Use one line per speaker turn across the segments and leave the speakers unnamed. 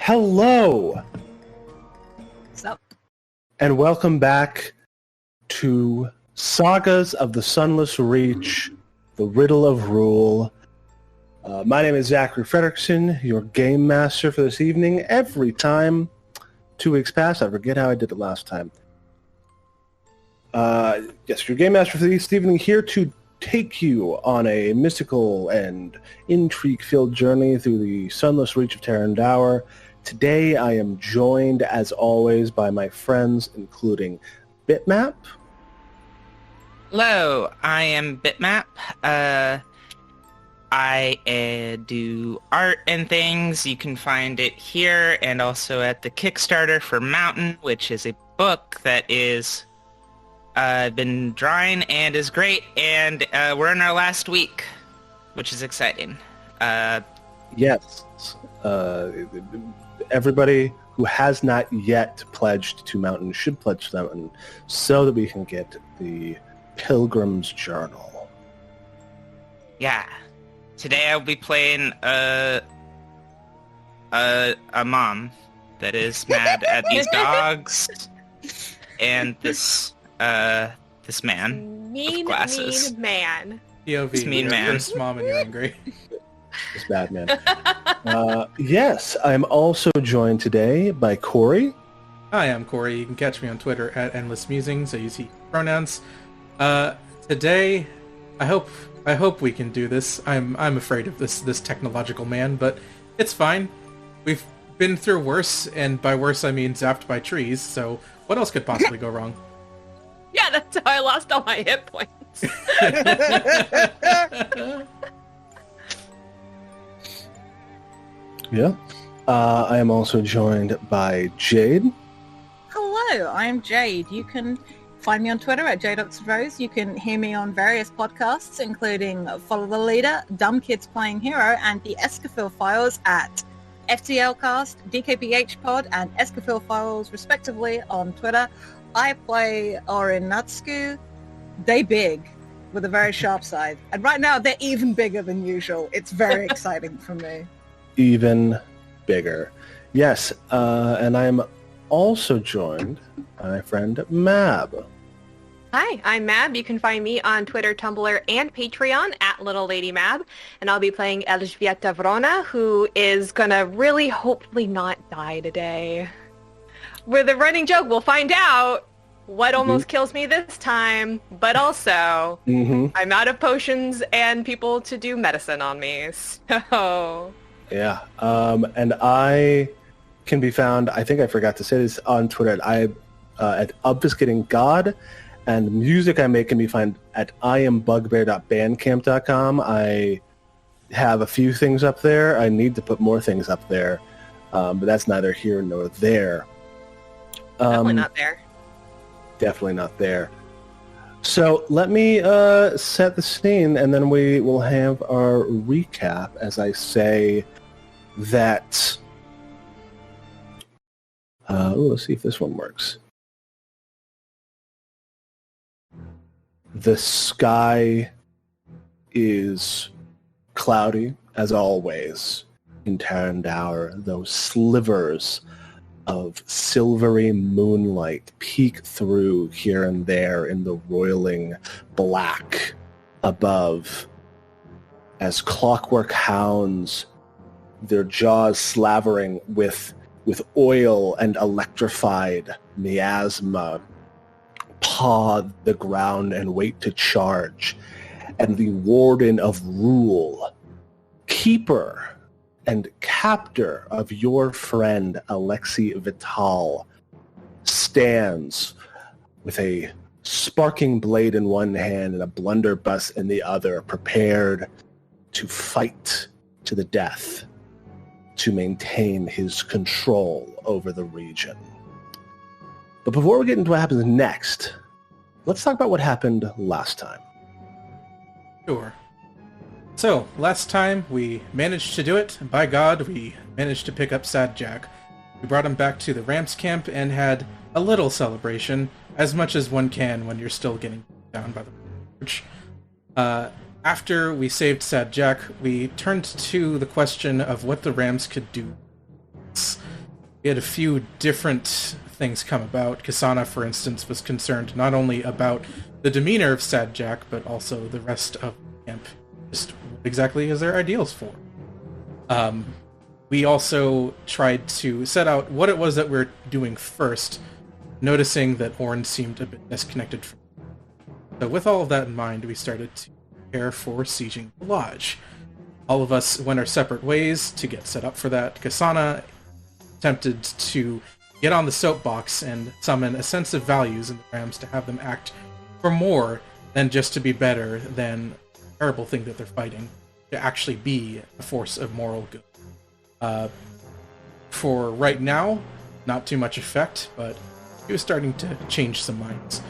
Hello,
What's up?
and welcome back to Sagas of the Sunless Reach, the Riddle of Rule. My name is Zachary Fredrickson, your game master for this evening. Every time 2 weeks pass, I forget how I did it last time. Yes, your game master for this evening, here to take you on a mystical and intrigue-filled journey through the sunless reach of Tarandaur. Today I am joined, as always, by my friends, including Bitmap.
Hello, I am Bitmap. I do art and things. You can find it here and also at the Kickstarter for Mountain, which is a book that is been drawing and is great. And we're in our last week, which is exciting.
Yes. Everybody who has not yet pledged to Mountain should pledge to Mountain so that we can get the Pilgrim's Journal.
Yeah. Today I'll be playing a mom that is mad at these dogs and this man with glasses.
Mean man.
POV,
It's mean man.
First mom and you're angry.
This bad man. Yes, I'm also joined today by Cory.
Hi, I'm Cory. You can catch me on Twitter at Endless Musings. I use he pronouns. Today, I hope we can do this. I'm afraid of this technological man, but it's fine. We've been through worse, and by worse I mean zapped by trees. So what else could possibly go wrong?
Yeah, that's how I lost all my hit points.
Yeah. I am also joined by Jade.
Hello, I'm Jade. You can find me on Twitter at Jade.Rose. You can hear me on various podcasts, including Follow the Leader, Dumb Kids Playing Hero, and the Escafil Files at FTLcast, DKPH Pod, and Escafil Files, respectively, on Twitter. I play ORIN NÄTTSKU. They big, with a very sharp side. And right now, they're even bigger than usual. It's very exciting for me.
Even bigger. Yes, and I'm also joined by my friend Mab.
Hi, I'm Mab. You can find me on Twitter, Tumblr, and Patreon at Little Lady Mab. And I'll be playing ELŻBIETA WRONA, who is gonna really hopefully not die today. With a running joke, we'll find out what almost kills me this time, but also I'm out of potions and people to do medicine on me, so...
Yeah, and I can be found, I think I forgot to say this, on Twitter at Obfuscating God, and music I make can be found at iambugbear.bandcamp.com. I have a few things up there. I need to put more things up there, but that's neither here nor there.
Definitely not there.
Definitely not there. So let me set the scene, and then we will have our recap as I say that... let's see if this one works. The sky is cloudy, as always, in Tarandaur. Those slivers of silvery moonlight peek through here and there in the roiling black above as clockwork hounds, their jaws slavering with oil and electrified miasma, paw the ground and wait to charge. And the Warden of Rule, keeper and captor of your friend Alexei Vital, stands with a sparking blade in one hand and a blunderbuss in the other, prepared to fight to the death to maintain his control over the region. But before we get into what happens next, let's talk about what happened last time.
Sure. So, last time we managed to do it. By God, we managed to pick up Sad Jack. We brought him back to the Ramps camp and had a little celebration, as much as one can when you're still getting down by the church. After we saved Sad Jack, we turned to the question of what the Rams could do. we had a few different things come about. KSANA, for instance, was concerned not only about the demeanor of Sad Jack, but also the rest of the camp. Just what exactly is their ideals for? We also tried to set out what it was that we're doing first, noticing that ORIN seemed a bit disconnected from it. So with all of that in mind, we started to prepare for sieging the lodge. All of us went our separate ways to get set up for that. KSANA attempted to get on the soapbox and summon a sense of values in the Rams to have them act for more than just to be better than the terrible thing that they're fighting, to actually be a force of moral good. For right now, not too much effect, but he was starting to change some minds.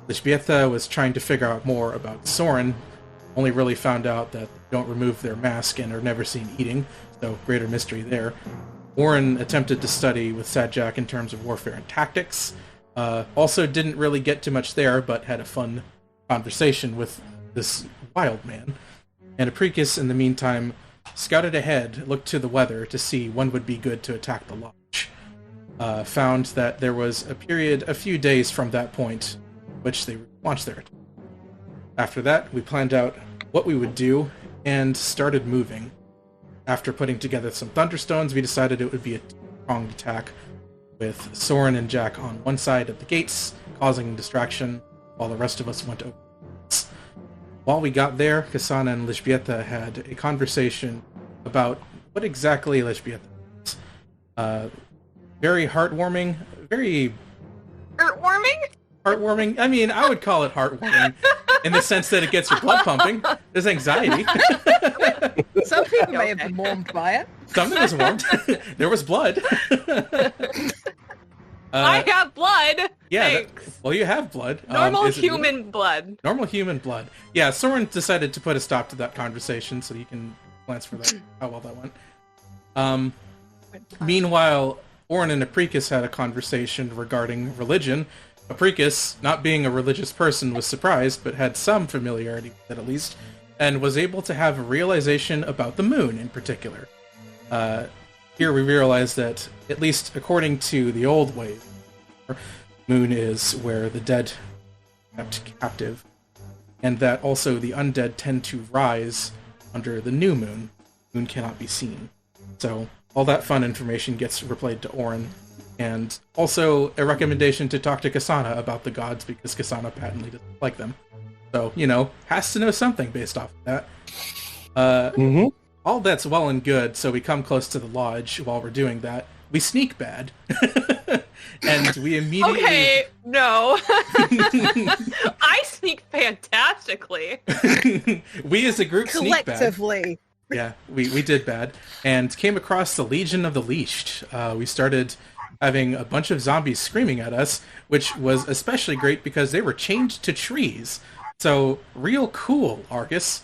ELŽBIETA was trying to figure out more about Soren, only really found out that they don't remove their mask and are never seen eating, so greater mystery there. ORIN attempted to study with Sad Jack in terms of warfare and tactics. Also didn't really get too much there, but had a fun conversation with this wild man. And APRICUS, in the meantime, scouted ahead, looked to the weather to see when would be good to attack the lodge. Found that there was a period a few days from that point which they launched their attack. After that, we planned out what we would do and started moving. After putting together some thunderstones, we decided it would be a two-pronged attack, with Soren and Jack on one side of the gates, causing distraction, while the rest of us went over. While we got there, KSANA and ELŽBIETA had a conversation about what exactly ELŽBIETA is. Very heartwarming, very... Heartwarming? I mean, I would call it heartwarming, in the sense that it gets your blood pumping. There's anxiety.
Some people may have been warmed by it.
Something was warmed. There was blood.
I have blood.
Yeah,
Thanks.
well, you have blood.
Normal
Is it
human blood.
Normal human blood. Yeah, Soren decided to put a stop to that conversation, so you can glance for that, how well that went. Meanwhile, ORIN and APRICUS had a conversation regarding religion. APRICUS, not being a religious person, was surprised, but had some familiarity with it at least, and was able to have a realization about the moon in particular. Here we realize that, at least according to the old way, moon is where the dead are kept captive, and that also the undead tend to rise under the new moon. Moon cannot be seen. So all that fun information gets replayed to ORIN, and also a recommendation to talk to KSANA about the gods, because KSANA patently doesn't like them. So, you know, has to know something based off of that. All that's well and good, so we come close to the lodge. While we're doing that, we sneak bad. And we immediately...
Okay, no. I sneak fantastically.
We as a group sneak bad.
Collectively.
Yeah, we did bad. And came across the Legion of the Leashed. We started having a bunch of zombies screaming at us, which was especially great because they were chained to trees. So, real cool, Argus.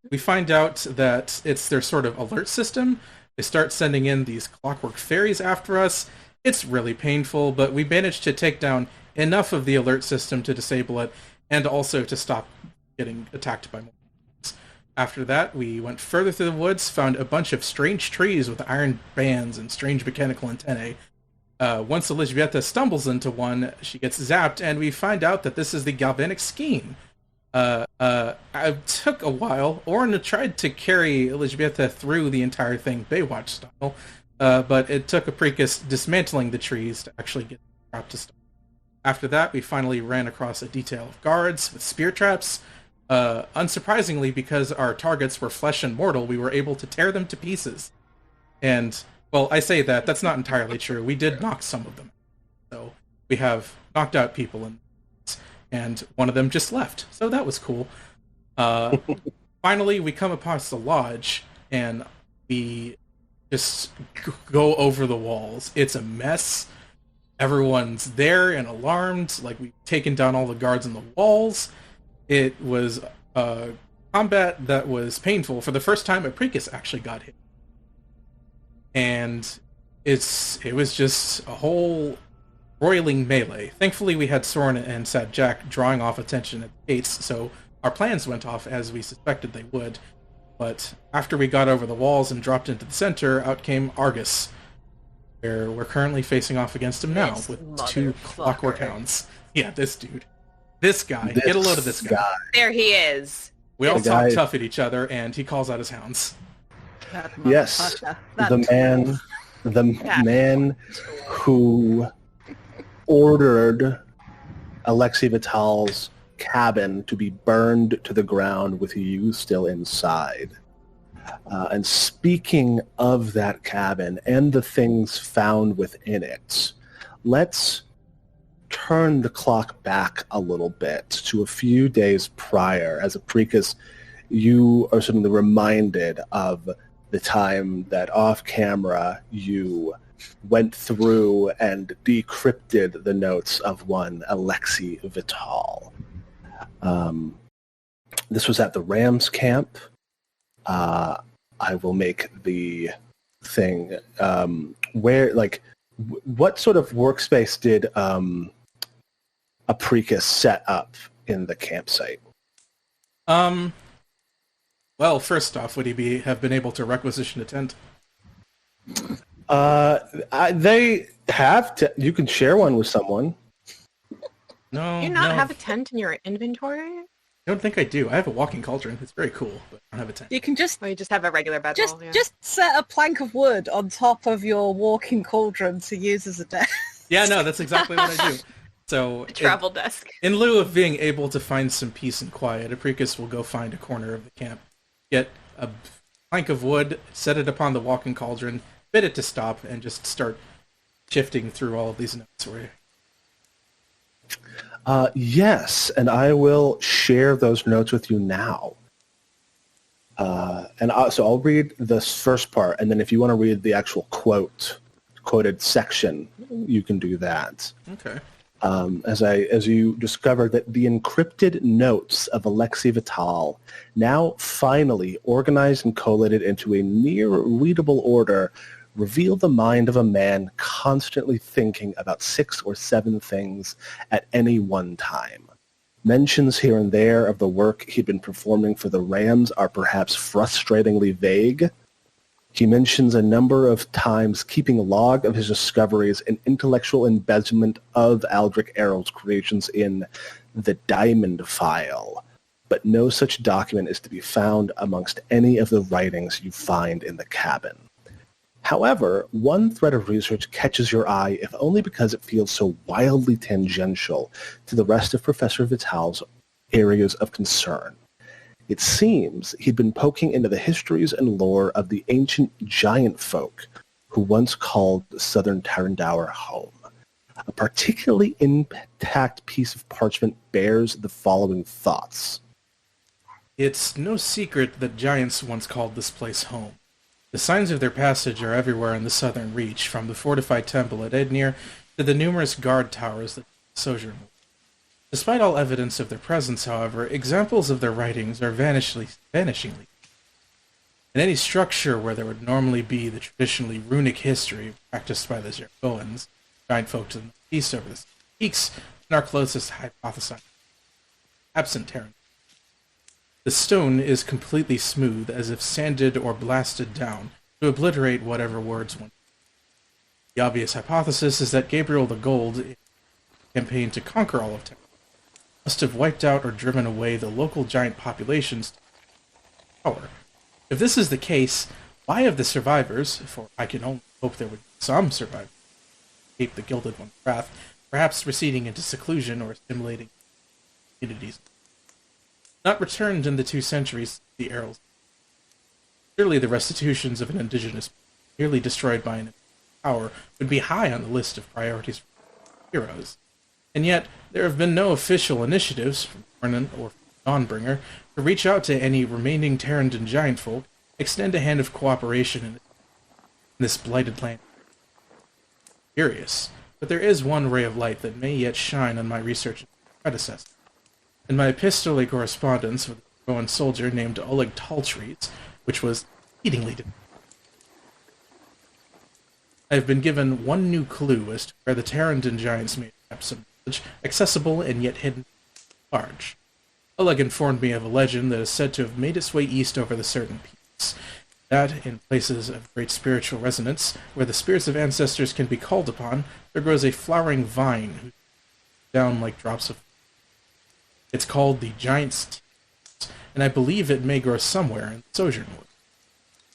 We find out that it's their sort of alert system. They start sending in these clockwork fairies after us. It's really painful, but we managed to take down enough of the alert system to disable it, and also to stop getting attacked by more. After that, we went further through the woods, found a bunch of strange trees with iron bands and strange mechanical antennae. Once ELŽBIETA stumbles into one, she gets zapped, and we find out that this is the galvanic skein. It took a while. ORIN tried to carry ELŽBIETA through the entire thing, Baywatch style, but it took APRICUS dismantling the trees to actually get the trap to stop. After that, we finally ran across a detail of guards with spear traps. Unsurprisingly, because our targets were flesh and mortal, we were able to tear them to pieces. And, well, I say that, that's not entirely true. We did knock some of them. So, we have knocked out people, and one of them just left. So that was cool. Finally, we come across the lodge, and we just go over the walls. It's a mess. Everyone's there and alarmed, like we've taken down all the guards on the walls. It was a combat that was painful. For the first time, APRICUS actually got hit. And it was just a whole roiling melee. Thankfully, we had Soren and Sad Jack drawing off attention at the gates, so our plans went off as we suspected they would. But after we got over the walls and dropped into the center, out came Argus. where we're currently facing off against him now
This
with two clockwork
motherfucker.
hounds. Yeah, this dude. This guy. Get a load of this guy.
There he is.
We all
The
talk
guy-
tough at each other, and he calls out his hounds.
That
Yes,
motherfucker.
the man who ordered Alexei Vital's cabin to be burned to the ground with you still inside. And speaking of that cabin and the things found within it, let's turn the clock back a little bit to a few days prior. As APRICUS, you are suddenly reminded of the time that off camera you went through and decrypted the notes of one Alexei Vital. This was at the Rams camp. I will make the thing where, like, what sort of workspace did APRICUS set up in the campsite?
Well, first off, would he have been able to requisition a tent?
They have you can share one with someone.
No,
Do you not
no,
have a tent in your inventory?
I don't think I do. I have a walking cauldron. It's very cool, but I don't have a tent.
You can just
Or you just have a regular bedroll? Yeah.
just set a plank of wood on top of your walking cauldron to use as a desk.
Yeah, no, that's exactly what I do. So,
A travel desk.
in lieu of being able to find some peace and quiet, APRICUS will go find a corner of the camp, get a plank of wood, set it upon the walking cauldron, bid it to stop, and just start shifting through all of these notes for you.
Yes, and I will share those notes with you now. So I'll read this first part, and then if you want to read the actual quoted section, you can do that.
Okay.
As you discover that the encrypted notes of Alexei Vital, now finally organized and collated into a near readable order, reveal the mind of a man constantly thinking about 6 or 7 things at any one time. Mentions here and there of the work he'd been performing for the Rams are perhaps frustratingly vague. He mentions a number of times keeping a log of his discoveries and intellectual embellishment of Aldrich Errol's creations in the Diamond File, but no such document is to be found amongst any of the writings you find in the cabin. However, one thread of research catches your eye, if only because it feels so wildly tangential to the rest of Professor Vital's areas of concern. It seems he'd been poking into the histories and lore of the ancient giant folk who once called southern Tarandaur home. A particularly intact piece of parchment bears the following thoughts.
It's no secret that giants once called this place home. The signs of their passage are everywhere in the southern reach, from the fortified temple at Ednir to the numerous guard towers that sojourn. Despite all evidence of their presence, however, examples of their writings are vanishingly. In any structure where there would normally be the traditionally runic history practiced by the Zergoans, giant folk to the east over the peaks, and our closest hypothesized, absent Terran. The stone is completely smooth, as if sanded or blasted down, to obliterate whatever words went. The obvious hypothesis is that Gabriel the Gold, campaign to conquer all of Terra, must have wiped out or driven away the local giant populations to power. If this is the case, why have the survivors, for I can only hope there would be some survivors, escape the Gilded One's wrath, perhaps receding into seclusion or assimilating communities, not returned in the 2 centuries the Errol's. Surely the restitutions of an indigenous nearly destroyed by an power would be high on the list of priorities for heroes. And yet, there have been no official initiatives from Ornan or Dawnbringer to reach out to any remaining Terrandan giant folk, extend a hand of cooperation in this blighted land. Curious, but there is one ray of light that may yet shine on my research predecessor. In my epistolary correspondence with a Rowan soldier named Oleg Taltrees, which was exceedingly I have been given one new clue as to where the Terrandan giants may have some knowledge, accessible and yet hidden large. Oleg informed me of a legend that is said to have made its way east over the certain peaks. That, in places of great spiritual resonance, where the spirits of ancestors can be called upon, there grows a flowering vine, down like drops of... It's called the Giant's Tears, and I believe it may grow somewhere in the Sojourn Wood.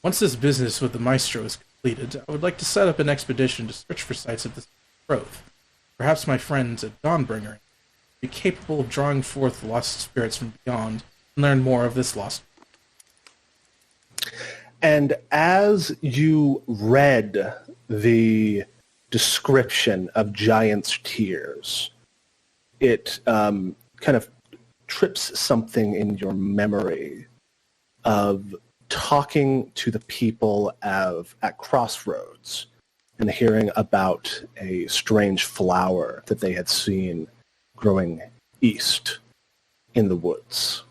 Once this business with the Maestro is completed, I would like to set up an expedition to search for sites of this growth. Perhaps my friends at Dawnbringer be capable of drawing forth lost spirits from beyond and learn more of this lost.
And as you read the description of Giant's Tears, it kind of trips something in your memory of talking to the people at Crossroads and hearing about a strange flower that they had seen growing east in the woods.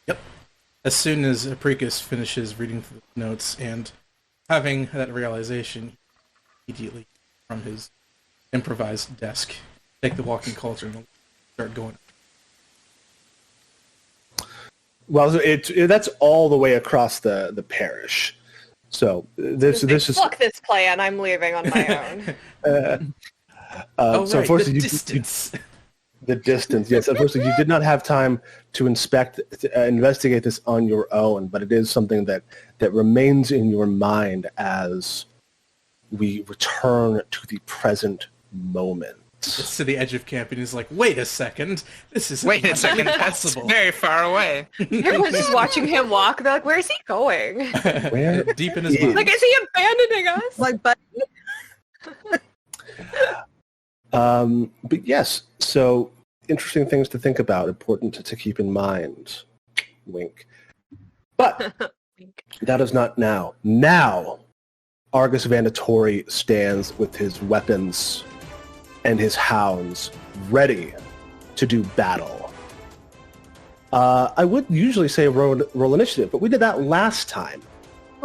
Yep. As soon as APRICUS finishes reading through the notes and having that realization, immediately from his improvised desk, take the walking cauldron and start going.
Well, that's all the way across the parish. So this is
fuck this plan. I'm leaving on my own.
So unfortunately,
the distance.
The distance, yes. Unfortunately, you did not have time to investigate this on your own, but it is something that remains in your mind as we return to the present moment.
It's to the edge of camp, and he's like, "Wait a second, this is
That's very far away.
Everyone's just watching him walk. They're like, "Where's he going?
Where
deep in his mind."
Like, is he abandoning us?"
Like, but
But yes, so interesting things to think about, important to keep in mind. Wink. But that is not now. Now, Argus Vandatori stands with his weapons and his hounds ready to do battle. I would usually say roll initiative, but we did that last time.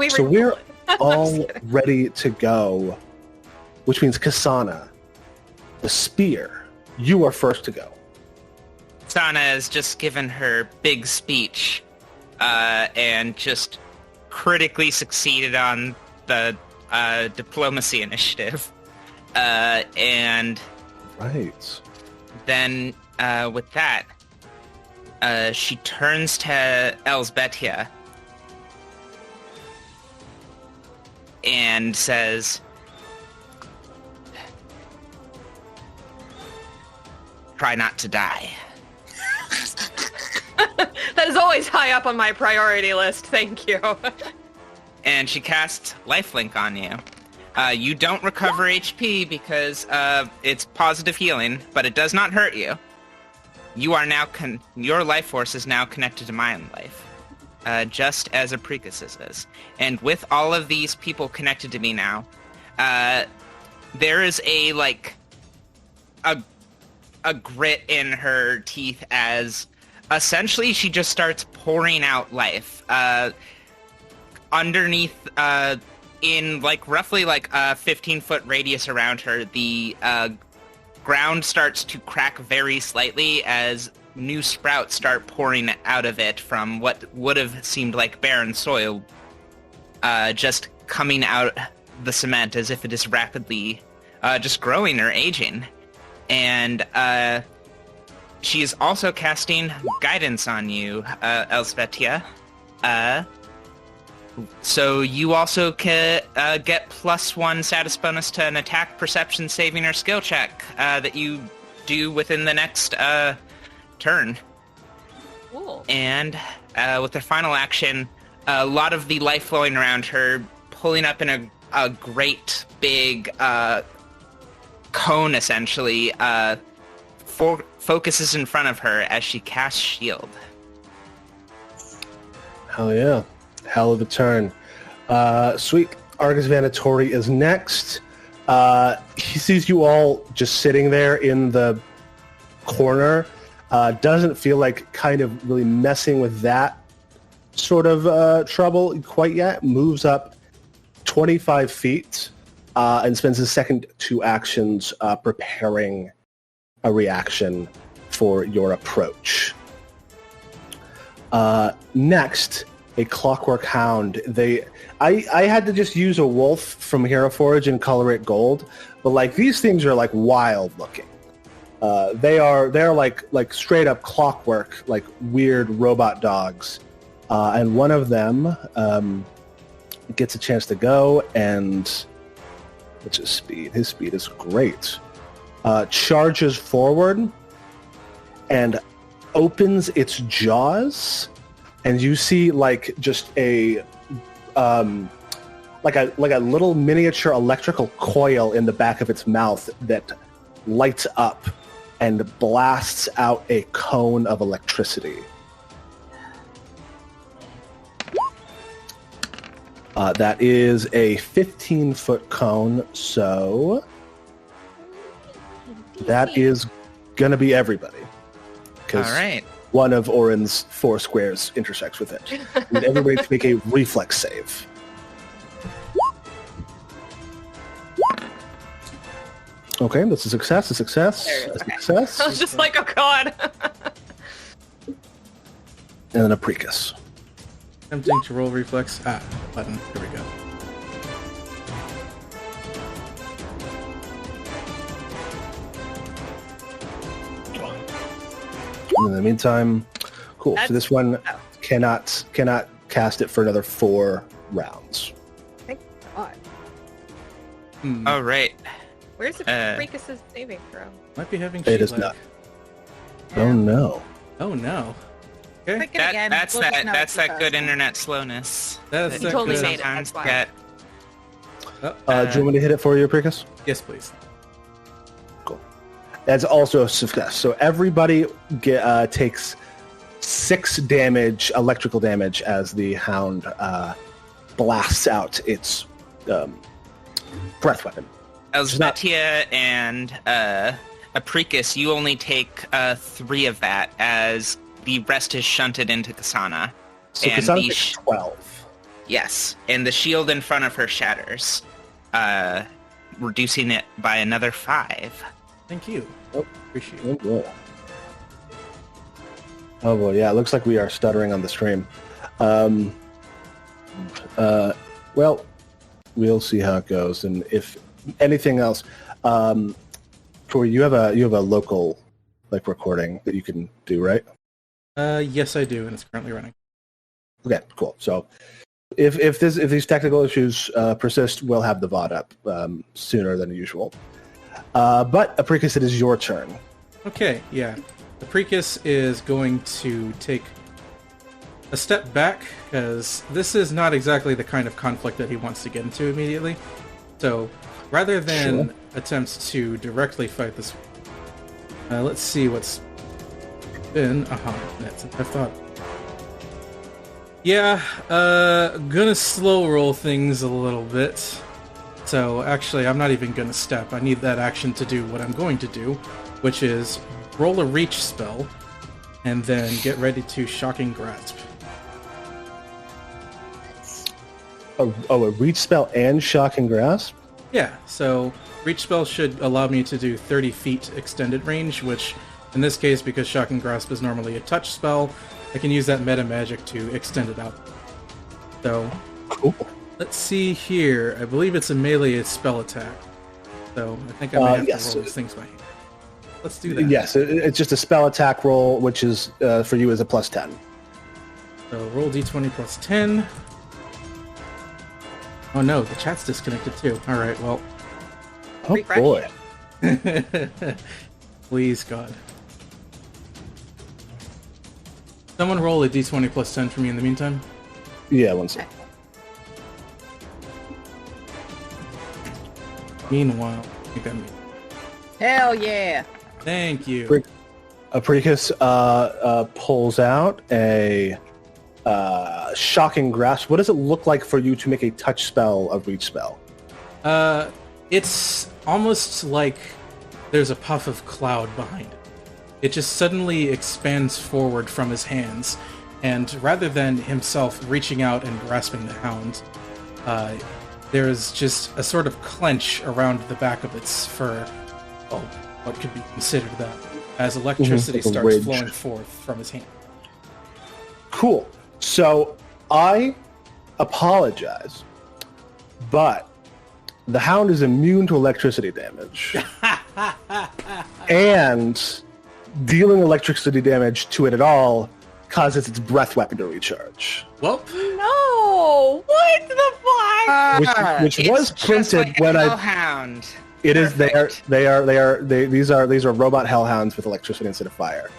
So we're all ready to go, which means KSANA, the spear, you are first to go.
Sana has just given her big speech and just critically succeeded on the diplomacy initiative. And
Right.
then with that, she turns to ELŞBIETA and says, "Try not to die."
That is always high up on my priority list. Thank you.
And she casts Lifelink on you. You don't recover HP because it's positive healing, but it does not hurt you. You are now your life force is now connected to my own life, just as APRICUS is. And with all of these people connected to me now, there is a grit in her teeth as essentially she just starts pouring out life. Underneath, in roughly a 15-foot radius around her, the ground starts to crack very slightly as new sprouts start pouring out of it from what would have seemed like barren soil, just coming out the cement as if it is rapidly just growing or aging. And she is also casting guidance on you, ELŞBIETA. So you also can get +1 status bonus to an attack, perception, saving, or skill check that you do within the next turn.
Cool.
And with her final action, a lot of the life flowing around her, pulling up in a great big cone, essentially, focuses in front of her as she casts Shield.
Hell yeah. Hell of a turn. Sweet. Argus Vandatori is next. He sees you all just sitting there in the corner. Doesn't feel like kind of really messing with that sort of trouble quite yet. Moves up 25 feet and spends his second 2 actions preparing a reaction for your approach. Next, a clockwork hound. I had to just use a wolf from Hero Forge and color it gold, but like these things are like wild looking. They're like straight up clockwork, like weird robot dogs. And one of them gets a chance to go, and what's his speed? His speed is great. Charges forward and opens its jaws, and you see like just a like a little miniature electrical coil in the back of its mouth that lights up and blasts out a cone of electricity. That is a 15-foot cone, so that is going to be everybody.
All right.
One of Orin's 4 squares intersects with it. Need everybody to make a reflex save. Okay, that's a success, a success, a success.
I was just like, oh god.
And then a APRICUS.
Attempting to roll reflex. Button. Here we go.
And in the meantime, cool. So this one cannot cast it for another 4 rounds.
Thank God.
All right.
Where's the APRICUS' saving throw?
Might be having
It is
sheet lag.
not. Oh no.
Oh no. Okay.
Pick it again.
That's
We'll just know
that
it's the
good
first one.
internet slowness.
That's
that
You
that
totally
good.
made it.
sometimes
That's
get.
Do you want me to hit it for you, APRICUS?
Yes, please.
Cool. That's also a success. So everybody takes 6 damage, electrical damage, as the hound blasts out its breath weapon.
ELŽBIETA and APRICUS, you only take 3 of that, as the rest is shunted into KSANA.
So
And
KSANA
the
takes 12.
Yes, and the shield in front of her shatters, reducing it by another 5.
Thank you.
Oh.
Appreciate
Oh
it.
boy. Oh boy, yeah, it looks like we are stuttering on the stream. Well, we'll see how it goes, and if anything else, Cory, you have a local like recording that you can do, right?
Yes, I do, and it's currently running.
Okay, cool. So if these technical issues persist, we'll have the VOD up sooner than usual. But APRICUS, it is your turn.
Okay, yeah. APRICUS is going to take a step back, because this is not exactly the kind of conflict that he wants to get into immediately. So, rather than attempt to directly fight this, let's see what's been. That's what I thought. Yeah, gonna slow roll things a little bit. So, actually, I'm not even gonna step. I need that action to do what I'm going to do, which is roll a reach spell, and then get ready to Shocking Grasp.
A reach spell and Shocking Grasp?
Yeah, so reach spell should allow me to do 30 feet extended range, which in this case, because Shocking Grasp is normally a touch spell, I can use that meta magic to extend it out. So,
Cool.
let's see here. I believe it's a melee spell attack. So, I think I may have
yes.
to roll these things by hand. Let's do that.
Yes, it's just a spell attack roll, which is for you is a +10.
So, roll d20 plus 10. Oh no, the chat's disconnected too. Alright, well.
Oh
Refresh.
boy.
Please, God. Someone roll a d20 plus 10 for me in the meantime.
Yeah, one sec.
Meanwhile, I think I'm...
Hell yeah.
Thank you.
Brick. APRICUS pulls out a Shocking Grasp. What does it look like for you to make a touch spell of reach spell?
It's almost like there's a puff of cloud behind it. It just suddenly expands forward from his hands, and rather than himself reaching out and grasping the hound, there's just a sort of clench around the back of its fur. Oh, what could be considered that? As electricity
like a
starts
ridge.
flowing forth from his hand.
Cool. So I apologize, but the hound is immune to electricity damage. And dealing electricity damage to it at all causes its breath weapon to recharge.
Well,
No! What the fuck?
Which
It's
was
just
printed
like
when
a
I...
hellhound.
It is.
Perfect.
These are robot hellhounds with electricity instead of fire.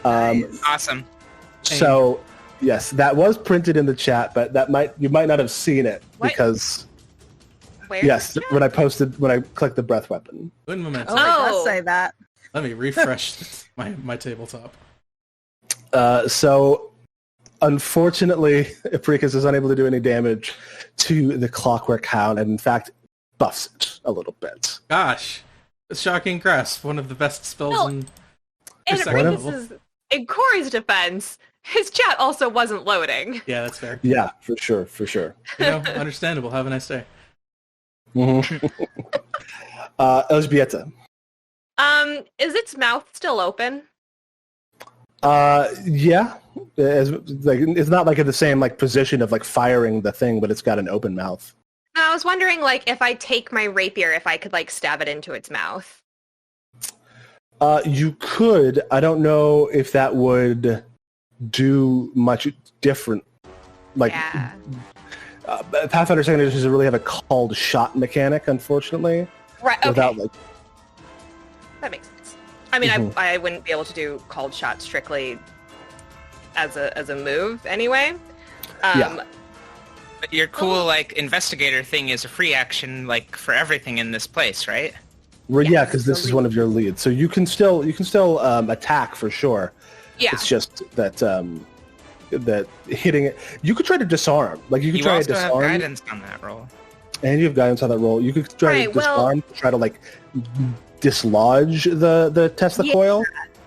Awesome.
So, yes, that was printed in the chat, but you might not have seen it
What?
because
Where's
yes,
the chat?
when I clicked the breath weapon.
one moment.
Oh, it does say that.
Let me refresh my tabletop.
So, unfortunately, APRICUS is unable to do any damage to the Clockwork Hound, and in fact, buffs it a little bit.
Gosh, Shocking Grasp, one of the best spells
No.
in
And
second
Apprentice
level.
is, in Corey's defense, his chat also wasn't loading.
Yeah, that's fair.
Yeah, for sure.
You know, understandable. Have a nice day.
Elżbieta.
Is its mouth still open?
Yeah, it's not like in the same like position of like firing the thing, but it's got an open mouth.
I was wondering, like, if I take my rapier, if I could, like, stab it into its mouth.
You could. I don't know if that would do much different. Like,
Yeah.
Pathfinder Second Edition doesn't really have a called shot mechanic, unfortunately.
Right, okay.
Without like,
That makes sense. I mean,
Mhm.
I wouldn't be able to do called shot strictly as a move anyway.
Yeah.
But your cool like investigator thing is a free action like for everything in this place, right?
well, yeah,
Yes,
because this is
so
one of your leads, so you can still attack for sure.
Yeah.
It's just that that hitting it. You could try to disarm. Like you could
You
try to
also have
disarm,
guidance on that roll.
and you have guidance on that roll. You could try to
Right, well-
disarm, try to like dislodge the Tesla
Yeah.
coil.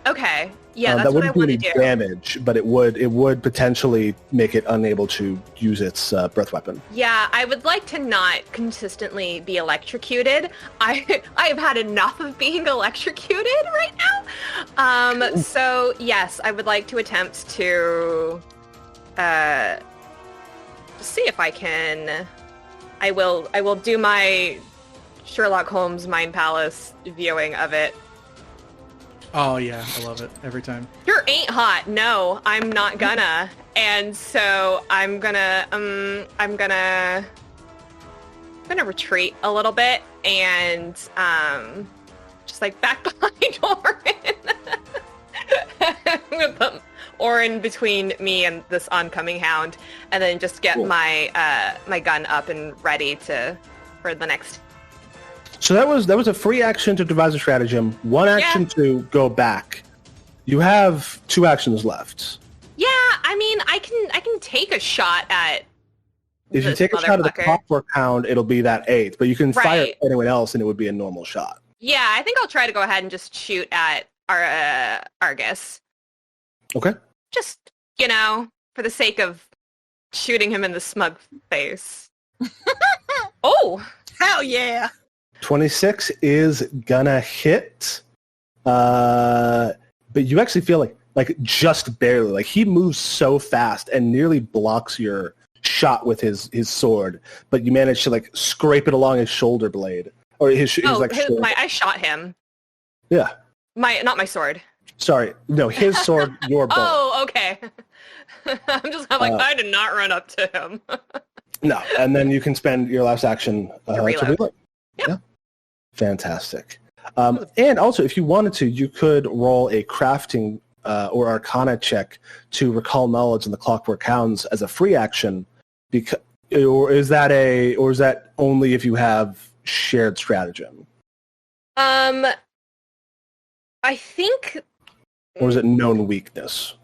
Okay. Yeah,
That
that's what I
wouldn't do
want
any
to do.
damage, but it would potentially make it unable to use its breath weapon.
Yeah, I would like to not consistently be electrocuted. I have had enough of being electrocuted right now. So yes, I would like to attempt to see if I can. I will do my Sherlock Holmes Mind Palace viewing of it.
Oh yeah, I love it every time.
Sure ain't hot. No, I'm not gonna. And so I'm gonna retreat a little bit and just like back behind Orin. I'm gonna put Orin between me and this oncoming hound, and then just get
Cool.
my gun up and ready for the next.
So that was a free action to devise a stratagem, one action to go back. You have 2 actions left.
Yeah, I mean, I can take a shot at.
If you
this
take a shot at the
motherfucker.
Clockwork Hound, it'll be that 8th, but you can fire
Right.
at anyone else, and it would be a normal shot.
Yeah, I think I'll try to go ahead and just shoot at our Argus.
Okay.
Just, for the sake of shooting him in the smug face. Oh!
Hell yeah!
26 is gonna hit, but you actually feel like just barely. Like he moves so fast and nearly blocks your shot with his sword, but you manage to like scrape it along his shoulder blade or his shoulder.
I shot him.
Yeah.
Not my sword.
Sorry, no, his sword, your bow.
Oh, okay. I'm like, I did not run up to him.
No, and then you can spend your last action to
reload.
reload.
Yep.
Yeah. Fantastic. And also, if you wanted to, you could roll a crafting or arcana check to recall knowledge in the Clockwork Hounds as a free action. Or is that only if you have shared stratagem?
I think.
Or is it known weakness?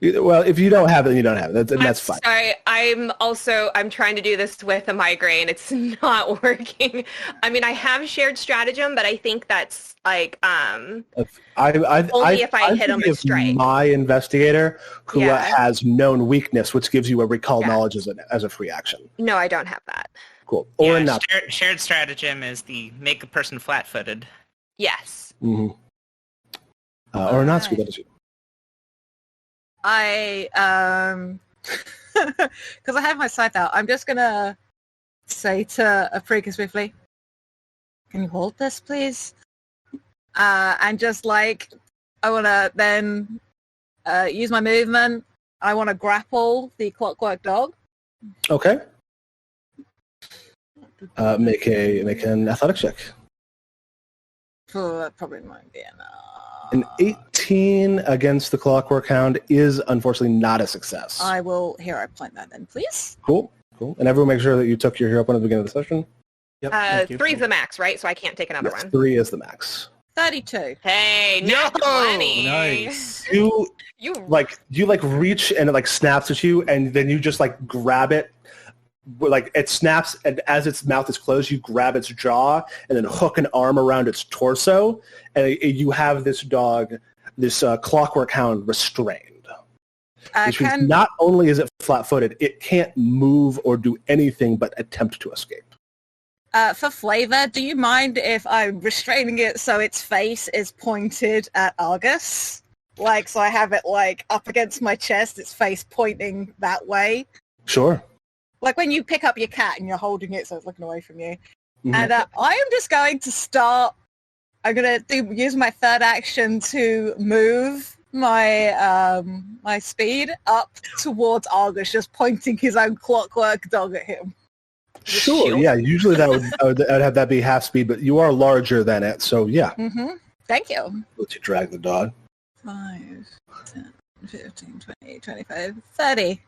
Well, if you don't have it, then you don't have it. That's fine.
Sorry, I'm trying to do this with a migraine. It's not working. I mean, I have shared stratagem, but I think that's like only if I hit him
think
and
of
strike.
My investigator who
Yeah.
has known weakness, which gives you a recall
Yeah.
knowledge as a free action.
No, I don't have that.
Cool. Or
Yeah,
not.
shared stratagem is the make a person flat-footed.
Yes.
Mm-hmm. Or not. That is
because I have my scythe out, I'm just gonna say to APRICUS briefly, can you hold this, please? And just like, I want to then use my movement. I want to grapple the clockwork dog.
Okay. Make an athletics check.
Probably might be enough.
An 18 against the clockwork hound is unfortunately not a success.
I will hero point that then, please.
Cool. And everyone make sure that you took your hero point at the beginning of the session.
Yep. Thank you.
3's the max, right? So I can't take another
Yes,
one.
3 is the max.
32.
Hey, not 20.
Nice.
You
You
reach and it like snaps at you, and then you just like grab it. Like it snaps, and as its mouth is closed, you grab its jaw and then hook an arm around its torso, and you have this dog, this clockwork hound, restrained. Which means not only is it flat-footed, it can't move or do anything but attempt to escape.
For flavor, do you mind if I'm restraining it so its face is pointed at Argus? Like, so I have it like up against my chest, its face pointing that way.
Sure.
Like when you pick up your cat and you're holding it so it's looking away from you.
Mhm.
And I am just going to start, I'm going to use my third action to move my my speed up towards Argus, just pointing his own clockwork dog at him.
Sure.
shield?
Yeah. Usually I'd have that be half speed, but you are larger than it, so yeah.
Mm-hmm. Thank you.
Let you drag the dog.
5, 10, 15, 20, 25, 30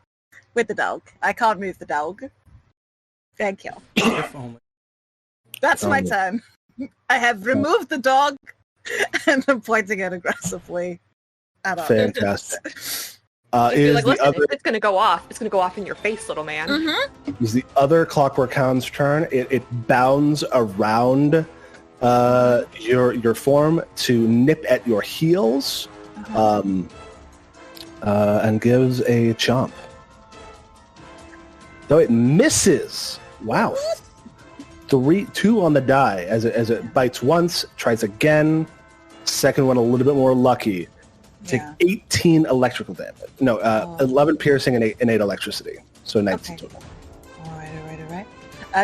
with the dog. I can't move the dog. Thank you.
If only.
That's my
Oh.
turn. I have removed the dog and I'm pointing it aggressively at Argus.
Fantastic.
You're
Is
like,
the
listen,
other
if it's gonna go off, it's gonna go off in your face, little man.
Mm-hmm.
is the other clockwork hound's turn. It bounds around your form to nip at your heels, and gives a chomp. Though it misses. Wow. 2 on the die as it bites once, tries again. Second one a little bit more lucky. Take
Yeah.
18 electrical damage. No, 11 piercing and 8 electricity. So 19
Okay.
total.
All right.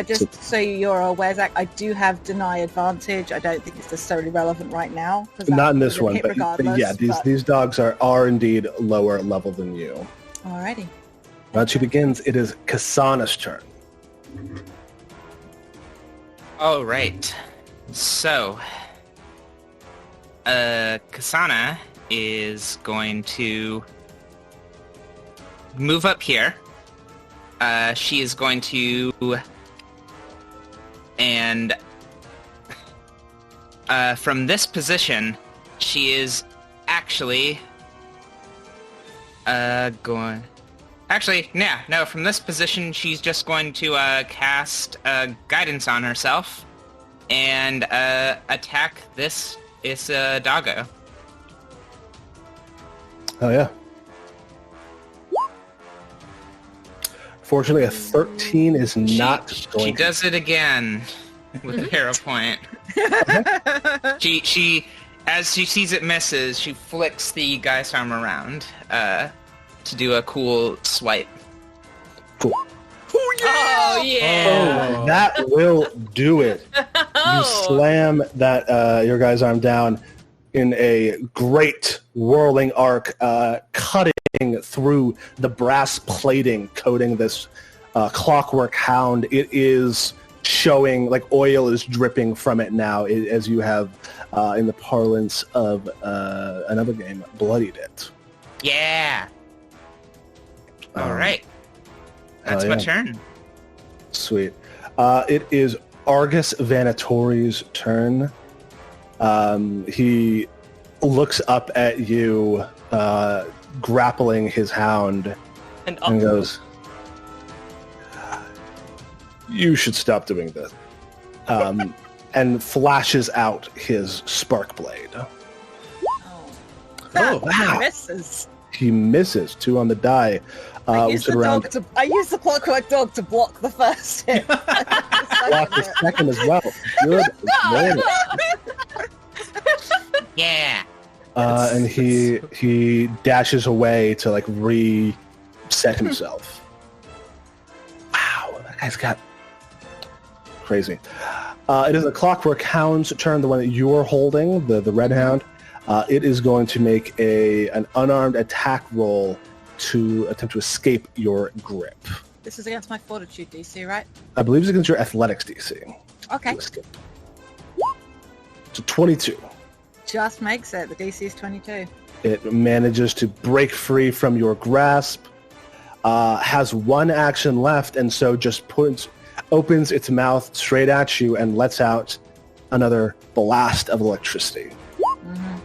Just so you're aware, Zach, I do have deny advantage. I don't think it's necessarily relevant right now. 'Cause that
Not in
would
this
have
one,
hit
but
regardless,
yeah,
but-
these dogs are indeed lower level than you.
Alrighty.
Round 2 begins. It is KSANA's turn.
All right. So, KSANA is going to move up here. She is going to, and from this position, she is actually going. Actually, yeah, no. From this position, she's just going to cast guidance on herself and attack this doggo.
Oh yeah. Fortunately, a 13 is not
She
going to...
does it again with a hero point. She, as she sees it misses, she flicks the guy's arm around to do a cool swipe.
Cool.
Oh yeah.
Oh, that will do it. You slam that your guy's arm down in a great whirling arc, cutting through the brass plating coating this clockwork hound. It is showing, like oil is dripping from it now, as you have, in the parlance of another game, bloodied it.
Yeah. All right. That's
oh,
my
yeah.
turn.
Sweet. It is Argus Vanatori's turn. He looks up at you, grappling his hound,
And
and goes, "You should stop doing this." And flashes out his spark blade.
Oh,
wow.
Misses.
He misses. 2 on the die.
I
Which
used
is around
I used the clockwork dog to block the first hit.
block the second as well. Good. Morning.
Yeah.
And he dashes away to like reset himself. Wow, that guy's got crazy. It is a Clockwork Hound's turn, the one that you're holding, the red hound. It is going to make an unarmed attack roll to attempt to escape your grip.
This is against my fortitude DC, right?
I believe it's against your athletics DC.
Okay.
To escape. So 22.
Just makes it. The DC is 22.
It manages to break free from your grasp, has one action left, and so just opens its mouth straight at you and lets out another blast of electricity.
Mm-hmm.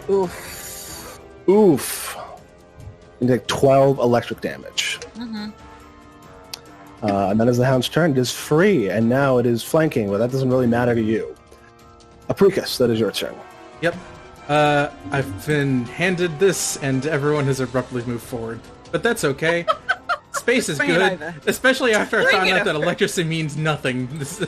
Oof.
Oof. You take 12 electric damage.
Mm-hmm.
And that is the hound's turn. It is free, and now it is flanking, but that doesn't really matter to you. Apricus, that is your turn.
Yep. I've been handed this, and everyone has abruptly moved forward. But that's okay. Space is
Bring it
good,
over.
especially after I
Bring
found
it
out that
over.
electricity means nothing. So,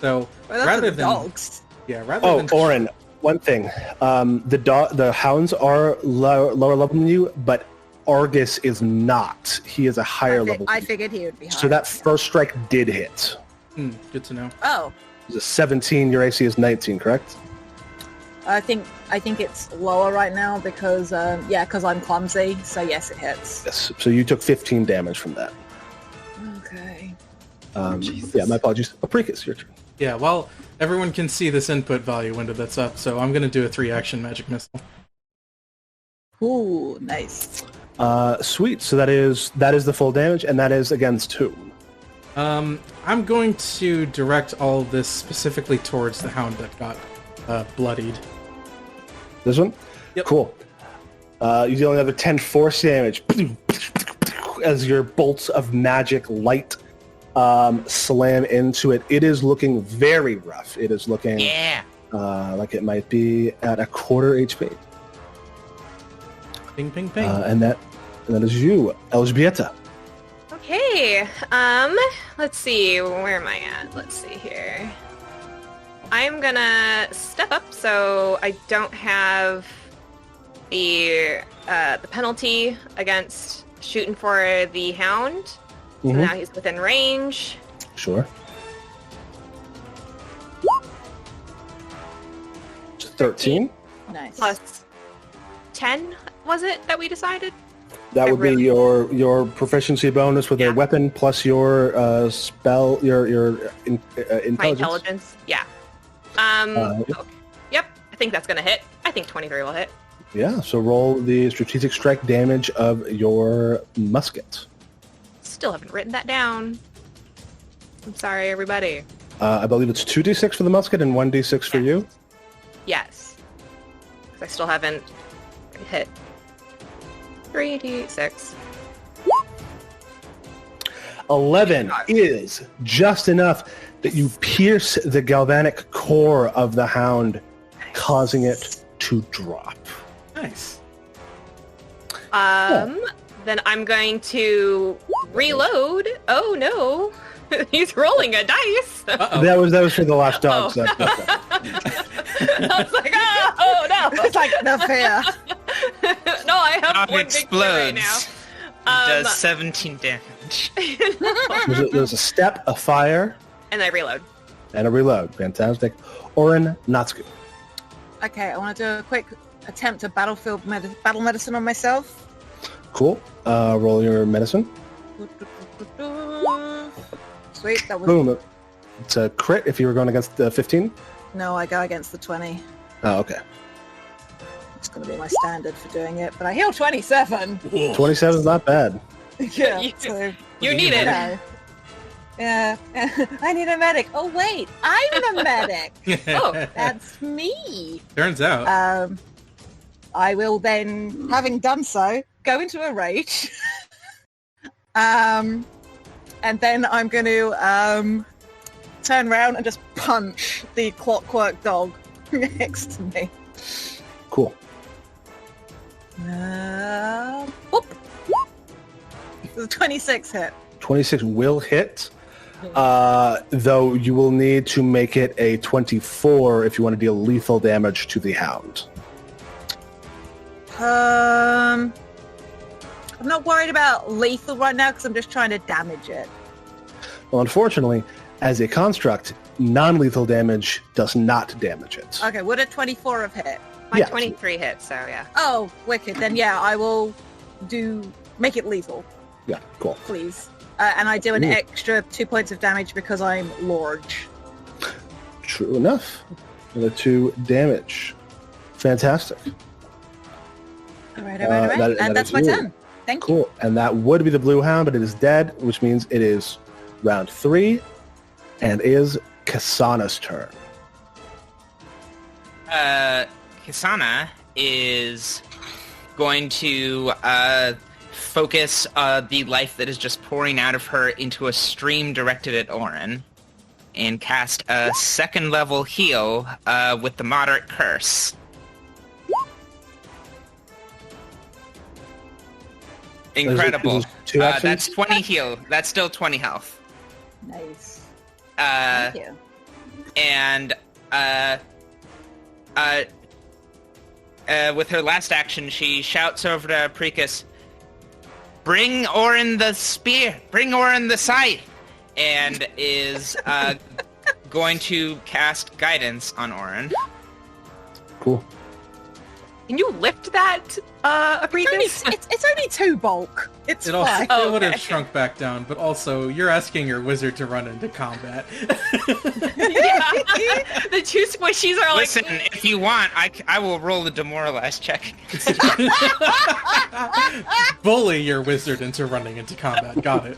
Well, that's
rather
the
than
dogs.
Oh, Orin, one thing. The hounds are lower level than you, but Argus is not. He is a higher level.
I figured he would be higher.
So that first strike did hit.
Good to know.
Oh,
It was a 17. Your AC is 19, correct?
I think it's lower right now because because I'm clumsy. So yes, it hits.
Yes. So you took 15 damage from that.
Okay.
Yeah, my apologies. Apricus, your turn.
Yeah, well, everyone can see this input value window that's up, so I'm going to do a 3-action magic missile.
Ooh, nice.
Sweet. So that is the full damage, and that is against who?
I'm going to direct all of this specifically towards the hound that got bloodied.
This one?
Yep.
Cool. You deal another 10 force damage as your bolts of magic light slam into it. It is looking very rough. It is looking like it might be at a quarter HP.
Ping, ping, ping.
And that is you, ELżBIETA.
Okay. Let's see. Where am I at? Let's see here. I'm gonna step up so I don't have the penalty against shooting for the hound. So now he's within range.
Sure. 13.
Nice.
Plus 10, was it, that we decided?
That would be
really-
your proficiency bonus with a
Yeah.
weapon plus your spell, your
My
intelligence.
intelligence? Yeah.
Yep.
Okay. Yep, I think that's gonna hit. I think 23 will hit.
Yeah, so roll the strategic strike damage of your musket.
Still haven't written that down. I'm sorry, everybody.
I believe it's 2d6 for the musket and 1d6 for
Yes.
you.
Yes. 'Cause I still haven't hit. 3d6.
11 is just enough that you pierce the galvanic core of the hound, causing it to drop.
Nice.
Then I'm going to reload. Oh no. He's rolling a dice.
Uh-oh.
That was for the last dog.
Oh.
So that's okay.
I was like, oh no.
It's like the fear.
No, I have
Dog
one big fear right now.
explodes. Does 17 damage.
There's a step, a fire,
And I reload.
and a reload. Fantastic. ORIN, NÄTTSKU.
Okay, I want to do a quick attempt at battle medicine on myself.
Cool. Roll your medicine.
Sweet, that was...
Boom. It's a crit if you were going against the 15.
No, I go against the 20.
Oh, okay.
It's going to be my standard for doing it, but I heal 27.
27 is not bad.
Yeah,
You-
so,
You need
you
it.
know. Yeah, I need a medic. Oh wait, I'm the medic.
Oh.
That's me.
Turns out.
I will then, having done so, go into a rage. And then I'm going to turn around and just punch the clockwork dog next to me.
Cool.
Whoop. The 26 hit.
26 will hit. Though you will need to make it a 24 if you want to deal lethal damage to the hound.
I'm not worried about lethal right now because I'm just trying to damage it.
Well, unfortunately, as a construct, non-lethal damage does not damage it.
Okay, would a 24 have hit?
My
Yeah.
23 hit, so yeah.
Oh, wicked. Then yeah, I will make it lethal,
Yeah, cool.
please. And I do an
Ooh.
extra 2 points of damage because I'm large.
True enough. Another 2 damage. Fantastic.
All right. And that's
is
my
you.
turn. Thank you.
Cool. And that would be the blue hound, but it is dead, which means it is round 3 and is KSANA's turn.
KSANA is going to focus the life that is just pouring out of her into a stream directed at ORIN and cast a 2nd level heal with the moderate curse. Incredible.
Is it 2 actions?
That's 20 heal. That's still 20 health.
Nice.
Uh,
Thank you.
and with her last action, she shouts over to APRICUS, "Bring ORIN the spear! Bring ORIN the scythe!" And is going to cast guidance on ORIN.
Cool.
Can you lift that, Apricus?
It's only 2 bulk. It's
It, also,
fine.
it would have
okay.
shrunk back down, but also, you're asking your wizard to run into combat.
Yeah. The 2 squishies are like...
Listen, if you want, I will roll the demoralize check.
Bully your wizard into running into combat. Got it.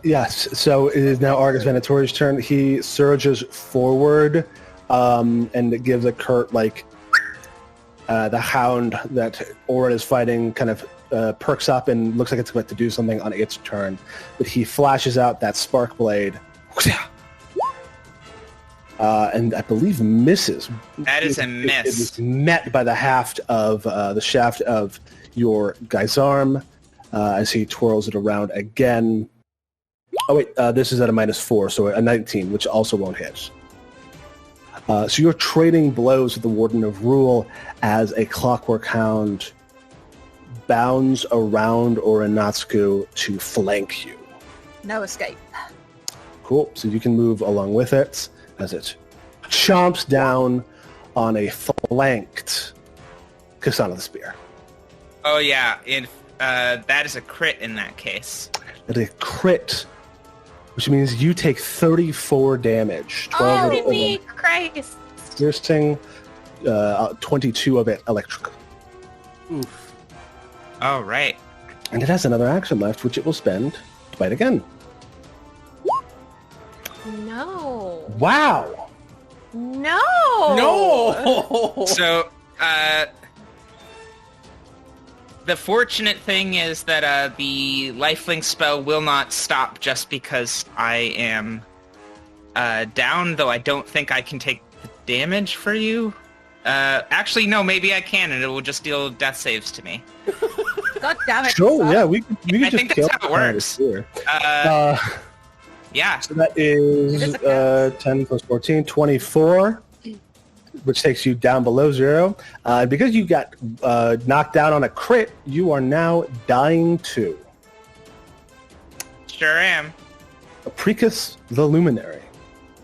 Yes, so it is now Argus Venatori's turn. He surges forward, and it gives a curt, the hound that ORIN is fighting kind of perks up and looks like it's about to do something on its turn. But he flashes out that spark blade, and I believe misses.
That is a
It
miss.
is met by the shaft of your guy's arm as he twirls it around again. Oh wait, this is at a -4, so a 19, which also won't hit. So you're trading blows with the Warden of Rule as a Clockwork Hound bounds around NÄTTSKU to flank you.
No escape.
Cool. So you can move along with it as it chomps down on a flanked KSANA the Spear.
Oh yeah, that is a crit in that case.
At a crit, which means you take 34 damage. 12 of
Holy
it
Christ.
piercing, 22 of it electrical.
Oof.
All right.
And it has another action left, which it will spend to bite again.
No.
Wow!
No.
No!
So, the fortunate thing is that the lifelink spell will not stop just because I am down, though I don't think I can take the damage for you. Actually, no, maybe I can, and it will just deal death saves to me.
God damn it.
Sure,
son.
yeah, we can
I
just
think
kill
that's how it
the Hound
works.
here.
Yeah.
So that is 10 plus 14, 24, which takes you down below 0. Because you got knocked down on a crit, you are now dying 2.
Sure am.
APRICUS the Luminary.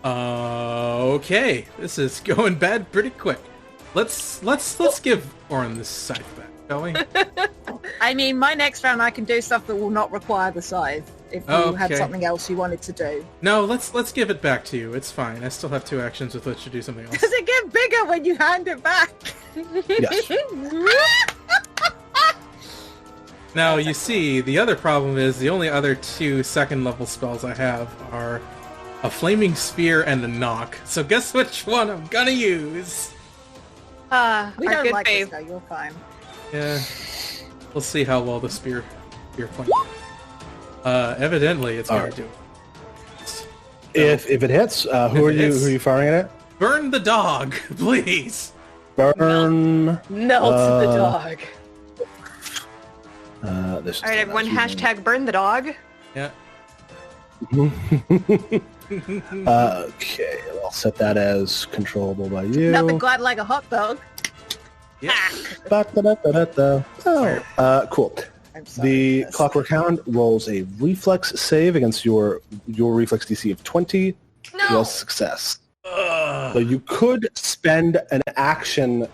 Okay, this is going bad pretty quick. Let's give ORIN this scythe back, shall we?
I mean, my next round I can do stuff that will not require the scythe. If you had
Okay.
something else you wanted to do.
No, let's give it back to you. It's fine. I still have 2 actions with which to do something else.
Does it get bigger when you hand it back?
Yes.
Now, you see, the other problem is the only other 2 second-level spells I have are a Flaming Spear and a Knock. So guess which one I'm gonna use?
We
Our
don't
good
like
babe.
this though, you're fine.
Yeah. We'll see how well the spear plays. Evidently, it's gonna
Alright.
do.
If it hits, who are
it
you?
hits.
Who are you firing it
Burn the dog, please!
at? Burn.
Melt the
Uh,
dog.
This.
All right, everyone, hashtag burn the dog.
Yeah.
Okay, I'll set that as controllable by you.
Nothing quite like a hot dog.
Ba-da-da-da-da. Oh, cool.
I'm sorry.
The Clockwork Hound rolls a reflex save against your reflex DC of 20.
No.
Rolls success. So you could spend an action,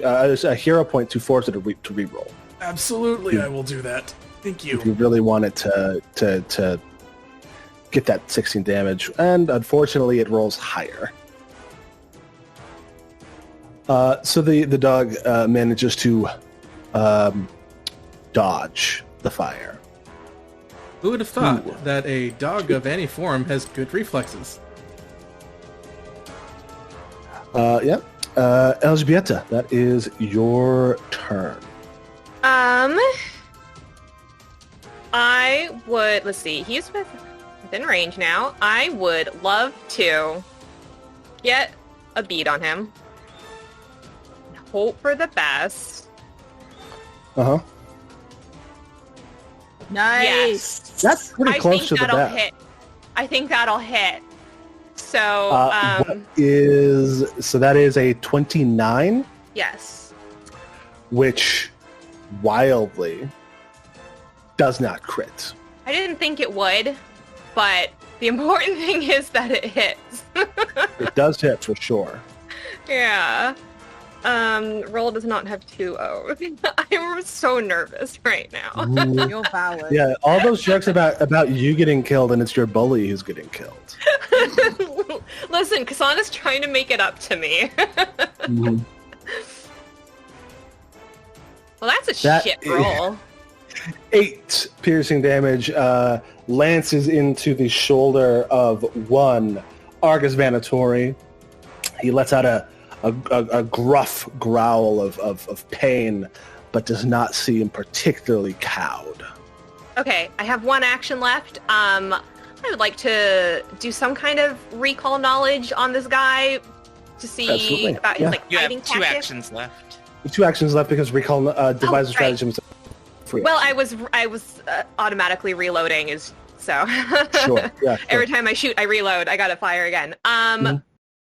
a hero point, to force it to reroll.
Absolutely, I will do that. Thank you.
If you really wanted to get that 16 damage, and unfortunately it rolls higher. So the dog manages to dodge the fire.
Who would have thought that a dog of any form has good reflexes?
Yeah. ELżBIETA, that is your turn.
I would, let's see, he's within range now. I would love to get a bead on him. Hope for the best.
Uh-huh.
Nice.
Yes.
That's pretty close to the
that'll
bat.
hit. I think that'll hit. So,
that is a 29,
yes.
which wildly does not crit.
I didn't think it would, but the important thing is that it hits.
It does hit for sure.
Yeah. Roll does not have 2 O's. I'm so nervous right now.
You're valid.
Yeah, all those jokes about you getting killed and it's your bully who's getting killed.
Listen, KSANA's trying to make it up to me.
Mhm.
Well, that's a
That
shit roll.
8 piercing damage lances into the shoulder of one Argus Vanatori. He lets out a gruff growl of pain, but does not seem particularly cowed.
Okay, I have one action left. I would like to do some kind of recall knowledge on this guy to see
Absolutely.
about his
Yeah.
like
You have
fighting
2
tactics.
actions left.
2 actions left because recall devise
right.
stratagems. Free.
Well, I was automatically reloading, so
Sure. Yeah.
every time I shoot, I reload. I gotta fire again.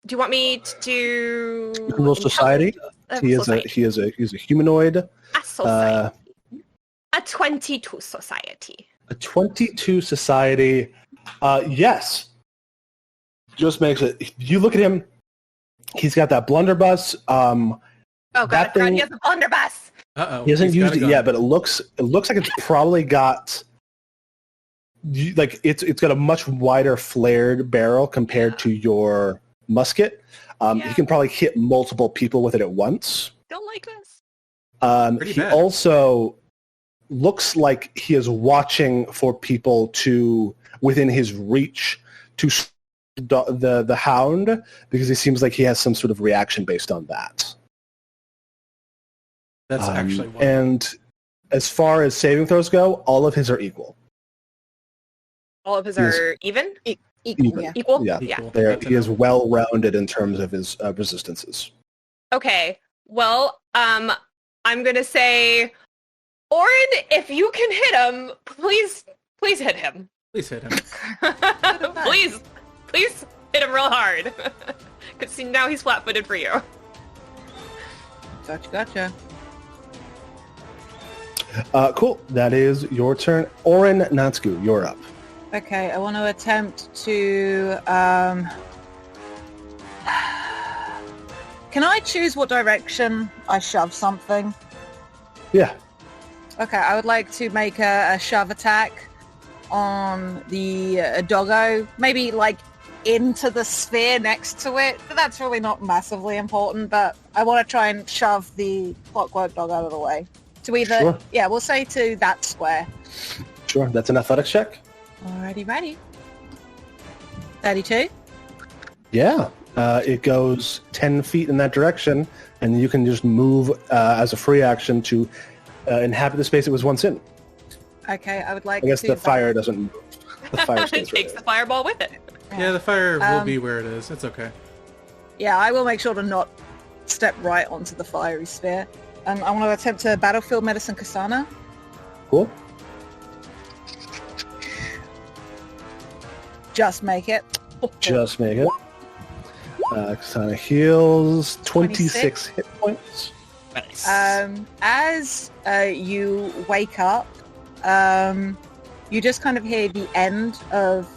Do you want me to do?
You can roll society. He is a humanoid.
A society. A 22 society.
A 22 society. Yes. Just makes it. You look at him. He's got that blunderbuss.
Oh god,
That
I forgot
thing-
he has a blunderbuss.
Uh-oh.
He hasn't
he's got
used
a
it
gun.
yet, but it looks like it's probably got like it's got a much wider flared barrel compared to your musket. He
Yeah.
can probably hit multiple people with it at once.
Don't like this.
Pretty
He
bad.
also looks like he is watching for people to within his reach to the hound, because it seems like he has some sort of reaction based on that.
That's actually one.
And as far as saving throws go, all of his are equal.
All of his
Yes.
are even?
Even.
Yeah.
Equal?
Yeah.
Yeah.
Equal.
There,
Good to
he is
know.
well-rounded in terms of his resistances.
Okay. Well, I'm gonna say, Orin, if you can hit him, please hit him.
Please hit him.
please hit him real hard. Because now he's flat-footed for you.
Gotcha.
Cool. That is your turn. ORIN, NÄTTSKU, you're up.
Okay, I want to attempt to... Can I choose what direction I shove something?
Yeah.
Okay, I would like to make a shove attack on the doggo. Maybe, like, into the sphere next to it. That's really not massively important, but I want to try and shove the clockwork dog out of the way. To either...
Sure.
Yeah, we'll say to that square.
Sure. That's an athletics check.
Alrighty, ready. 32.
Yeah. It goes 10 feet in that direction, and you can just move as a free action to inhabit the space it was once in.
Okay, I would like
I guess
to...
the fire doesn't move. The fire
It
stays
takes the
right
fireball with it.
Yeah, the fire will be where it is. It's okay.
Yeah, I will make sure to not step right onto the fiery sphere. And I want to attempt to battlefield medicine KSANA.
Cool.
Just make it.
Just make it. KSANA heals 26 hit points.
Nice.
As you wake up, you just kind of hear the end of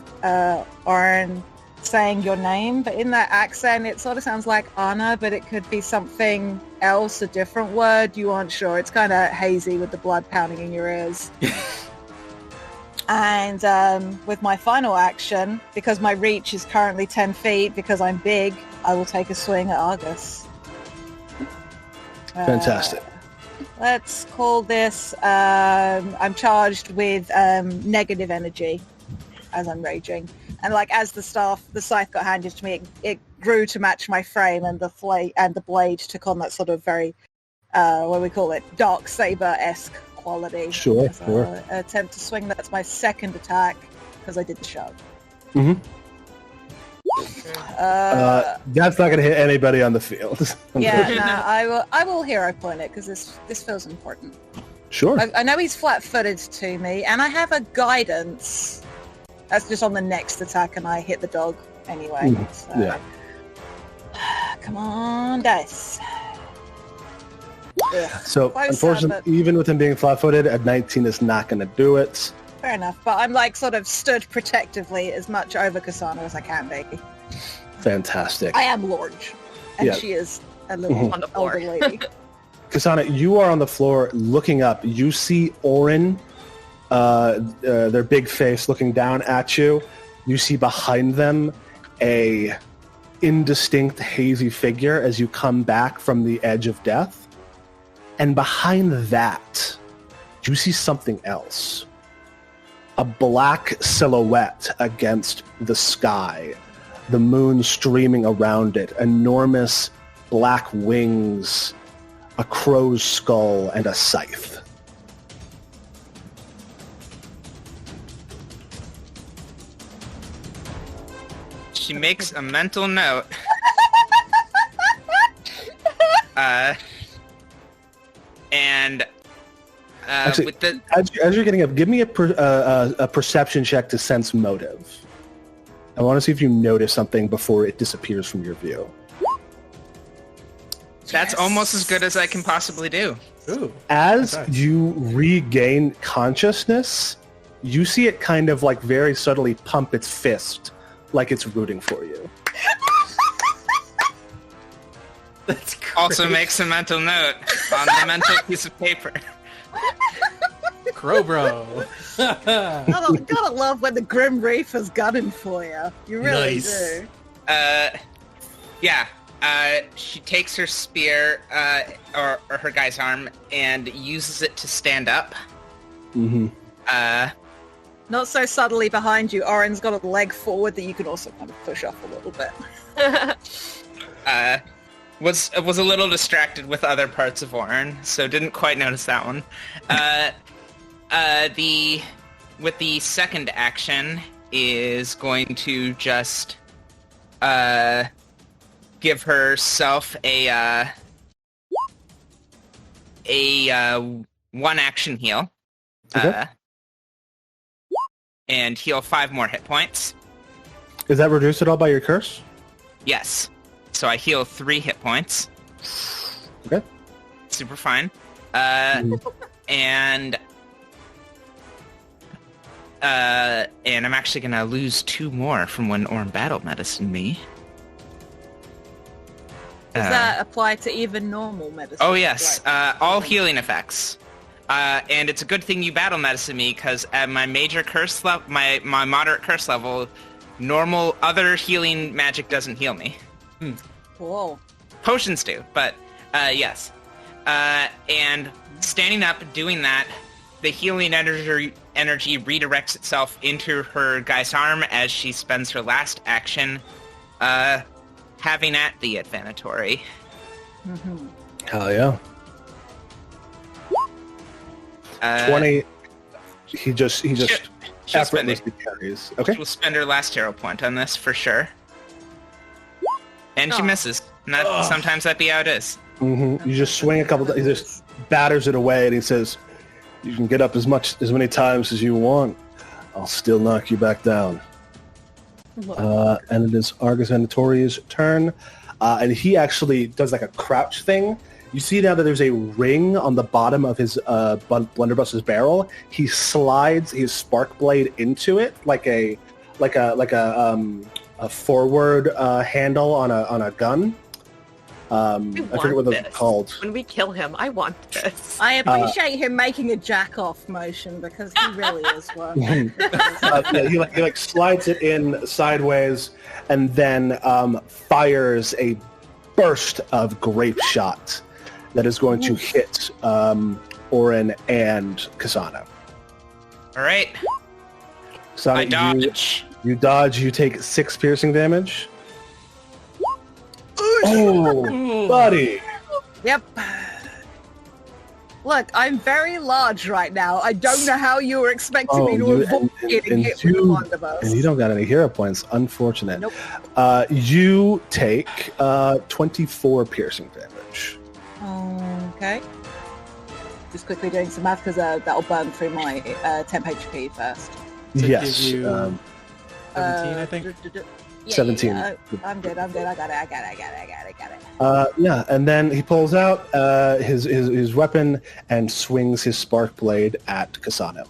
ORIN saying your name, but in that accent it sort of sounds like Anna, but it could be something else, a different word. You aren't sure. It's kind of hazy with the blood pounding in your ears. And with my final action, because my reach is currently 10 feet, because I'm big, I will take a swing at Argus.
Fantastic.
Let's call this, I'm charged with negative energy as I'm raging. And like as the scythe got handed to me, it grew to match my frame, and the blade took on that sort of very, what do we call it, dark saber-esque quality.
Sure.
Attempt to swing. That's my second attack because I did the shove.
Mm-hmm. That's not going to hit anybody on the field.
Yeah, I will hero point it because this feels important.
Sure.
I know he's flat-footed to me, and I have a guidance. That's just on the next attack, and I hit the dog anyway. So.
Yeah.
Come on, dice. Ugh.
So,
Closer,
unfortunately,
but-
even with him being flat-footed, a 19 is not going to do it.
Fair enough, but I'm like sort of stood protectively as much over KSANA as I can be.
Fantastic.
I am large, and
Yeah.
she is a little
On the floor.
older lady.
KSANA, you are on the floor looking up. You see ORIN, their big face looking down at you. You see behind them a indistinct, hazy figure as you come back from the edge of death. And behind that, you see something else. A black silhouette against the sky. The moon streaming around it. Enormous black wings. A crow's skull and a scythe.
She makes a mental note. And
Actually,
with the
as you're getting up, give me a perception check to sense motive. I want to see if you notice something before it disappears from your view.
that's almost as good as I can possibly do.
Ooh.
As
Okay.
you regain consciousness, you see it kind of like very subtly pump its fist like it's rooting for you.
That's great.
Also makes a mental note on the mental piece of paper.
Crow bro.
Gotta love when the Grim Reaper's gunning for you. You really
Nice.
do.
Yeah. She takes her spear, or her guy's arm, and uses it to stand up.
Mm-hmm.
Not so subtly behind you. Orin's got a leg forward that you can also kind of push up a little bit.
Was a little distracted with other parts of Orin, so didn't quite notice that one. With the second action is going to just give herself a one action heal.
Okay.
And heal 5 more hit points.
Is that reduced at all by your curse?
Yes. So I heal 3 hit points.
Okay.
Super fine. And I'm actually gonna lose 2 more from when Orin battle medicine me.
Does that apply to even normal medicine?
Oh yes,
Like-
all healing effects. And it's a good thing you battle medicine me, because at my major curse level, my moderate curse level, normal other healing magic doesn't heal me.
Whoa.
Potions do, but yes. And standing up, doing that, the healing energy redirects itself into her guy's arm as she spends her last action having at the advanatory.
Hell yeah. 20. He just
She'll spend it.
effortlessly carries. Okay.
She'll spend her last hero point on this for sure. And she misses. And that, sometimes that be how it is.
Mm-hmm. You just swing a couple. He just batters it away, and he says, "You can get up as many times as you want. I'll still knock you back down." And it is Argus Venatori's turn. And he actually does like a crouch thing. You see now that there's a ring on the bottom of his blunderbuss's barrel. He slides his spark blade into it like a forward handle on a gun. I forget what they're called.
When we kill him, I want this.
I appreciate him making a jack-off motion because he really is one.
He like slides it in sideways and then fires a burst of grape shot that is going to hit ORIN and KSANA.
All right.
KSANA,
I dodge.
You dodge. You take 6 piercing damage. Oh, buddy.
Yep. Look, I'm very large right now. I don't know how you were expecting me to avoid getting hit with the blunderbuss.
And you don't got any hero points. Unfortunate.
Nope.
You take 24 piercing damage.
Okay. Just quickly doing some math because that'll burn through my temp HP first.
So
Yes.
give you 17, I think.
17.
I'm good. I got it.
Yeah, and then he pulls out his weapon and swings his spark blade at KSANA.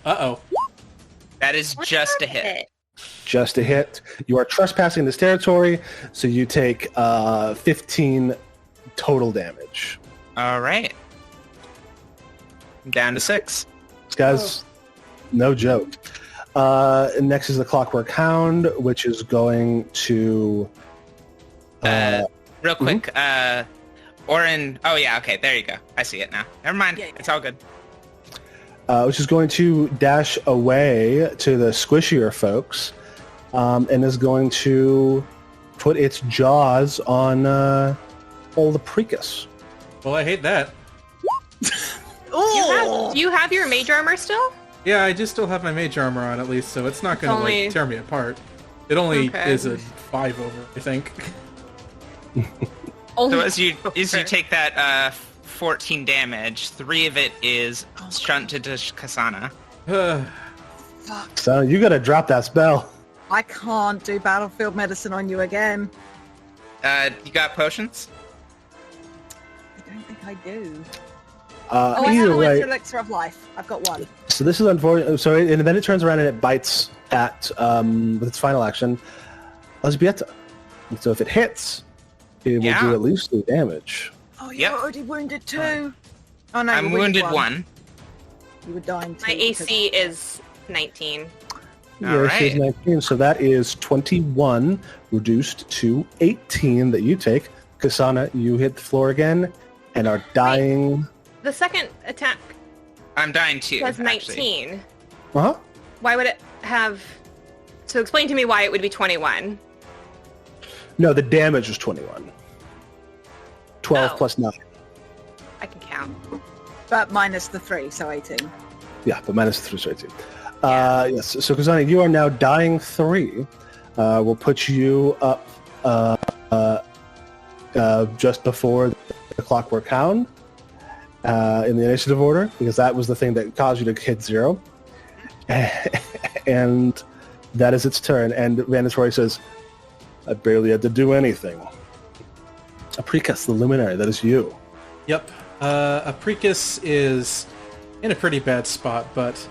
Uh-oh.
That is just a hit.
Just a hit. You are trespassing this territory, so you take 15 total damage.
All right. I'm down to 6.
This guy's no joke. Next is the Clockwork Hound, which is going to...
Real quick, ORIN... Oh, yeah, okay, there you go. I see it now. Never mind.
Yeah.
It's all good.
which is going to dash away to the squishier folks, and is going to put its jaws on old APRICUS.
Well, I hate that.
Do you have your mage armor still?
Yeah, I just still have my mage armor on at least, so it's not going to
only-
like tear me apart. It only
Okay.
is a 5 over, I think.
So as you take that 14 damage, 3 of it is shunted to KSANA.
So you gotta drop that spell.
I can't do battlefield medicine on you again.
You got potions?
I don't think I do.
Either
I have a
way,
elixir of life. I've got one.
so this is unfortunate. So and then it turns around and it bites at with its final action, ELżBIETA. And so if it hits, it will do at least 3 damage.
Oh, you're
Yep.
already wounded too. Oh no,
I'm
you're
wounded 1.
You were dying too.
My AC is 19.
All
Yes, it's
right.
19. So that is 21 reduced to 18 that you take. KSANA, you hit the floor again and are dying.
The second attack
I'm dying too.
has
actually.
19.
Uh-huh.
Why would it have... So explain to me why it would be 21.
No, the damage was 21. 12
Oh.
plus 9.
I can count.
But minus the 3, so 18.
Yeah, but minus 3 straight 2. Yes, so KSANA, you are now dying 3. We'll put you up just before the Clockwork Hound in the initiative order, because that was the thing that caused you to hit 0. And that is its turn. And Venatori says, I barely had to do anything. APRICUS, the Luminary, that is you.
Yep. APRICUS is in a pretty bad spot, but,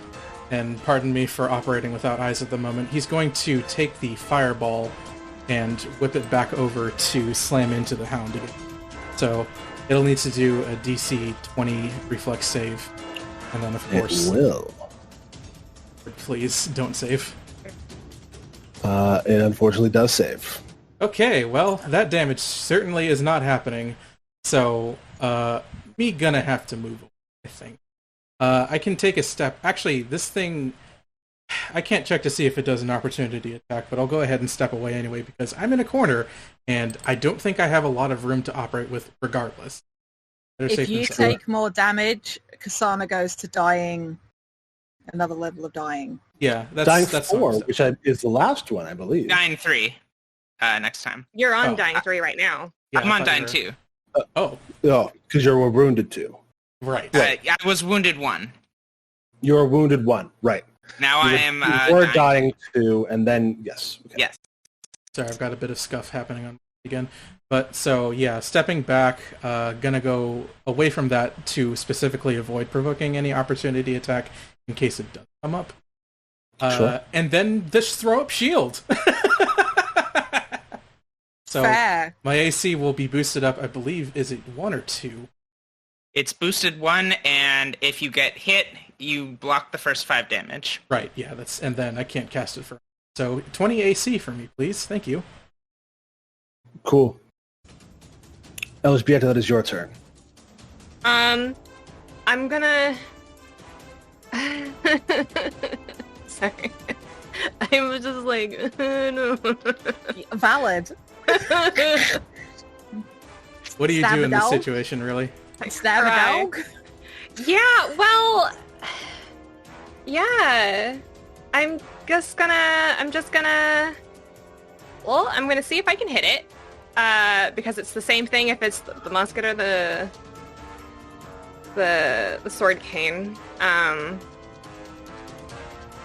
and pardon me for operating without eyes at the moment, he's going to take the fireball and whip it back over to slam into the hound again. So it'll need to do a DC 20 reflex save. And then, of course,
It will.
please don't save.
It unfortunately does save.
Okay, well, that damage certainly is not happening. So, me gonna have to move away, I think. I can take a step. Actually, this thing, I can't check to see if it does an opportunity attack, but I'll go ahead and step away anyway because I'm in a corner, and I don't think I have a lot of room to operate with regardless. Better
If
safe
you
than sorry.
take more damage, KSANA goes to dying, another level of dying.
Yeah,
Dying
that's
4,
fine.
which is the last one, I believe.
Dying 3 next time.
You're on
Oh.
dying 3 right now.
Yeah,
I'm
I
on
thought
dying
you
2.
Oh,
Oh, because you were wounded 2.
right.
I was wounded 1.
You were wounded 1, right.
Now I am.
You were dying 2, and then yes. Okay.
Yes.
Sorry, I've got a bit of scuff happening on again. But so yeah, stepping back, gonna go away from that to specifically avoid provoking any opportunity attack in case it does come up.
Sure.
And then just throw up shield. So
Fair.
my AC will be boosted up, I believe, is it 1 or 2?
It's boosted 1, and if you get hit, you block the first 5 damage.
Right, yeah, and then I can't cast it for. So 20 AC for me, please. Thank you.
Cool. Elżbieta, that is your turn.
I'm gonna... Sorry. I was just like, no.
Valid.
What do you
Stab
do
a
in this
dog?
situation, really?
Stab a
Cry.
dog?
Yeah, well... Yeah. I'm just gonna... Well, I'm gonna see if I can hit it. Because it's the same thing if it's the musket or the sword cane.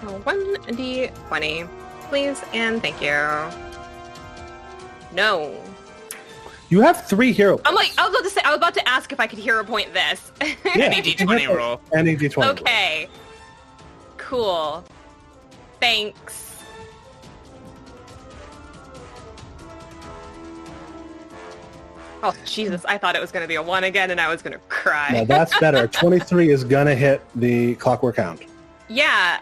1d20, please, and thank you. No.
You have 3 hero
I'm like,
points.
I was about to ask if I could hero point this.
Yeah,
Any d20 roll.
Any d20 roll.
Okay. Cool. Thanks. Oh, Jesus, I thought it was going to be a 1 again, and I was going to cry.
No, that's better. 23 is gonna hit the clockwork hound.
Yeah,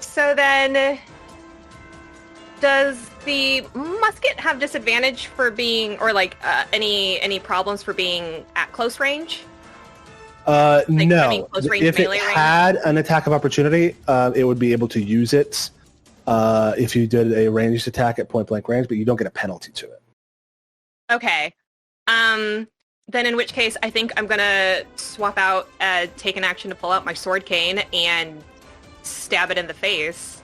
so then... Does the musket have disadvantage for being, or like, any problems for being at close range? I mean,
No.
close range
If it
melee range?
had an attack of opportunity, it would be able to use it if you did a ranged attack at point blank range, but you don't get a penalty to it.
Okay. Then in which case, I think I'm gonna swap out, take an action to pull out my sword cane and stab it in the face.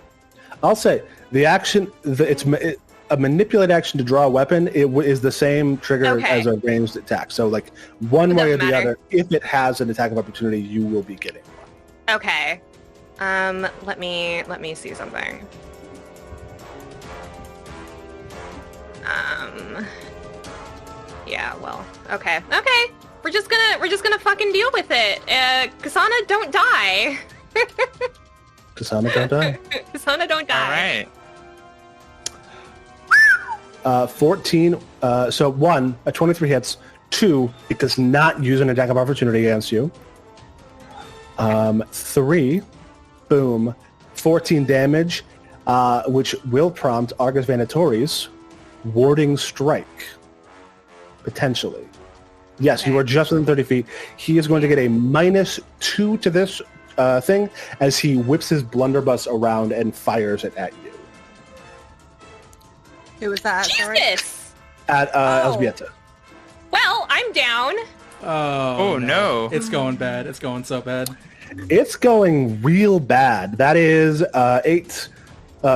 I'll say the action, a manipulate action to draw a weapon. Is the same trigger
Okay.
as a ranged attack. So like one
It
way or
doesn't
the
matter.
other, if it has an attack of opportunity, you will be getting one.
Okay. Let me see something. Yeah, well, okay. We're just gonna fucking deal with it. KSANA, don't die.
KSANA, don't die.
KSANA, don't die.
All right.
14. So 1, a 23 hits. 2, it does not use an attack of opportunity against you. 3, boom, 14 damage, which will prompt Argus Vanatori's warding strike. Potentially. Yes, you are just within 30 feet. He is going to get a -2 to this thing as he whips his blunderbuss around and fires it at you.
Who was that? Sorry.
Jesus.
At Elżbieta.
Well, I'm down.
Oh
no.
It's going bad. It's going so bad.
It's going real bad. That is 8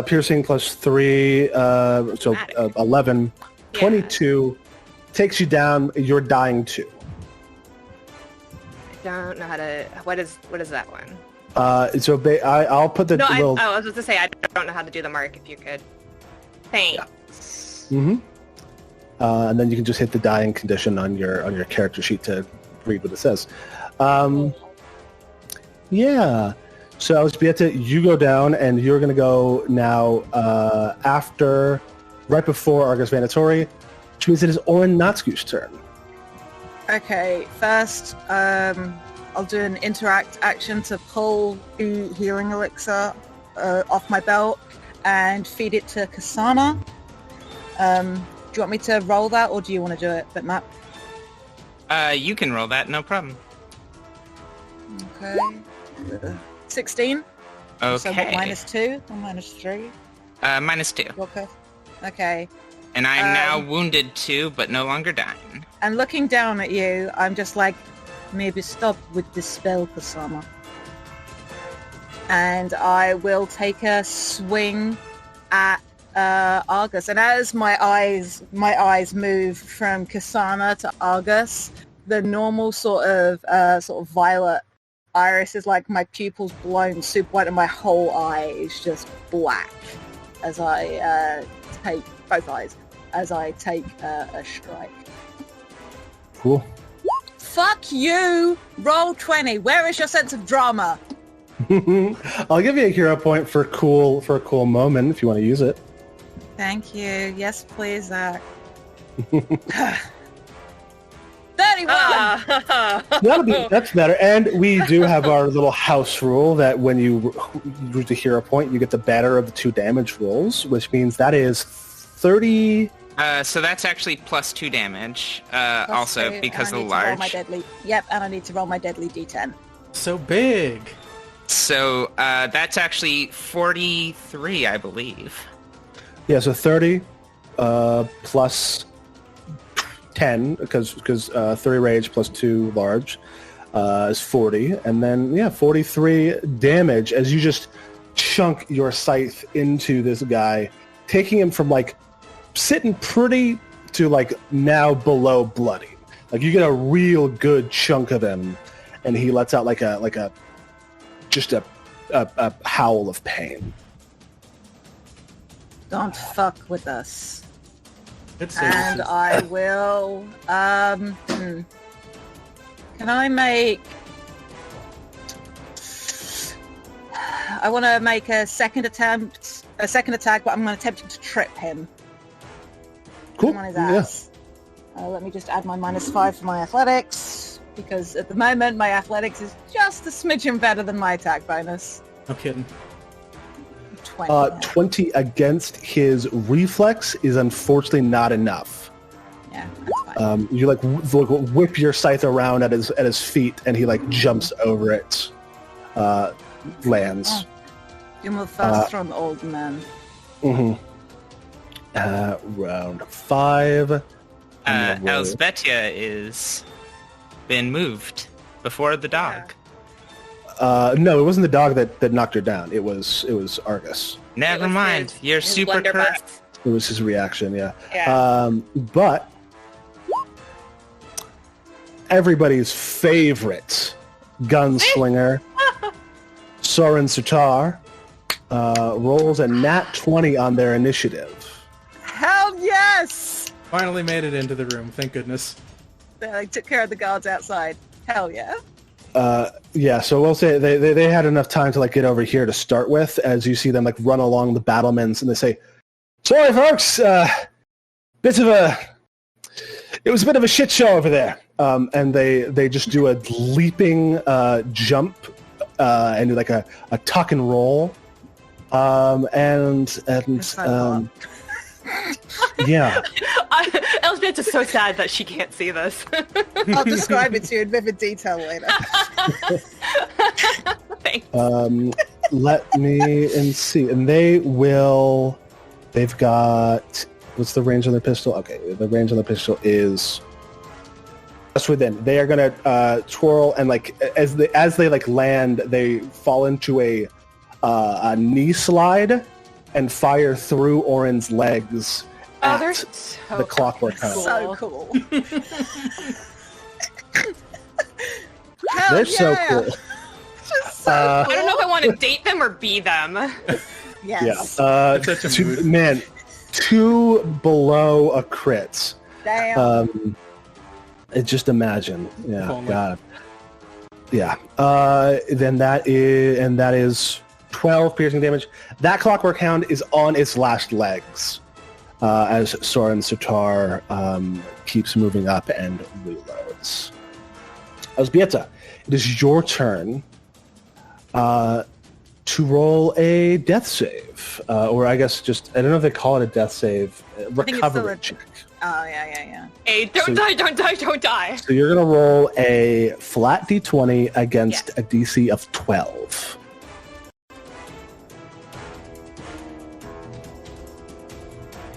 piercing plus 3, so 11.
Yeah.
22 takes you down. You're dying too.
I don't know how to. What is that one?
So I'll put the
No,
little.
I was about to say I don't know how to do the mark. If you could, thanks.
Mm-hmm. And then you can just hit the dying condition on your character sheet to read what it says. Yeah. So Elżbieta, you go down, and you're going to go now right before Argus Vanatori, which means it is ORIN NÄTTSKU's turn.
Okay, first, I'll do an interact action to pull the healing elixir off my belt and feed it to KSANA. Do you want me to roll that, or do you want to do it, Bitmap?
You can roll that, no problem.
Okay. 16.
Okay.
So what, -2 or -3?
-2.
Okay. Okay.
And I'm now wounded too, but no longer dying.
And looking down at you, I'm just like, maybe stop with this spell, KSANA. And I will take a swing at Argus. And as my eyes move from KSANA to Argus, the normal sort of violet iris is like my pupils blown super white and my whole eye is just black as I take both eyes as I take a strike.
Cool.
Fuck you! Roll 20. Where is your sense of drama?
I'll give you a hero point for a cool moment if you want to use it.
Thank you. Yes, please, Zach. 31!
That's better. And we do have our little house rule that when you use the hero point, you get the better of the 2 damage rolls, which means that is 30...
So that's actually plus 2 damage, also
Plus 2,
because of
and
the
I need to roll
large.
my deadly. Yep, and I need to roll my deadly d10.
So big.
So that's actually 43, I believe.
Yeah, so 30 plus 10, because 30 rage plus 2 large is 40. And then, 43 damage as you just chunk your scythe into this guy, taking him from, like, sitting pretty to, like, now below bloody. Like, you get a real good chunk of him, and he lets out, like a howl of pain.
Don't fuck with us.
It's
And I will... Can I make... I want to make a second attack, but I'm going to attempt to trip him.
Cool.
On his ass. Let me just add my -5 for my athletics, because at the moment my athletics is just a smidgen better than my attack bonus.
No kidding.
20.
20 against his reflex is unfortunately not enough.
Yeah, that's fine.
You whip your scythe around at his feet, and he jumps over it. Lands.
You move faster on old man.
Mm-hmm. Round 5.
ELŽBIETA is been moved before the dog.
No, it wasn't the dog that knocked her down. It was Argus.
Never mind. You're super correct.
It was his reaction, yeah.
Yeah.
But everybody's favorite gunslinger, Soren Sutar, rolls a nat 20 on their initiative.
Hell yes!
Finally made it into the room. Thank goodness.
They took care of the guards outside. Hell yeah.
Yeah, so we'll say they had enough time to get over here to start with, as you see them run along the battlements, and they say, "Sorry, folks, it was a bit of a shit show over there." And they just do a leaping jump and do a tuck and roll, yeah.
ELŽBIETA is so sad that she can't see this.
I'll describe it to you in vivid detail later.
Thanks.
Let me see. And they've got, what's the range on their pistol? Okay, the range on the pistol is just within. They are going to twirl, and as they land, they fall into a knee slide and fire through Orin's legs.
Oh, they're
at
so
the clockwork hound.
So cool.
They're so cool.
Just so
I don't know if I want to date them or be them.
Yes.
Yeah.
That's such a mood.
Man, 2 below a crit.
Damn.
Just imagine. Yeah.
Oh my.
God. Yeah. Then that is 12 piercing damage. That clockwork hound is on its last legs as Soren Sutar keeps moving up and reloads. ELŽBIETA, it is your turn to roll a death save. Or I guess I don't know if they call it a death save. Recovery check.
Oh, yeah.
Hey, don't die.
So you're going to roll a flat d20 against a DC of 12.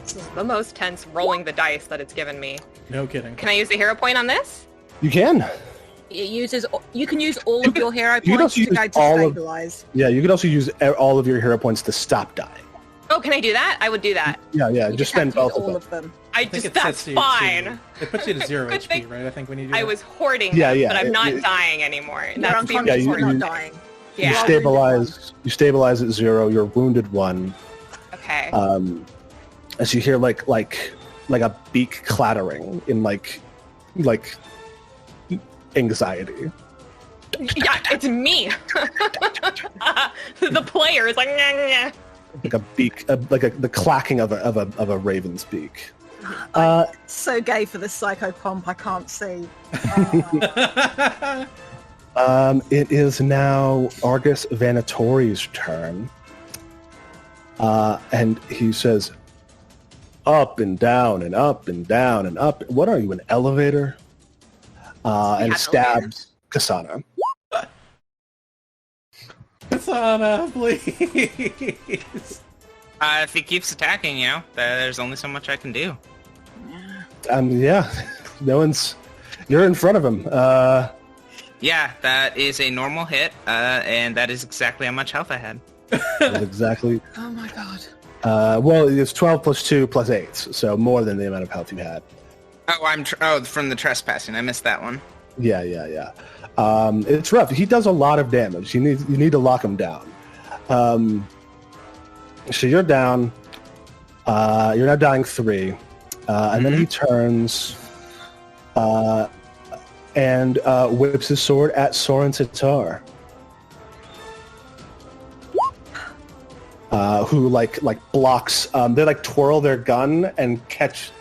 This is the most tense rolling the dice that it's given me.
No kidding.
Can I use the hero point on this?
You can.
You can use all of your hero
can
points
also
to go
use
to
all of-
stabilize.
Yeah, you could also use all of your hero points to stop dying.
Oh, can I do that? I would do that.
Yeah,
You
just
have
spend
to use
both
all
of them.
of them.
think
that's
sets you
fine.
It puts you to 0
Good
HP,
thing
right? I think when you do
I
that.
was hoarding
Yeah,
them,
yeah,
but I'm not
it-
dying anymore.
You're
That's the
unconscious,
you-
you're not
you-
dying.
You
Yeah.
stabilize at 0. You're wounded 1.
Okay.
As you hear like a beak clattering in like anxiety.
Yeah, it's me. The player is like, "Nyah, nyah."
Like a beak, the clacking of a raven's beak.
So gay for this psycho comp, I can't see.
It is now Argus Vanatori's turn, and he says, "Up and down and up and down and up." What are you, an elevator? And stabs KSANA.
KSANA, please.
If he keeps attacking, there's only so much I can do.
Yeah, no one's. You're in front of him.
Yeah, that is a normal hit, and that is exactly how much health I had.
That's exactly.
Oh my god.
Well, it's 12 plus 2 plus 8, so more than the amount of health you had.
Oh, from the trespassing. I missed that one.
Yeah. It's rough. He does a lot of damage. You need to lock him down. So you're down. You're now dying 3, and then he turns and whips his sword at Soren Tatar, who like blocks. They like twirl their gun and catch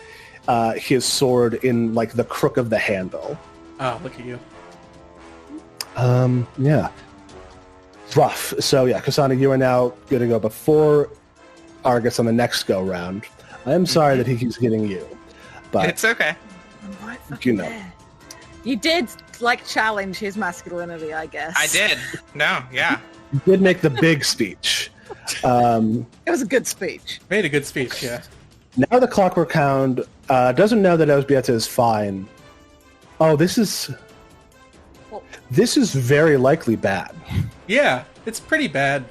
his sword in like the crook of the handle.
Oh, look at you.
Yeah. Rough. So yeah, KSANA, you are now going to go before Argus on the next go round. I am sorry that he keeps getting you, but
It's okay.
I'm right
you
fucking
know.
there. You did challenge his masculinity, I guess.
I did. No, yeah.
You did make the big speech.
It was a good speech.
Made a good speech, yeah.
Now the Clockwork Hound doesn't know that ELŽBIETA is fine. Oh, this is very likely bad.
Yeah, it's pretty bad.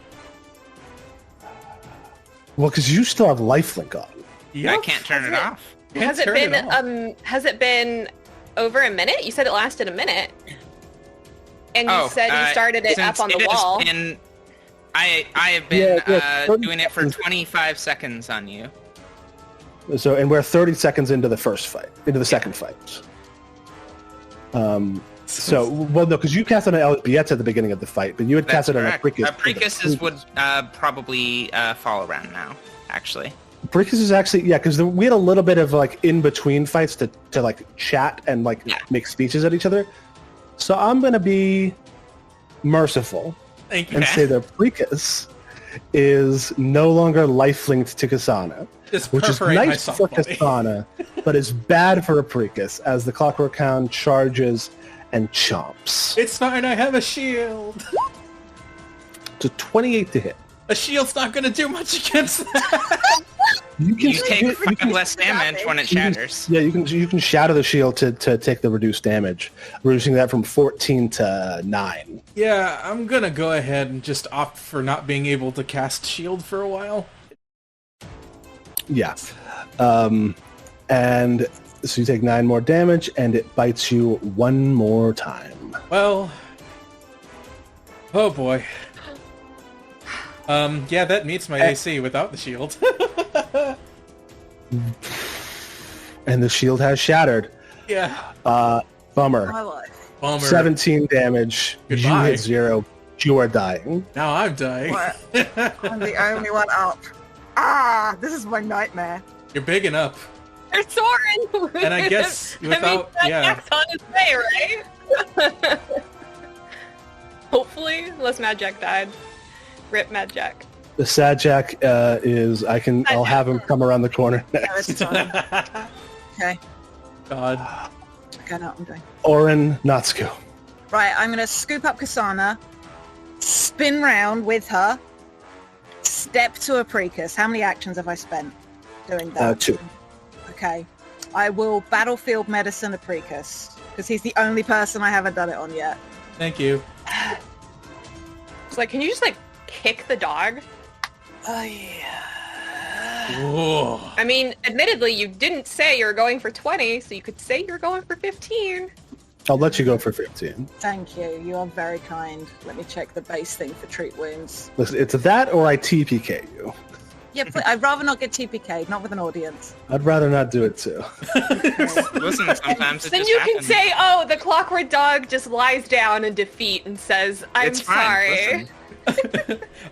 Well, because you still have lifelink on.
Yep.
I can't turn it off.
Has it been over a minute? You said it lasted a minute. And you said you started it up on the wall.
I have been
Yeah,
doing it for 25 seconds on you.
So, and we're 30 seconds into the second fight. So, well, no, because you cast on ELŽBIETA at the beginning of the fight, but you had cast it on APRICUS.
APRICUS would probably fall around now, actually.
APRICUS is actually, yeah, because we had a little bit of like in between fights to like chat and like make speeches at each other. So I'm gonna be merciful
Thank you.
and say that APRICUS is no longer life-linked to KSANA,
Just
which is
perforate my
nice
soft
for
body.
KSANA, but is bad for APRICUS as the Clockwork Hound charges and chomps.
It's fine, I have a shield.
It's a 28 to hit.
A shield's not gonna do much against that.
You take 5 less damage when it shatters.
Yeah, you can shatter the shield to take the reduced damage, reducing that from 14 to 9.
Yeah, I'm gonna go ahead and just opt for not being able to cast shield for a while.
Yeah. And so you take 9 more damage, and it bites you one more time.
Well, oh boy. Yeah, that meets my AC without the shield.
And the shield has shattered.
Yeah.
Bummer.
My life.
Bummer.
17 damage. You
Goodbye.
hit 0. You are dying.
Now I'm dying.
What? I'm the only one up. Ah, this is my nightmare.
You're big enough.
There's Soren!
And I guess without,
Jack's on his way, right? Hopefully, unless Mad Jack died. Rip Mad Jack.
The Sad Jack is... I'll have him come around the corner
No,
next.
it's fine. Okay.
God.
Okay, no, I'm doing.
ORIN, NÄTTSKU.
Right, I'm going to scoop up KSANA, spin round with her, step to APRICUS. How many actions have I spent doing that?
2.
Okay. I will battlefield medicine APRICUS, because he's the only person I haven't done it on yet.
Thank you.
It's like, can you just, kick the dog?
Oh, yeah.
Whoa.
I mean, admittedly, you didn't say you were going for 20, so you could say you're going for 15.
I'll let you go for 15.
Thank you. You are very kind. Let me check the base thing for treat wounds.
Listen, it's that or I TPK you.
Yeah, I'd rather not get TPK'd, not with an audience.
I'd rather not do it too.
Listen, sometimes it
Then
just
you
happens.
can say, oh, the clockwork dog just lies down in defeat and says, I'm
It's fine,
sorry.
listen.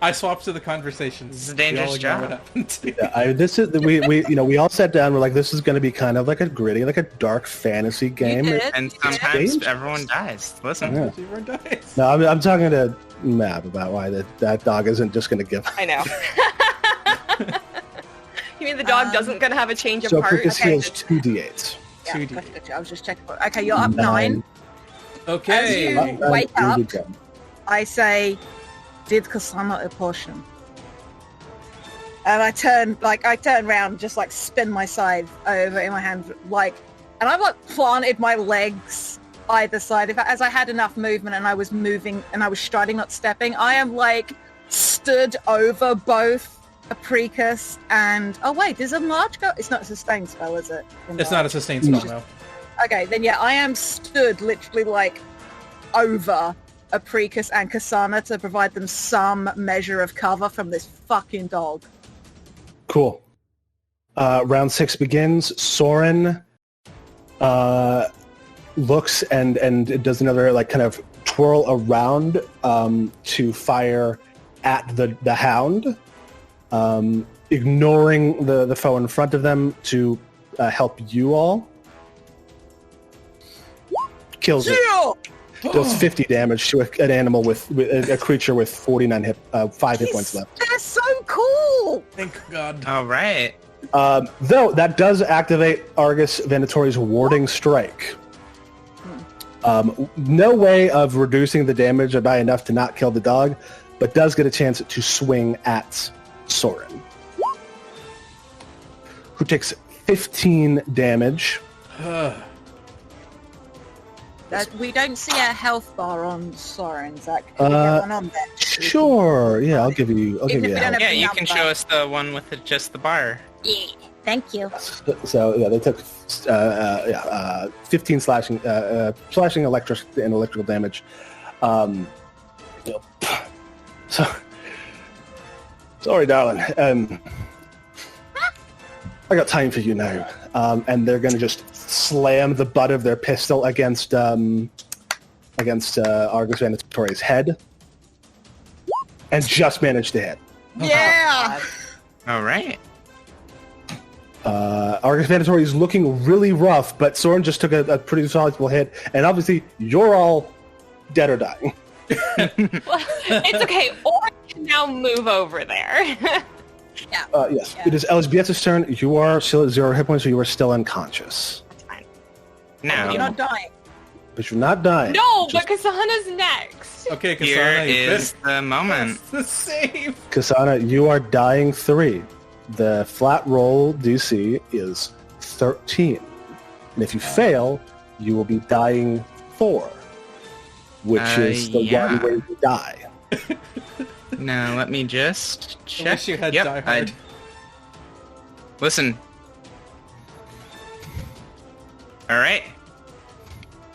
I swapped to the conversation.
This is a dangerous
We all ignore
job.
what happened.
Yeah, this is we all sat down. We're like, this is going to be kind of like a gritty, like a dark fantasy game.
did.
And
Yeah.
sometimes everyone dies. Listen.
Yeah.
Everyone dies.
No, I'm talking to Mab about why that dog isn't just going to give.
I know. You mean the dog doesn't gonna have a change of
So
heart?
Picus
Okay.
heals 2d8s.
Yeah,
2D.
gotcha. I was just checking. Okay, you're up 9.
Okay.
As you wake up,
2d10.
I say, did KSANA a potion? And I turn around, just like spin my scythe over in my hand, like, and I've like planted my legs either side. As I had enough movement and I was moving and I was striding, not stepping, I am like stood over both APRICUS and, oh wait, does Enlarge go? It's not a sustained spell, is it?
It's not a sustained spell, no.
Okay, then yeah, I am stood literally like over APRICUS and KSANA to provide them some measure of cover from this fucking dog.
Cool. Round 6 begins. Soren looks and does another like kind of twirl around to fire at the hound, ignoring the foe in front of them to help you all. Kills it. Does 50 damage to an animal with a creature with 49 5 hit points left.
That's so cool!
Thank God.
All right.
Though that does activate Argus Venatori's warding strike. No way of reducing the damage by enough to not kill the dog, but does get a chance to swing at Soren, who takes 15 damage.
We don't see a health bar on Soren, Zach. Can we get one on there?
Sure, yeah, I'll give you.
Even if we
a
don't
help.
have
Yeah,
the
you can
number.
show us the one with just the bar.
Yeah, thank you.
So yeah, they took 15 slashing electrical damage. So sorry, darling. I got time for you now. And they're going to just slam the butt of their pistol against Argus Venatori's head, and just managed to hit.
Yeah!
All right.
Argus Venatori is looking really rough, but Soren just took a pretty sizable hit, and obviously you're all dead or dying.
Well, it's okay. Or can now move over there.
Yes, it is ELŽBIETA's turn. You are still at 0 hit points, so you are still unconscious.
That's fine.
Now,
You're not dying.
But you're not dying.
No,
Just-
but KSANA's next.
Okay,
here
KSANA, you
is
missed.
the moment.
That's the save.
KSANA, you are dying 3. The flat roll DC is 13. And if you fail, you will be dying 4, which is the
yeah.
one where you die.
Now, let me just
I
check.
wish you had
Yep,
Die Hard.
Listen. All right.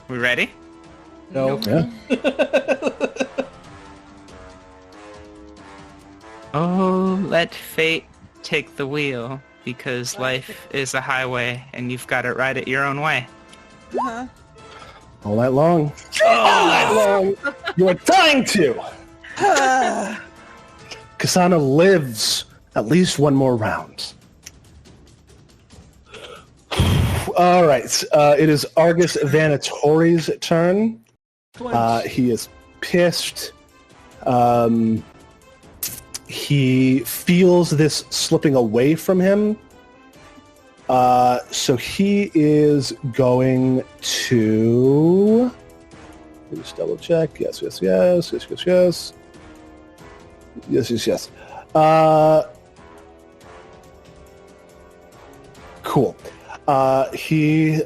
We ready?
No.
Yeah.
Oh, let fate take the wheel, because life is a highway, and you've got to ride it your own way.
Uh-huh.
All night long. All night long. You are dying to. KSANA lives at least one more round. All right. It is Argus Venatori's turn. He is pissed. He feels this slipping away from him. So he is going to... Let me just double check. Yes. Cool. He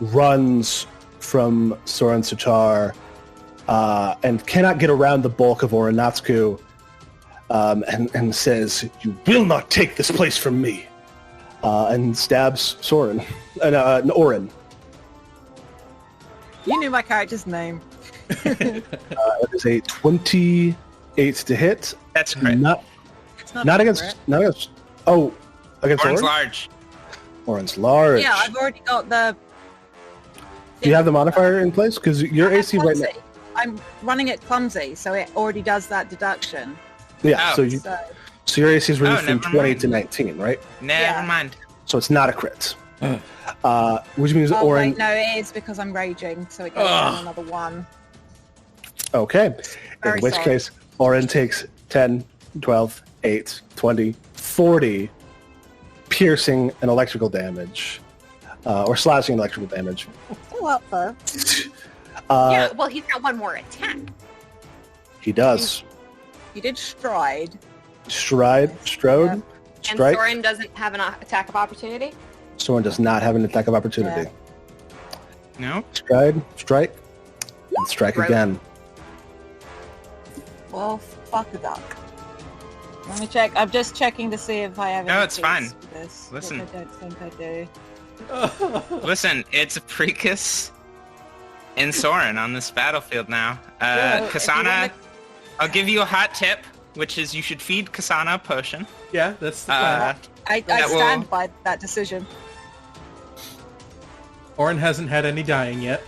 runs from Soren Sutar and cannot get around the bulk of ORIN NÄTTSKU. and says, "You will not take this place from me," and stabs Soren and Orin.
You knew my character's name.
It is a 28 to hit.
That's correct.
Not against. Oh, against
Oran's
Orin?
large.
Orin's large.
Yeah, I've already got the...
Do you have the modifier in place? Because your AC right now...
I'm running it clumsy, so it already does that deduction.
Yeah,
Oh.
so your AC is reduced from
never
20
mind.
to 19, right?
Never
Yeah.
mind.
So it's not a crit. Which means
Oh,
Orin...
wait, no, it is because I'm raging, so it goes down another 1.
Okay.
Very
In which
sorry.
case, Orin takes 10, 12, 8, 20, 40 piercing and electrical damage. Or slashing and electrical damage.
Still up, though.
Yeah, well, he's got one more attack.
He does.
You did stride.
Strode?
And
Strike?
Soren doesn't have an attack of opportunity.
Someone does not have an attack of opportunity.
No?
Stride, strike, and strike
Right.
again.
Well, fuck a duck. Let me check. I'm just checking to see if I have
No,
any
it's fine.
feats for this, which
Listen.
I don't think I do.
Listen, it's APRICUS and Soren on this battlefield now.
Well, if you
KSANA,
wanna-
I'll give you a hot tip, which is you should feed KSANA a potion.
Yeah, that's the plan.
I
That will-
stand by that decision.
Orin hasn't had any dying yet.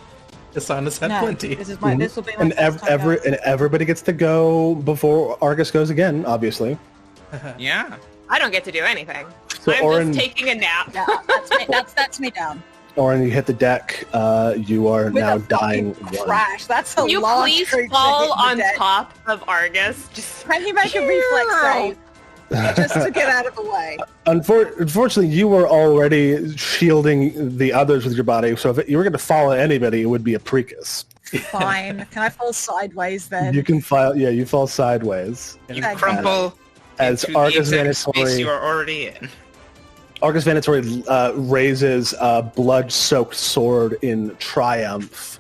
Kasana's had
No,
plenty.
this is my. This will be my
And
first time going.
and everybody gets to go before Argus goes again, obviously.
Yeah.
I don't get to do anything.
So
I'm
Orin,
just taking a nap.
Yeah, that's me down.
Orin, you hit the deck. You are
With
now
a fucking
dying one.
crash. That's a
Can you
large
please
creature
fall
hitting the
on
deck.
top of Argus? Just
Can you make a reflex save just to get out of the way?
Unfortunately, you were already shielding the others with your body, so if you were going to follow anybody, it would be APRICUS.
Fine. Can I fall sideways then?
You can file. Yeah, you fall sideways
You
Okay.
crumple
as
into the
Argus
exact space
Vanatory.
you are already in.
Argus Vanatory raises a blood-soaked sword in triumph.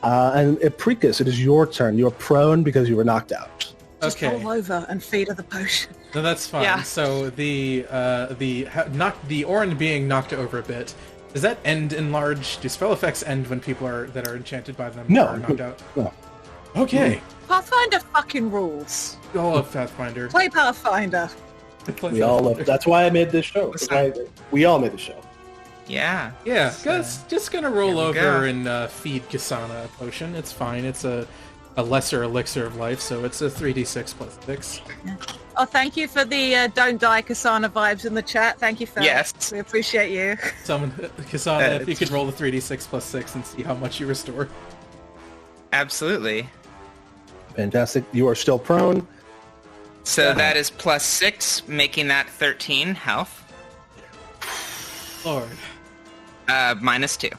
And APRICUS, it is your turn. You're prone because you were knocked out.
Just
Okay.
roll over and feed her the potion.
No, that's fine.
Yeah.
So the Orin being knocked over a bit, does that end in large? Do spell effects end when people that are enchanted by them
No.
are knocked out?
No.
Okay.
Pathfinder fucking rules.
We all love Pathfinder.
Play Pathfinder.
We all love. That's why I made this show. That's why we all made the show.
Yeah.
Yeah,
So-
just gonna roll
Here we
over
go.
and feed Kasana a potion. It's fine. It's a lesser elixir of life, so it's a 3d6 plus 6.
Oh, thank you for the don't die Kasana vibes in the chat. Thank you, Phil.
Yes.
We appreciate you.
Kasana, if you could roll the 3d6 plus 6 and see how much you restore.
Absolutely.
Fantastic. You are still prone.
So that is +6, making that 13 health.
Lord.
-2.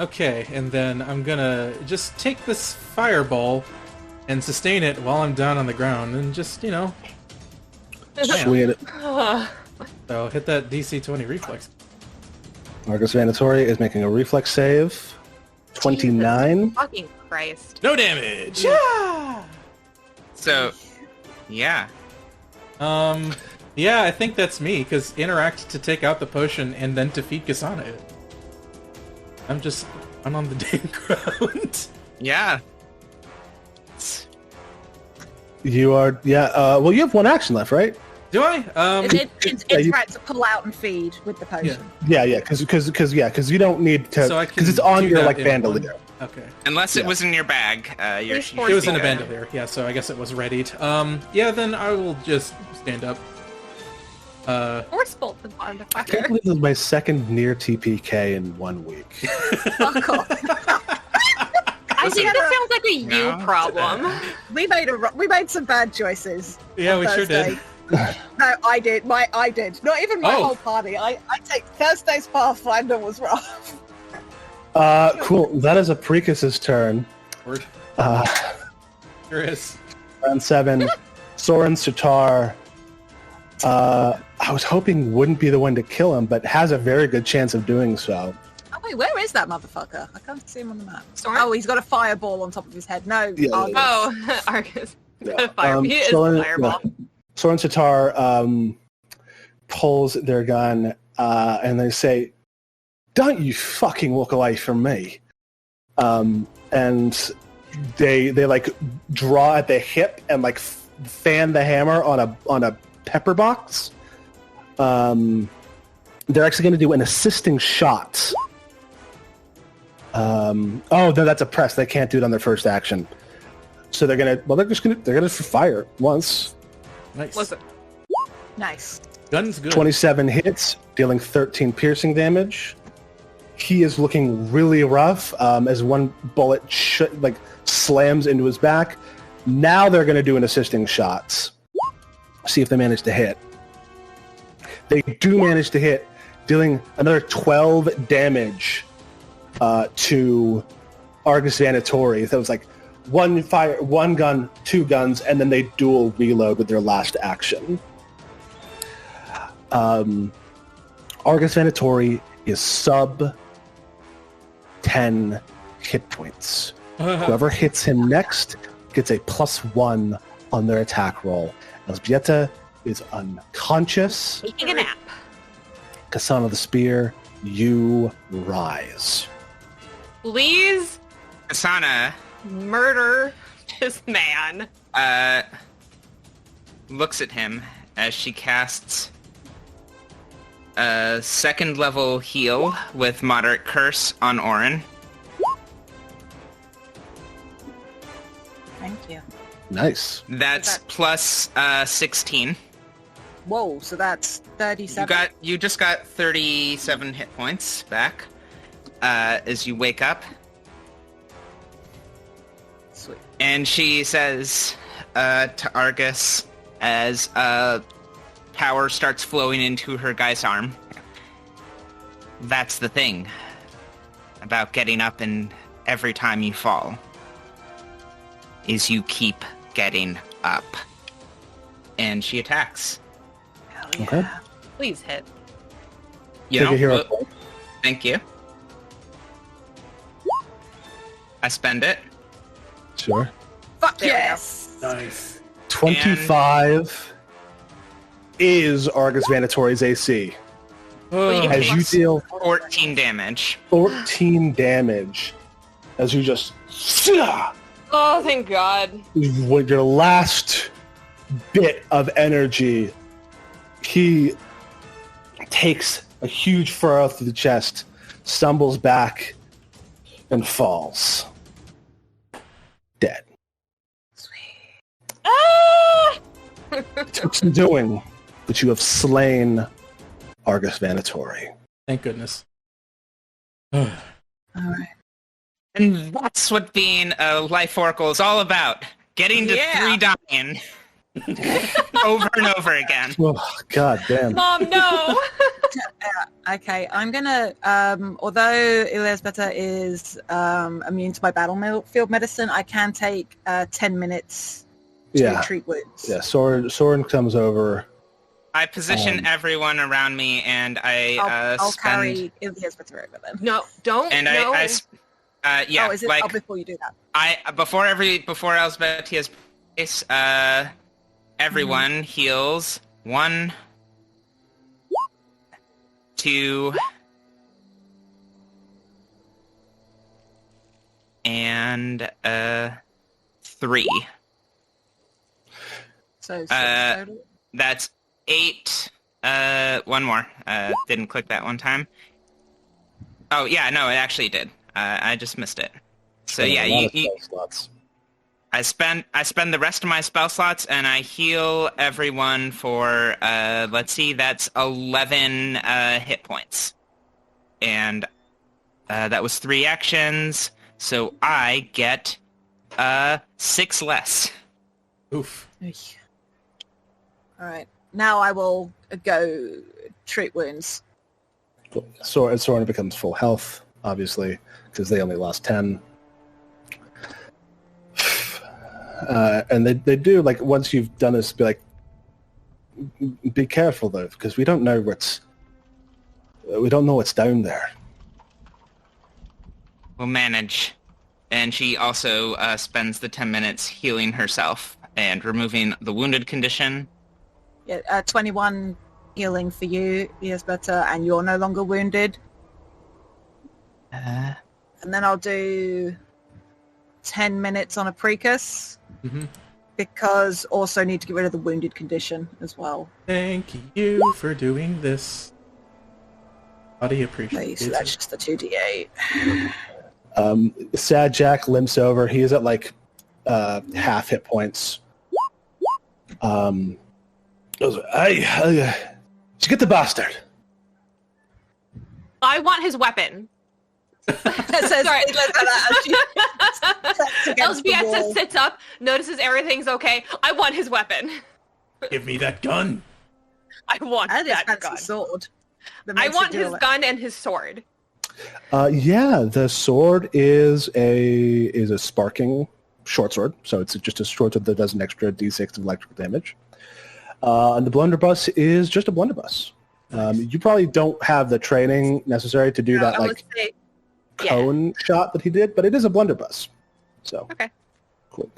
Okay, and then I'm gonna just take this fireball and sustain it while I'm down on the ground, and just,
Swing it.
so hit that DC 20 reflex.
Argus Vanatory is making a reflex save. 29.
fucking Christ.
No damage! Yeah!
So, yeah.
Yeah, I think that's me, because interact to take out the potion and then to feed Kasana it. I'm on the damn ground.
Yeah.
You are, well, you have one action left, right?
Do I?
It's
you-
right to pull out and feed with the potion.
Yeah, because you don't need to,
So I can
because it's on
do
your,
that
like,
in
bandolier.
one- Okay.
Unless it
Yeah.
was in your bag. You're,
Please
you
force
It was
should
in a
be good.
bandolier, yeah, so I guess it was readied. Yeah, then I will just stand up.
Force bolt the
I can't
motherfucker.
believe this is my second near TPK in 1 week.
Fuck off.
I think that sounds like a you
No.
problem.
We made some bad choices.
Yeah,
on
we sure
Thursday.
did.
No, I did. I did. Not even my
Oh.
whole party. I take Thursday's Pathfinder was rough.
Cool. That is APRICUS's turn.
Word. Sure is.
Round 7. Soren Sitar. I was hoping wouldn't be the one to kill him, but has a very good chance of doing so.
Oh wait, where is that motherfucker? I can't see him on the map.
Soren?
Oh, he's got a fireball on top of his head. No,
Yeah,
Argus.
Oh, Argus.
Yeah.
Fire. He is
Soren-
fireball.
yeah. Soren Sitar pulls their gun and they say, "Don't you fucking walk away from me." And they like draw at the hip and like fan the hammer on a pepper box. They're actually going to do an assisting shot. Oh no, that's a press. They can't do it on their first action. So they're gonna fire once.
Nice.
Listen.
Nice.
Gun's good.
27 hits, dealing 13 piercing damage. He is looking really rough as one bullet slams into his back. Now they're going to do an assisting shot. See if they manage to hit. They do manage to hit, dealing another 12 damage to Argus Vanatori. That was like one fire, one gun, two guns, and then they dual reload with their last action. Argus Vanatori is sub 10 hit points. Whoever hits him next gets a +1 on their attack roll. ELŽBIETA is unconscious.
Taking a nap.
KSANA the Spear, you rise.
Please
KSANA
murder this man.
looks at him as she casts a 2nd level heal with Moderate Curse on ORIN.
Thank you.
Nice.
That's plus 16.
Whoa, so that's 37.
You just got 37 hit points back as you wake up.
Sweet.
And she says to Argus as power starts flowing into her guy's arm. That's the thing about getting up and every time you fall is you keep getting up. And she attacks.
Hell yeah.
Okay.
Please hit.
You
Take
know,
a hero
look-
point.
Thank you. I spend it.
Sure.
Fuck
There we go.
yes.
Nice.
25 is Argus Vanatori's AC.
Well, you
As you
Plus-
deal
14 damage.
14 damage, as you just
Oh, thank God.
with your last bit of energy, he takes a huge furrow through the chest, stumbles back, and falls. Dead.
Ah!
Took some doing, but you have slain Argus Vanatori.
Thank goodness.
All right.
And that's what being a life oracle is all about. Getting to
Yeah.
3 dying. Over and over again.
Oh, god damn.
Mom, no.
Okay, I'm gonna. Although ELŽBIETA is immune to my battlefield medicine, I can take 10 minutes to
Yeah.
treat wounds.
Yeah, Soren comes over.
I position everyone around me and
I'll
spend...
carry ELŽBIETA over then.
No, don't.
And
no.
yeah,
Oh, is it?
like,
Before you do that.
before ELŽBIETA's place, everyone heals 1, 2, and 3.
So six total.
That's 8. One more. Didn't click that one time. Oh yeah, no, it actually did. I just missed it. So yeah,
A lot of
you
spell slots.
I spend the rest of my spell slots and I heal everyone for let's see, that's 11 hit points. And that was 3 actions, so I get 6 less.
Oof.
All right. Now I will go treat wounds.
Soren becomes full health, obviously, because they only lost 10. And they do, like, once you've done this, be like, be careful, though, because we don't know what's down there.
We'll manage. And she also spends the 10 minutes healing herself and removing the wounded condition
Yeah, 21 healing for you, ELŽBIETA, and you're no longer wounded. And then I'll do 10 minutes on APRICUS.
Mm-hmm.
Because also need to get rid of the wounded condition as well.
Thank you for doing this. Body appreciates
So that's just the 2d8.
Sad Jack limps over. He is at like half hit points. Goes, did you get the bastard?
I want his weapon.
Sorry.
ELŽBIETA sits up, notices everything's okay. I want his weapon.
Give me that gun.
I want that gun.
Sword.
I want his gun and his sword.
Yeah, the sword is a sparking short sword, so it's just a short sword that does an extra d6 of electrical damage. And the blunderbuss is just a blunderbuss. You probably don't have the training necessary to do that cone shot that he did, but it is a blunderbuss. So
okay,
cool.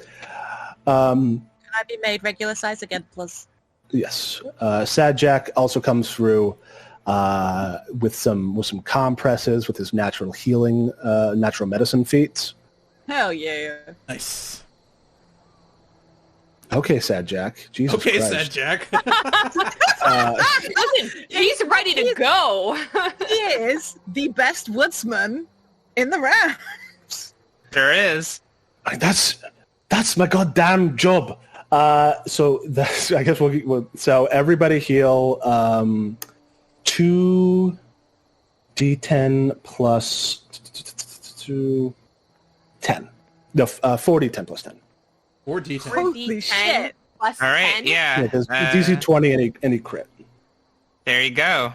Can I be made regular size again, please?
Yes. Sad Jack also comes through with some compresses with his natural healing, natural medicine feats.
Hell yeah!
Nice.
Okay, Sad Jack. Jesus
Okay,
Christ.
Sad Jack.
listen, he's ready to go.
He is the best woodsman in the round.
Sure is.
That's my goddamn job. So that's, I guess so everybody heal 2d10 plus 10. No, 4d10 plus 10.
4d10.
Holy shit!
Plus
All right,
10?
yeah.
There's DC 20 any crit.
There you go.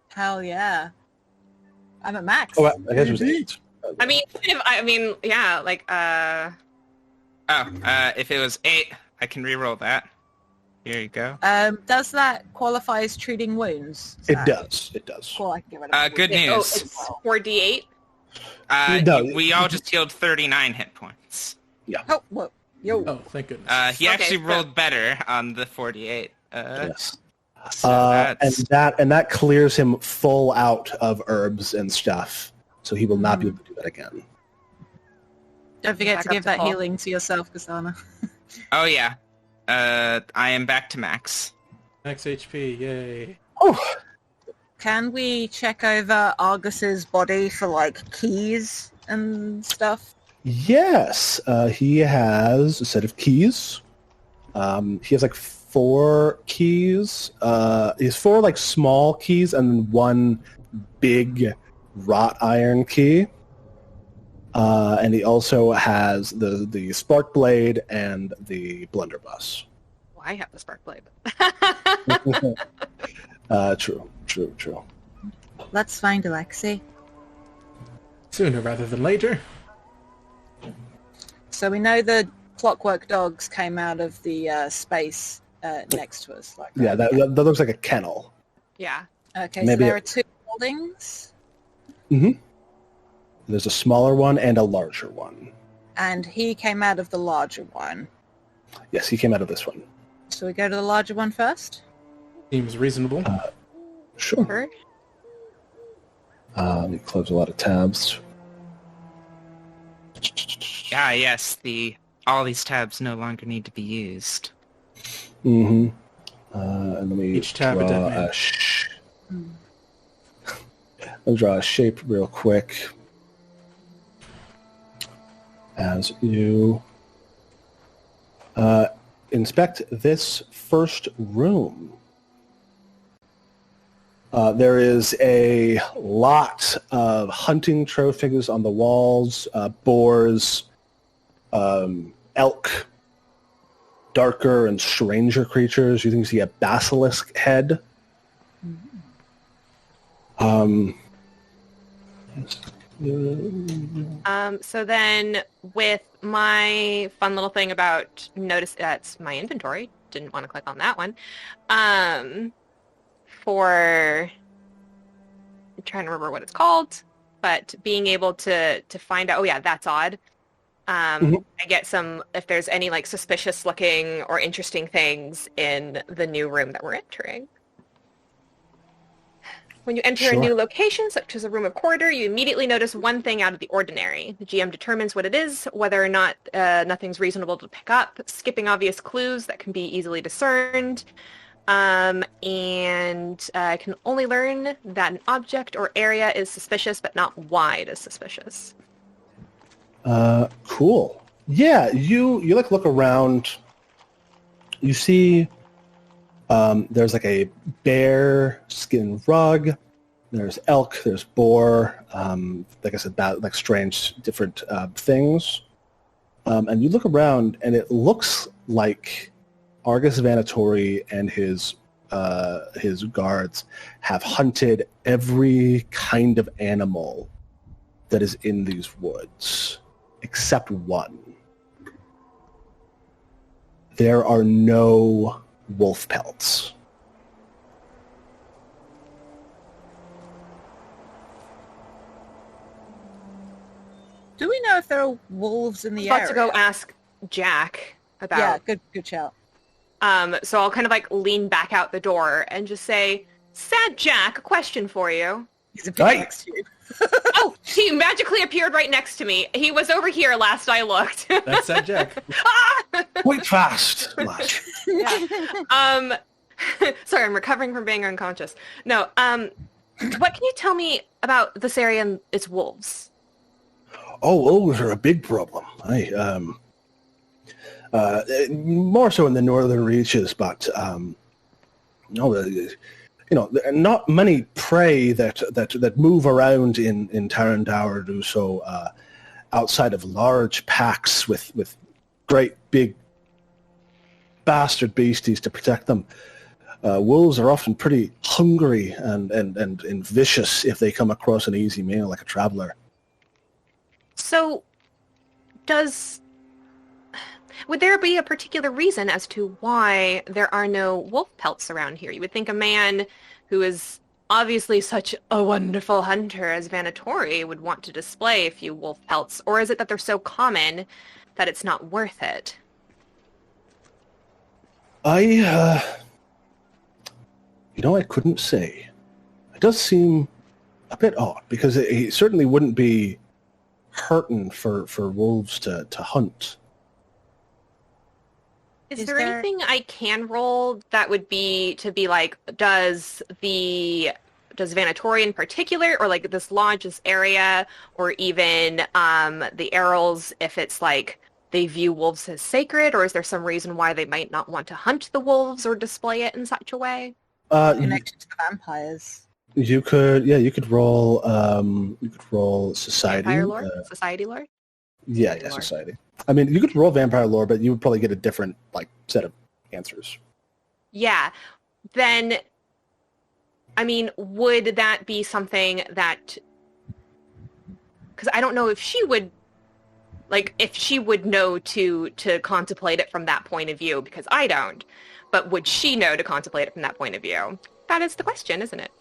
Hell yeah! I'm at max.
Oh, I guess it was 8.
Yeah, like,
If it was 8, I can re-roll that. Here you go.
Does that qualify as treating wounds?
It does. It does.
Cool, I can get rid of it.
Good
oh,
news.
it's 4d8.
No,
We all just healed 39 hit points.
Oh, whoa. Yo.
Oh, thank goodness.
He actually
so-
rolled better on the 48.
Yes.
So that's...
And that clears him full out of herbs and stuff, so he will not be able to do that again.
Don't forget
Back
to
up
give
to
that
full.
healing to yourself, KSANA.
Oh yeah. I am back to max.
Max HP, yay.
Oh,
Can we check over Argus's body for like keys and stuff?
yes. He has a set of keys. He has like 4 keys. He has 4 like small keys and then 1 big wrought iron key. And he also has the spark blade and the blunderbuss.
Well, I have the spark blade.
True.
Let's find Alexei.
Sooner rather than later.
So we know the clockwork dogs came out of the space next to us. Like
Yeah, that looks like a kennel.
Yeah.
Okay, so
maybe
there are 2 buildings,
Mm-hmm. There's a smaller one and a larger one.
and he came out of the larger one.
Yes, he came out of this one.
So we go to the larger one first?
Seems reasonable.
Sure.
Sure.
Let me close a lot of tabs.
Ah, yes. All these tabs no longer need to be used.
Mm-hmm. And let me
Each tab a
draw
dead man.
I'll draw a shape real quick. As you inspect this first room, there is a lot of hunting trophies on the walls, boars, elk, darker and stranger creatures. You can see a basilisk head.
So then with my fun little thing about notice that's my inventory, didn't want to click on that one. For I'm trying to remember what it's called, but being able to find out, oh yeah, that's odd. I get some, if there's any like suspicious looking or interesting things in the new room that we're entering. When you enter a new location, such as a room or corridor, you immediately notice one thing out of the ordinary. The GM determines what it is, whether or not nothing's reasonable to pick up, skipping obvious clues that can be easily discerned. And I can only learn that an object or area is suspicious, but not why it is suspicious.
Cool. Yeah, you like look around. You see there's like a bear skin rug. There's elk. There's boar. Like I said, about like strange different things. And you look around, and it looks like Argus Vanatori and his guards have hunted every kind of animal that is in these woods, except one. There are no wolf pelts.
Do we know if there are wolves in the
I was
area?
about to go ask Jack about...
Yeah, good shout.
So I'll kind of like lean back out the door and just say, Sad Jack, a question for you.
He's a bit next to you.
Oh, he magically appeared right next to me. He was over here last I looked.
That's Sad Jack.
Quite fast, lad.
Yeah. Sorry, I'm recovering from being unconscious. No, what can you tell me about this area and its wolves?
Oh, wolves are a big problem. More so in the northern reaches, but not many prey that move around in Tarandaur do so outside of large packs with great big bastard beasties to protect them. Wolves are often pretty hungry and vicious if they come across an easy meal like a traveler.
So, would there be a particular reason as to why there are no wolf pelts around here? You would think a man who is obviously such a wonderful hunter as Vanatori would want to display a few wolf pelts, or is it that they're so common that it's not worth it?
I couldn't say. It does seem a bit odd, because it certainly wouldn't be hurting for wolves to hunt.
Is there anything I can roll that would be to be like, does Vanatori in particular, or like this lodge, this area, or even the Errls, if it's like they view wolves as sacred, or is there some reason why they might not want to hunt the wolves or display it in such a way?
Connected to the vampires.
You could roll society.
Vampire lore? Society lore?
Yeah, society. I mean, you could roll vampire lore, but you would probably get a different set of answers.
Yeah. Then, I mean, would that be something that... Because I don't know if she would... if she would know to contemplate it from that point of view, because I don't. But would she know to contemplate it from that point of view? That is the question, isn't it?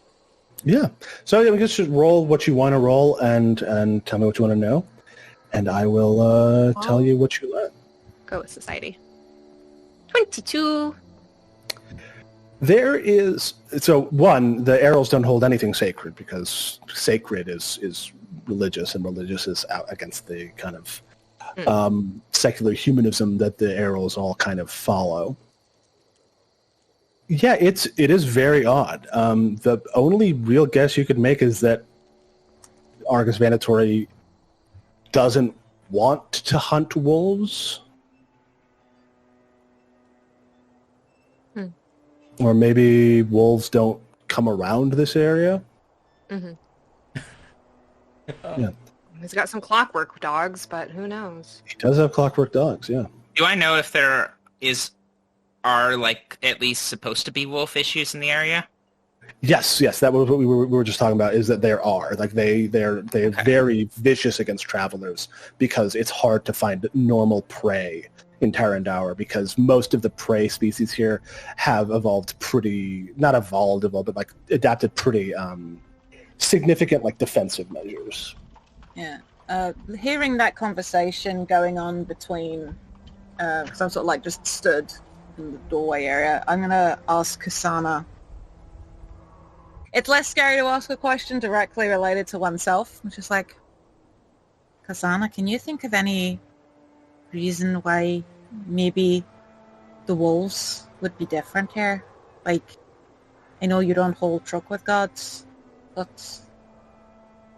Yeah. So we just roll what you want to roll and tell me what you want to know. And I will tell you what you learn.
Go with society. 22.
There is... So, one, the Errls don't hold anything sacred, because sacred is religious, and religious is out against the kind of secular humanism that the Errls all kind of follow. Yeah, it is very odd. The only real guess you could make is that Argus Vanatori doesn't want to hunt wolves. Or maybe wolves don't come around this area.
Mm-hmm.
Yeah.
He's got some clockwork dogs, but who knows?
He does have clockwork dogs, yeah.
Do I know if there are at least supposed to be wolf issues in the area?
Yes, that was what we were just talking about, is that there are. They're very vicious against travelers, because it's hard to find normal prey in Tarandaur, because most of the prey species here have adapted pretty significant defensive measures.
Yeah. Hearing that conversation going on between, because I'm sort of like just stood in the doorway area, I'm gonna ask KSANA. It's less scary to ask a question directly related to oneself, which is like, KSANA, can you think of any reason why maybe the wolves would be different here? Like, I know you don't hold truck with gods, but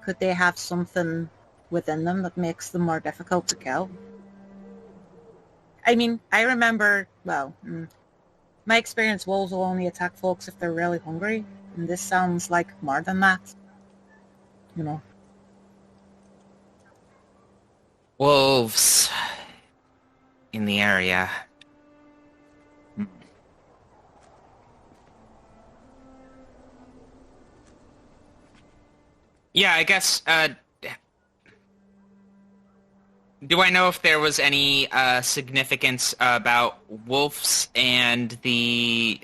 could they have something within them that makes them more difficult to kill? I mean, I remember, my experience, wolves will only attack folks if they're really hungry, and this sounds like more than that. You know.
Wolves in the area. Yeah, I guess, do I know if there was any significance about wolves and the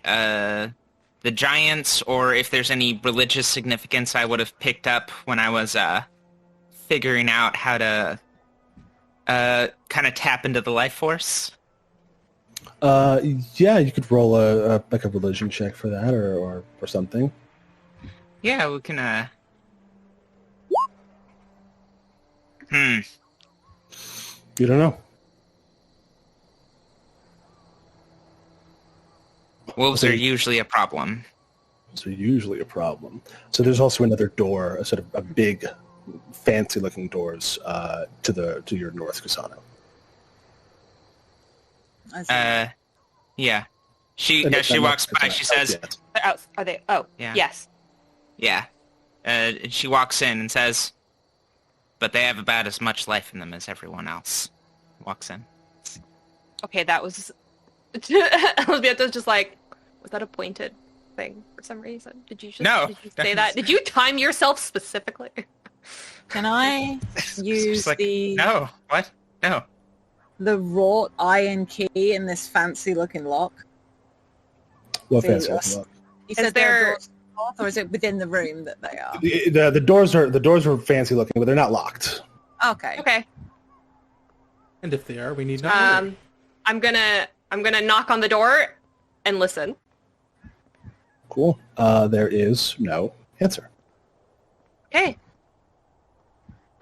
giants, or if there's any religious significance I would have picked up when I was figuring out how to kind of tap into the life force?
Yeah, you could roll a religion check for that, or something.
Yeah, we can.
You don't know.
Wolves are usually a problem.
So usually a problem. So there's also another door, a sort of a big, fancy-looking doors to your north, KSANA.
Yeah. She as she walks by, she says,
They're out. Are they? Oh,
Yeah.
yes.
"Yeah." She walks in and says, "But they have about as much life in them as everyone else." Walks in.
Okay, that was... Elżbieta's just like, was that a pointed thing for some reason? Did you just
No.
Did you say that? Did you time yourself specifically?
Can I use
She's like, "No, what? No."
the wrought iron key in this fancy-looking lock?
What
See,
fancy
yes.
looking look?
You said
there-
they're doors north, or is it within the room that they are?
The doors are fancy looking, but they're not locked.
Okay.
Okay.
And if they are, we need not worry.
I'm gonna knock on the door and listen.
Cool. There is no answer.
Okay.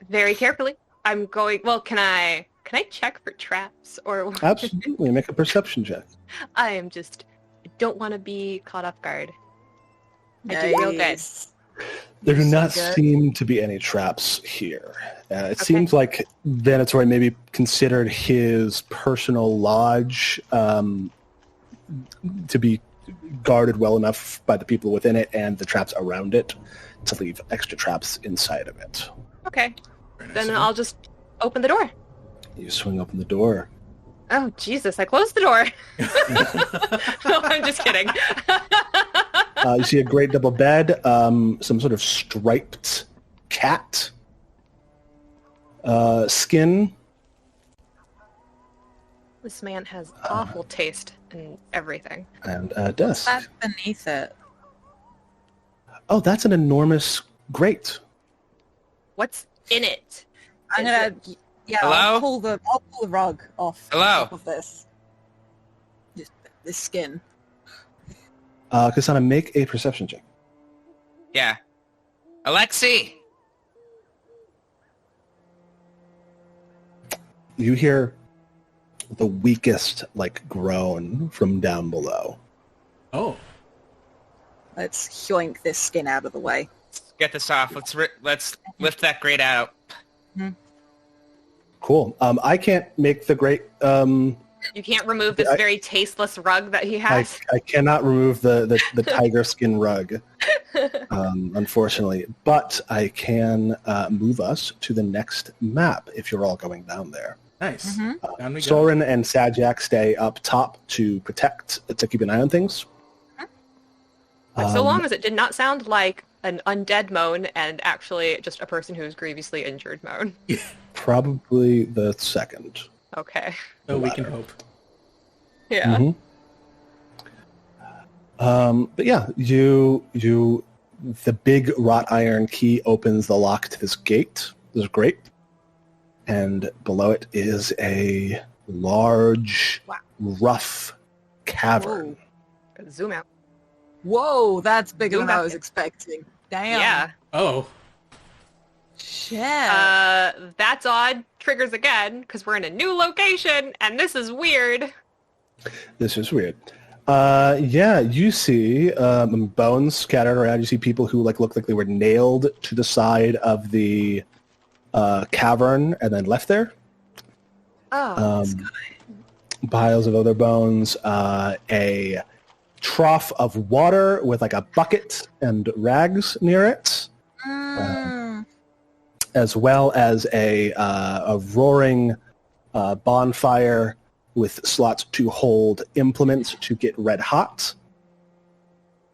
Very carefully. I'm going. Well, can I check for traps or?
Absolutely. Make a perception check.
I am just don't want to be caught off guard. I do real good.
Nice.
There do not
good.
seem to be any traps here. It seems like Venatori maybe considered his personal lodge to be guarded well enough by the people within it and the traps around it to leave extra traps inside of it.
Okay. Then I'll just open the door.
You swing open the door.
Oh, Jesus, I closed the door. No, I'm just kidding.
You see a great double bed, some sort of striped cat skin.
This man has awful taste in everything.
And a desk.
What's that beneath it?
Oh, that's an enormous grate.
What's in it?
I'm
Is
gonna...
it-
Yeah,
Hello?
I'll pull the rug off the
Hello?
top of this. Just this skin.
KSANA, make a perception check.
Yeah. Alexei!
You hear the weakest, groan from down below.
Oh.
Let's yoink this skin out of the way.
Get this off. Let's lift that grate out.
Cool. I can't make the grate.
You can't remove this very tasteless rug that he has.
I cannot remove the tiger skin rug, unfortunately. But I can move us to the next map if you're all going down there.
Nice.
Mm-hmm.
Down we go.
Soren and Sajak stay up top to keep an eye on things.
So long as it did not sound like an undead moan and actually just a person who is grievously injured moan.
Probably the second.
Okay.
Oh, we can hope.
Yeah.
Mhm. But yeah, the big wrought iron key opens the lock to this gate. This is great. and below it is a large, rough cavern.
Zoom out.
Whoa, that's bigger
Zoom
than I
back
was
in.
expecting. Damn.
Yeah.
Oh.
Shit.
That's odd. Triggers again, because we're in a new location, and this is weird.
This is weird. You see bones scattered around. You see people who look like they were nailed to the side of the cavern and then left there.
Oh,
Piles of other bones. A trough of water with like a bucket and rags near it, as well as a roaring bonfire with slots to hold implements to get red hot,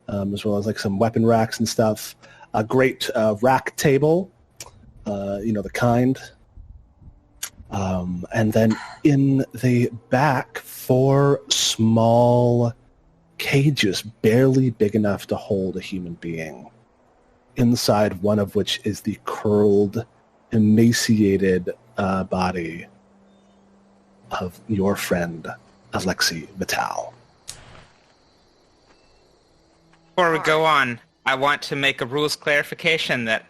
as well as like some weapon racks and stuff. A great rack table, the kind. And then in the back, 4 small cages, barely big enough to hold a human being. Inside one of which is the curled, emaciated body of your friend, Alexei Vital.
Before we go on, I want to make a rules clarification that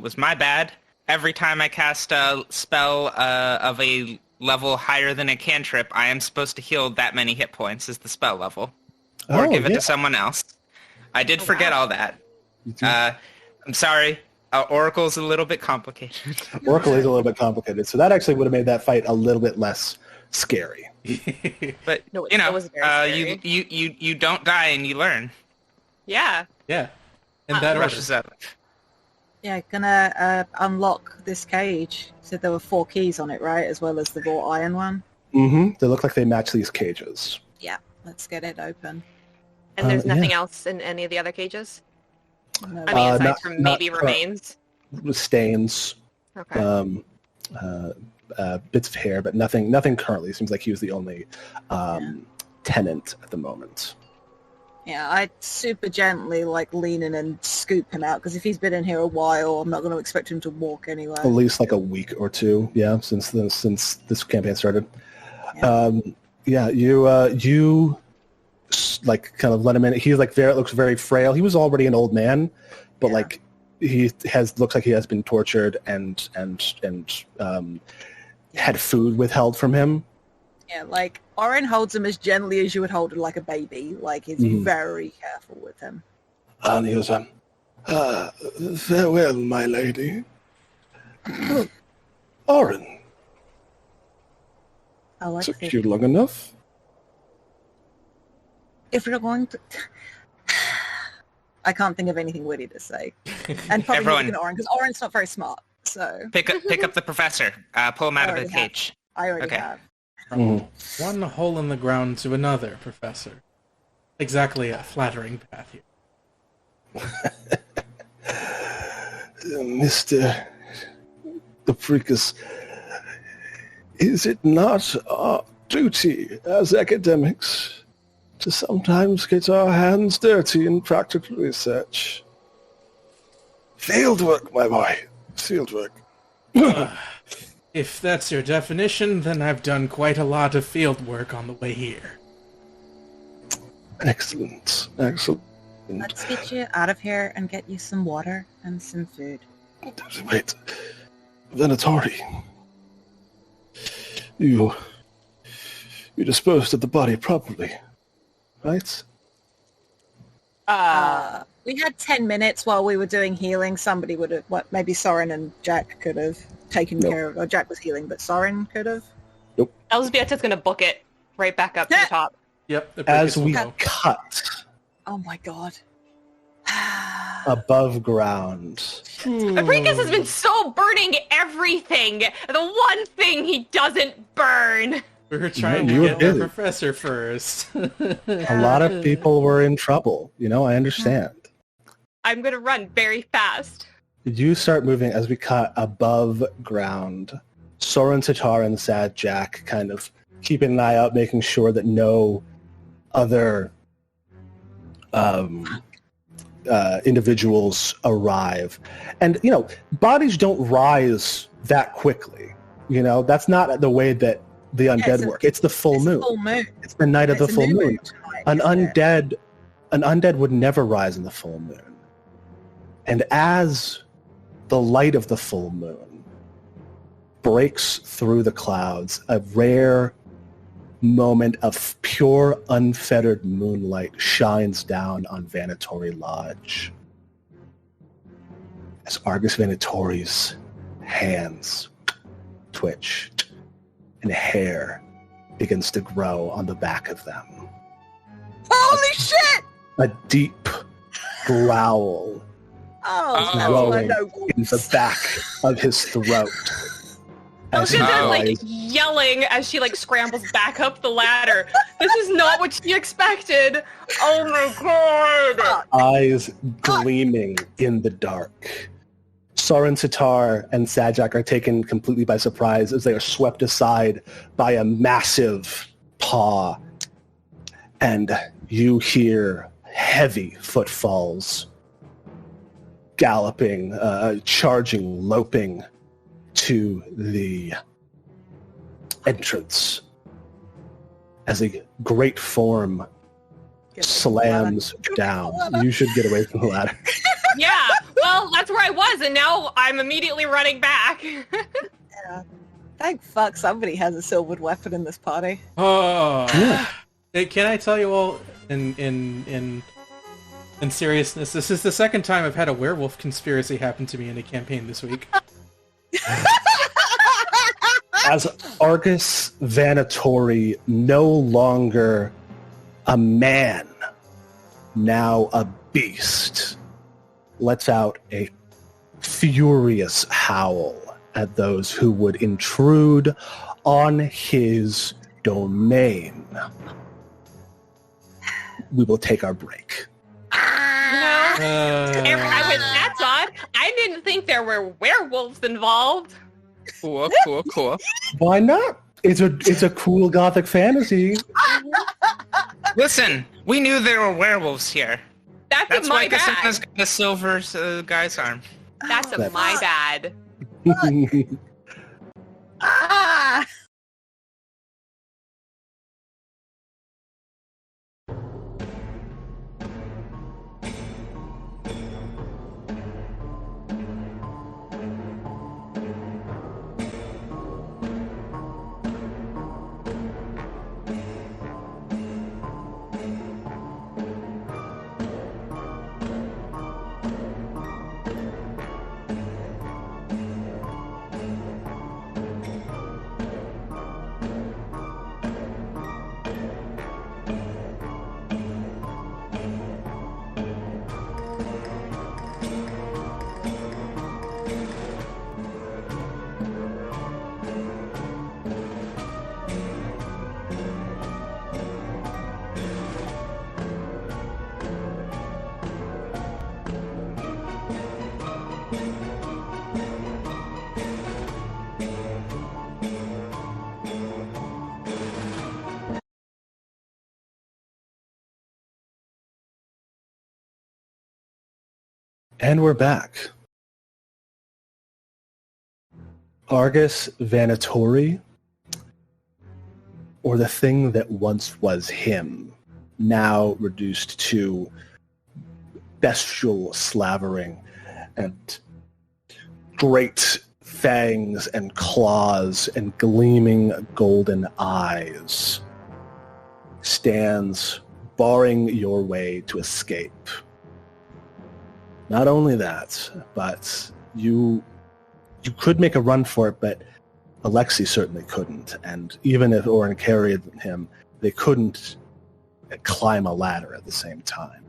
was my bad. Every time I cast a spell of a level higher than a cantrip, I am supposed to heal that many hit points as the spell level. Or give it to someone else. I did forget all that. I'm sorry. Oracle's a little bit complicated.
Oracle is a little bit complicated, so that actually would have made that fight a little bit less scary.
But,
No, it was very scary.
you don't die and you learn.
Yeah.
Yeah. And that
Rushes up.
yeah, gonna unlock this cage. Said there were 4 keys on it, right? As well as the raw iron one.
Mm-hmm. They look like they match these cages.
Yeah, let's get it open.
And there's nothing
yeah.
else in any of the other cages?
No,
I mean, aside
not-
from
not
maybe
current.
remains?
Stains,
Okay.
bits of hair, but nothing currently. Seems like he was the only tenant at the moment.
yeah, I'd super gently lean in and scoop him out, because if he's been in here a while, I'm not going to expect him to walk anywhere.
At least like a week or two, since this campaign started.
Yeah.
You kind of let him in. He looks very frail. He was already an old man, but he looks like he has been tortured and had food withheld from him.
Yeah, Orin holds him as gently as you would hold a baby. He's very careful with him.
And he goes, farewell, my lady. Orin,
Alexei,
took you long enough.
if you're going to... I can't think of anything witty to say. And probably
Everyone.
looking at Orin, because Orin's not very smart, so...
Pick up the professor. Pull him out of the
already have.
cage.
I already
Okay.
have.
From one hole in the ground to another, Professor. Exactly a flattering path here.
Mr. APRICUS, is it not our duty as academics to sometimes get our hands dirty in practical research? Fieldwork, my boy. Fieldwork.
If that's your definition, then I've done quite a lot of field work on the way here.
Excellent.
Let's get you out of here and get you some water and some food.
Wait. Venatori. You disposed of the body properly, right?
We had 10 minutes while we were doing healing. Somebody would have, maybe Soren and Jack could have taken care of, or Jack was healing, but Soren could have.
ELżBIETA's gonna book it right back up to the top.
Yep. the
As
Brickus will
we
go.
cut
Oh my god.
above ground,
APRICUS has been so burning everything. The one thing he doesn't burn.
We were trying
You
to
were
get the
busy.
professor first.
a lot of people were in trouble. I understand.
I'm gonna run very fast.
You start moving as we cut above ground. Soren, Tatar, and Sad Jack kind of keeping an eye out, making sure that no other individuals arrive. And, bodies don't rise that quickly. You know, that's not the way that the undead work. It's the full moon.
Full moon.
It's the night of the
It's a
full
new
moon.
tonight,
An
isn't it?
undead would never rise in the full moon. And as the light of the full moon breaks through the clouds, a rare moment of pure, unfettered moonlight shines down on Vanatory Lodge. As Argus Vanatory's hands twitch and hair begins to grow on the back of them.
Holy shit!
A deep growl growing in the back of his throat. As he
She's like
cries,
yelling as she like scrambles back up the ladder. This is not what she expected. Oh my god!
eyes gleaming in the dark. Soren Sitar and Sajak are taken completely by surprise as they are swept aside by a massive paw. And you hear heavy footfalls galloping, charging, loping to the entrance as a great form slams down. You should get away from the ladder.
Yeah, well, that's where I was, and now I'm immediately running back.
Yeah. Thank fuck somebody has a silvered weapon in this party.
Oh.
Yeah.
Hey, can I tell you all in seriousness, this is the second time I've had a werewolf conspiracy happen to me in a campaign this week.
As Argus Vanatory, no longer a man, now a beast, lets out a furious howl at those who would intrude on his domain. We will take our break.
No. I went, that's odd. I didn't think there were werewolves involved.
Cool, cool, cool.
Why not? It's a cool gothic fantasy.
Listen, we knew there were werewolves here.
That's
why
my bad.
Kasana's got a silver guy's arm.
That's my bad.
Ah!
And we're back. Argus Vanatory, or the thing that once was him, now reduced to bestial slavering and great fangs and claws and gleaming golden eyes, stands barring your way to escape. Not only that, but you could make a run for it, but Alexei certainly couldn't. And even if ORIN carried him, they couldn't climb a ladder at the same time.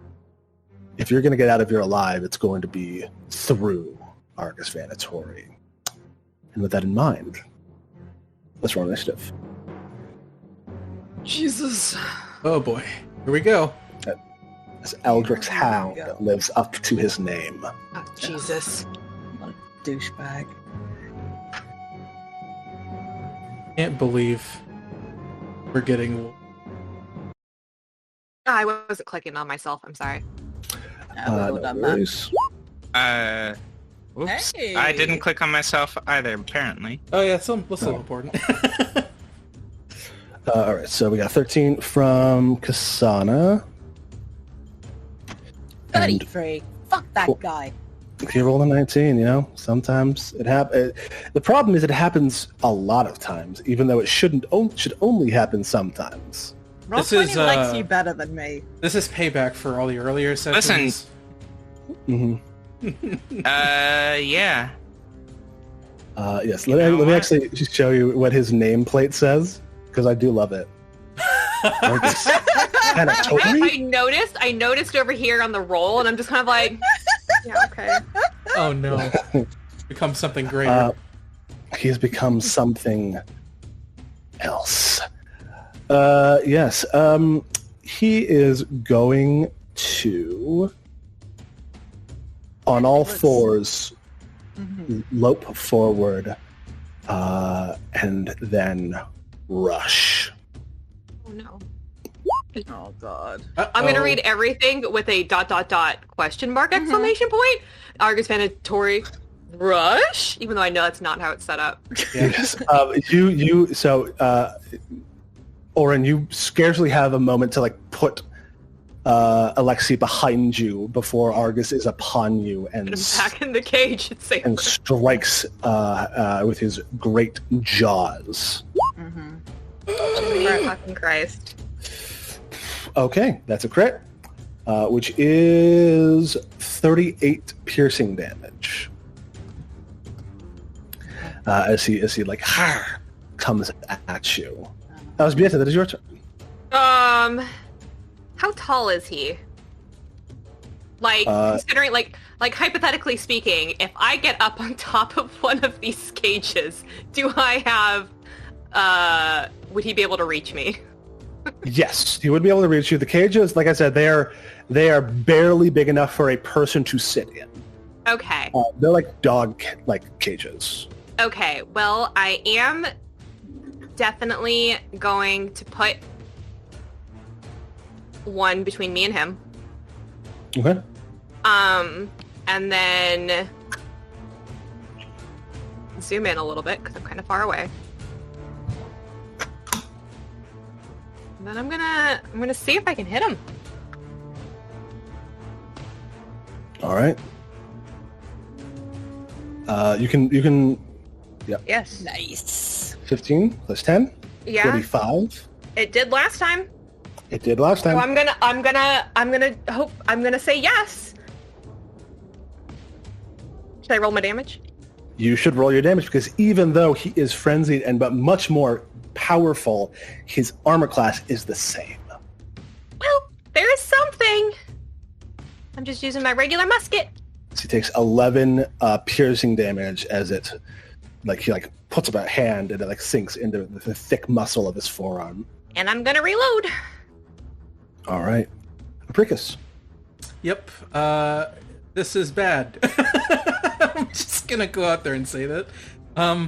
If you're going to get out of here alive, it's going to be through Argus Vanatory. And with that in mind, let's roll initiative.
Jesus.
Oh boy. Here we go.
As Eldrick's Hound lives up to his name.
Oh, Jesus.
What a douchebag.
Can't believe we're getting...
I wasn't clicking on myself. I'm sorry.
Yeah, we've all done that.
worries.
Oops.
Hey.
I didn't click on myself either, apparently.
Oh yeah, it's still important.
All right, so we got 13 from KSANA.
33. Fuck that
Cool.
guy.
If you roll a 19, you know, sometimes it happens. The problem is it happens a lot of times, even though it should only happen sometimes.
Roll
This
20
is,
likes you better than me.
This is payback for all the earlier sessions.
hmm
Yeah.
Yes,
You
let
know
me
what?
actually just show you what his nameplate says, because I do love it. Kind of totally.
I noticed over here on the roll, and I'm just kind of like, yeah, okay.
Oh no. Become something greater.
He has become something else. Yes. He is going to, on all fours, lope forward, and then rush.
Oh no.
Oh god.
I'm gonna read everything with a ... question mark exclamation point. Argus Mandatory rush, even though I know that's not how it's set up.
Yes. Orin, you scarcely have a moment to put Alexei behind you before Argus is upon you and
And I'm back in the cage. It's safe.
and strikes with his great jaws.
Fucking Christ.
Okay, that's a crit, which is 38 piercing damage. As he comes at you. ELżBIETA, that is your turn.
How tall is he? Considering, hypothetically speaking, if I get up on top of one of these cages, do I have, would he be able to reach me?
Yes, he would be able to reach you. The cages, like I said, they are barely big enough for a person to sit in.
Okay.
They're like dog cages.
Okay, well, I am definitely going to put one between me and him.
Okay.
And then zoom in a little bit because I'm kind of far away. And then I'm gonna see if I can hit him.
All right. You can. Yep.
Yes.
Nice.
15 plus 10.
Yeah.
35.
It did last time.
It did last time.
So I'm gonna say yes. Should I roll my damage?
You should roll your damage because even though he is frenzied but much more powerful, his armor class is the same.
Well, there is something. I'm just using my regular musket.
So he takes 11 piercing damage as it, he puts up a hand and it sinks into the thick muscle of his forearm.
And I'm gonna reload.
All right, APRICUS.
Yep. This is bad. I'm just gonna go out there and say that.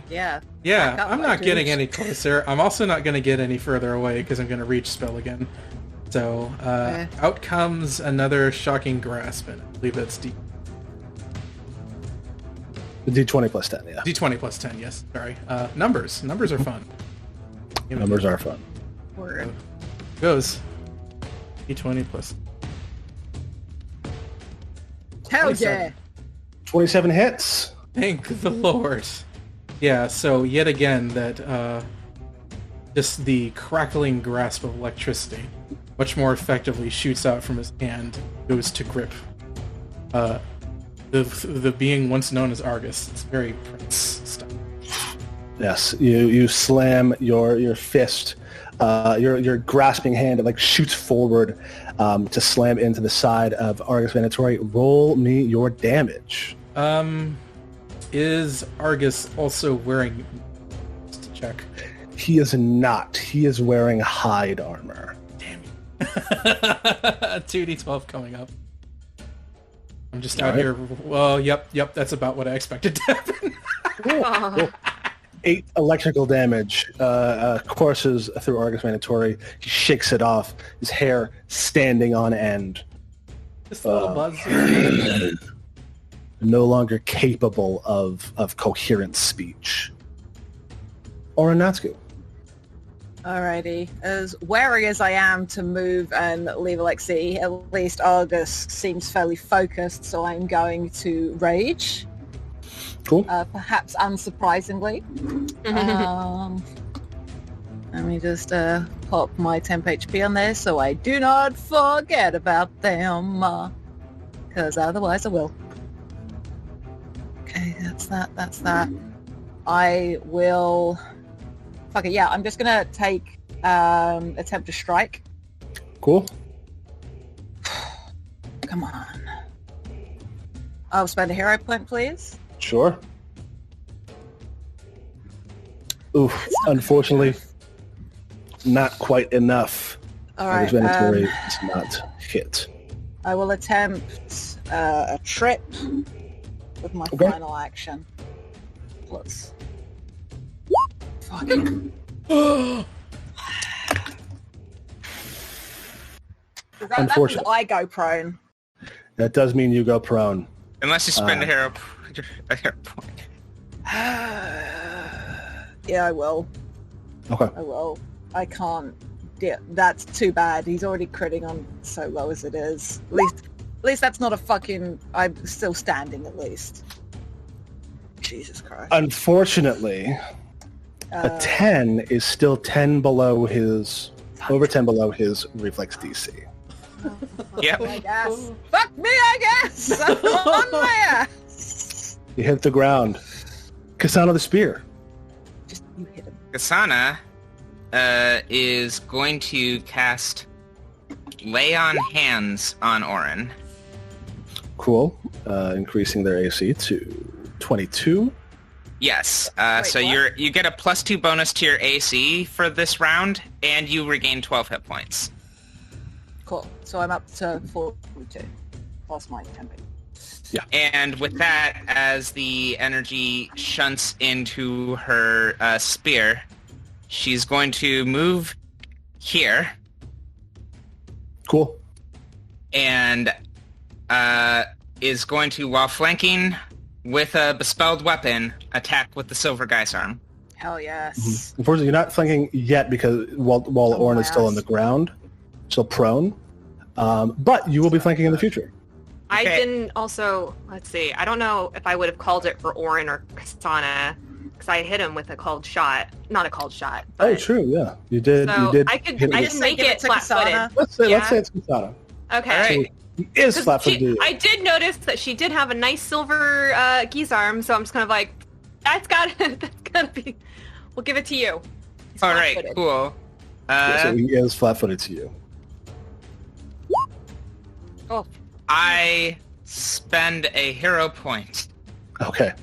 Yeah.
Yeah,
Back up,
I'm
my
not
dude.
getting any closer. I'm also not gonna get any further away because I'm gonna reach spell again. So out comes another shocking grasp, and I believe that's
D20 plus 10, yeah.
D20 plus 10. Yes, sorry. Numbers are fun.
Numbers are fun.
Word.
Goes D20 plus.
Hell
27.
yeah.
27 hits.
Thank the Lord. Yeah, so yet again that just the crackling grasp of electricity much more effectively shoots out from his hand, goes to grip the being once known as Argus. It's very Prince stuff.
Yes, you slam your fist, your grasping hand, it shoots forward to slam into the side of Argus Mandatory. Roll me your damage.
Is Argus also wearing... Just to check.
He is not. He is wearing hide armor.
Damn you. 2d12 coming up. I'm just out
right.
here. Well, yep, that's about what I expected to happen.
Oh.
8 electrical damage courses through Argus Mandatory. He shakes it off, his hair standing on end.
Just a little buzz.
no longer capable of coherent speech. Or NÄTTSKU.
Alrighty. As wary as I am to move and leave Alexei, at least Argus seems fairly focused, so I'm going to rage.
Cool.
Perhaps unsurprisingly. Let me just pop my temp HP on there so I do not forget about them. Because otherwise I will. Okay, that's that. I will... Fuck it, yeah, I'm just gonna take attempt to strike.
Cool.
Come on. I'll spend a hero point, please.
Sure. Oof, unfortunately, not quite enough.
Alright,
His Venatori is not hit.
I will attempt a trip with my
Okay.
final action. Plus. Fucking. That means
Unfortunate.
I go prone.
That does mean you go prone.
Unless you spend a hero point.
Yeah, I will.
Okay.
I will. I can't. Yeah, that's too bad. He's already critting on so low as it is. At least that's not a fucking... I'm still standing, at least. Jesus Christ.
Unfortunately, a 10 is still 10 below his... Over 10 below his reflex DC.
Yep.
I guess. Fuck me, I guess! I'm on my ass!
You hit the ground. KSANA the spear.
Just, you hit him.
KSANA is going to cast Lay on Hands on ORIN.
Cool. Increasing their AC to 22.
Yes.
Wait,
So
what?
you get a +2 bonus to your AC for this round, and you regain 12 hit points.
Cool. So I'm up to 42. Plus my tempo.
And with that, as the energy shunts into her spear, she's going to move here
Cool.
and is going to, while flanking with a bespelled weapon, attack with the Silver Guy's arm.
Hell yes.
Unfortunately, you're not flanking yet because while Orin is still on the ground, still prone. But you will be flanking in the future.
I
Okay.
didn't also, let's see, I don't know if I would have called it for ORIN or KSANA, because I hit him with a called shot. Not a called shot, but...
Oh, true. Yeah, you did.
So
you did.
I could
hit
I
him.
can make
Give it
it
to
flat-footed.
KSANA.
Let's say
Yeah.
it's KSANA.
Okay.
Alright.
He is
'Cause
flat-footed.
I did notice that she did have a nice silver geese arm, so I'm just kind of like, that's gotta be, we'll give it to you. He's
All right,
flat-footed.
cool.
So he is flat-footed to you.
Oh,
I spend a hero point.
Okay.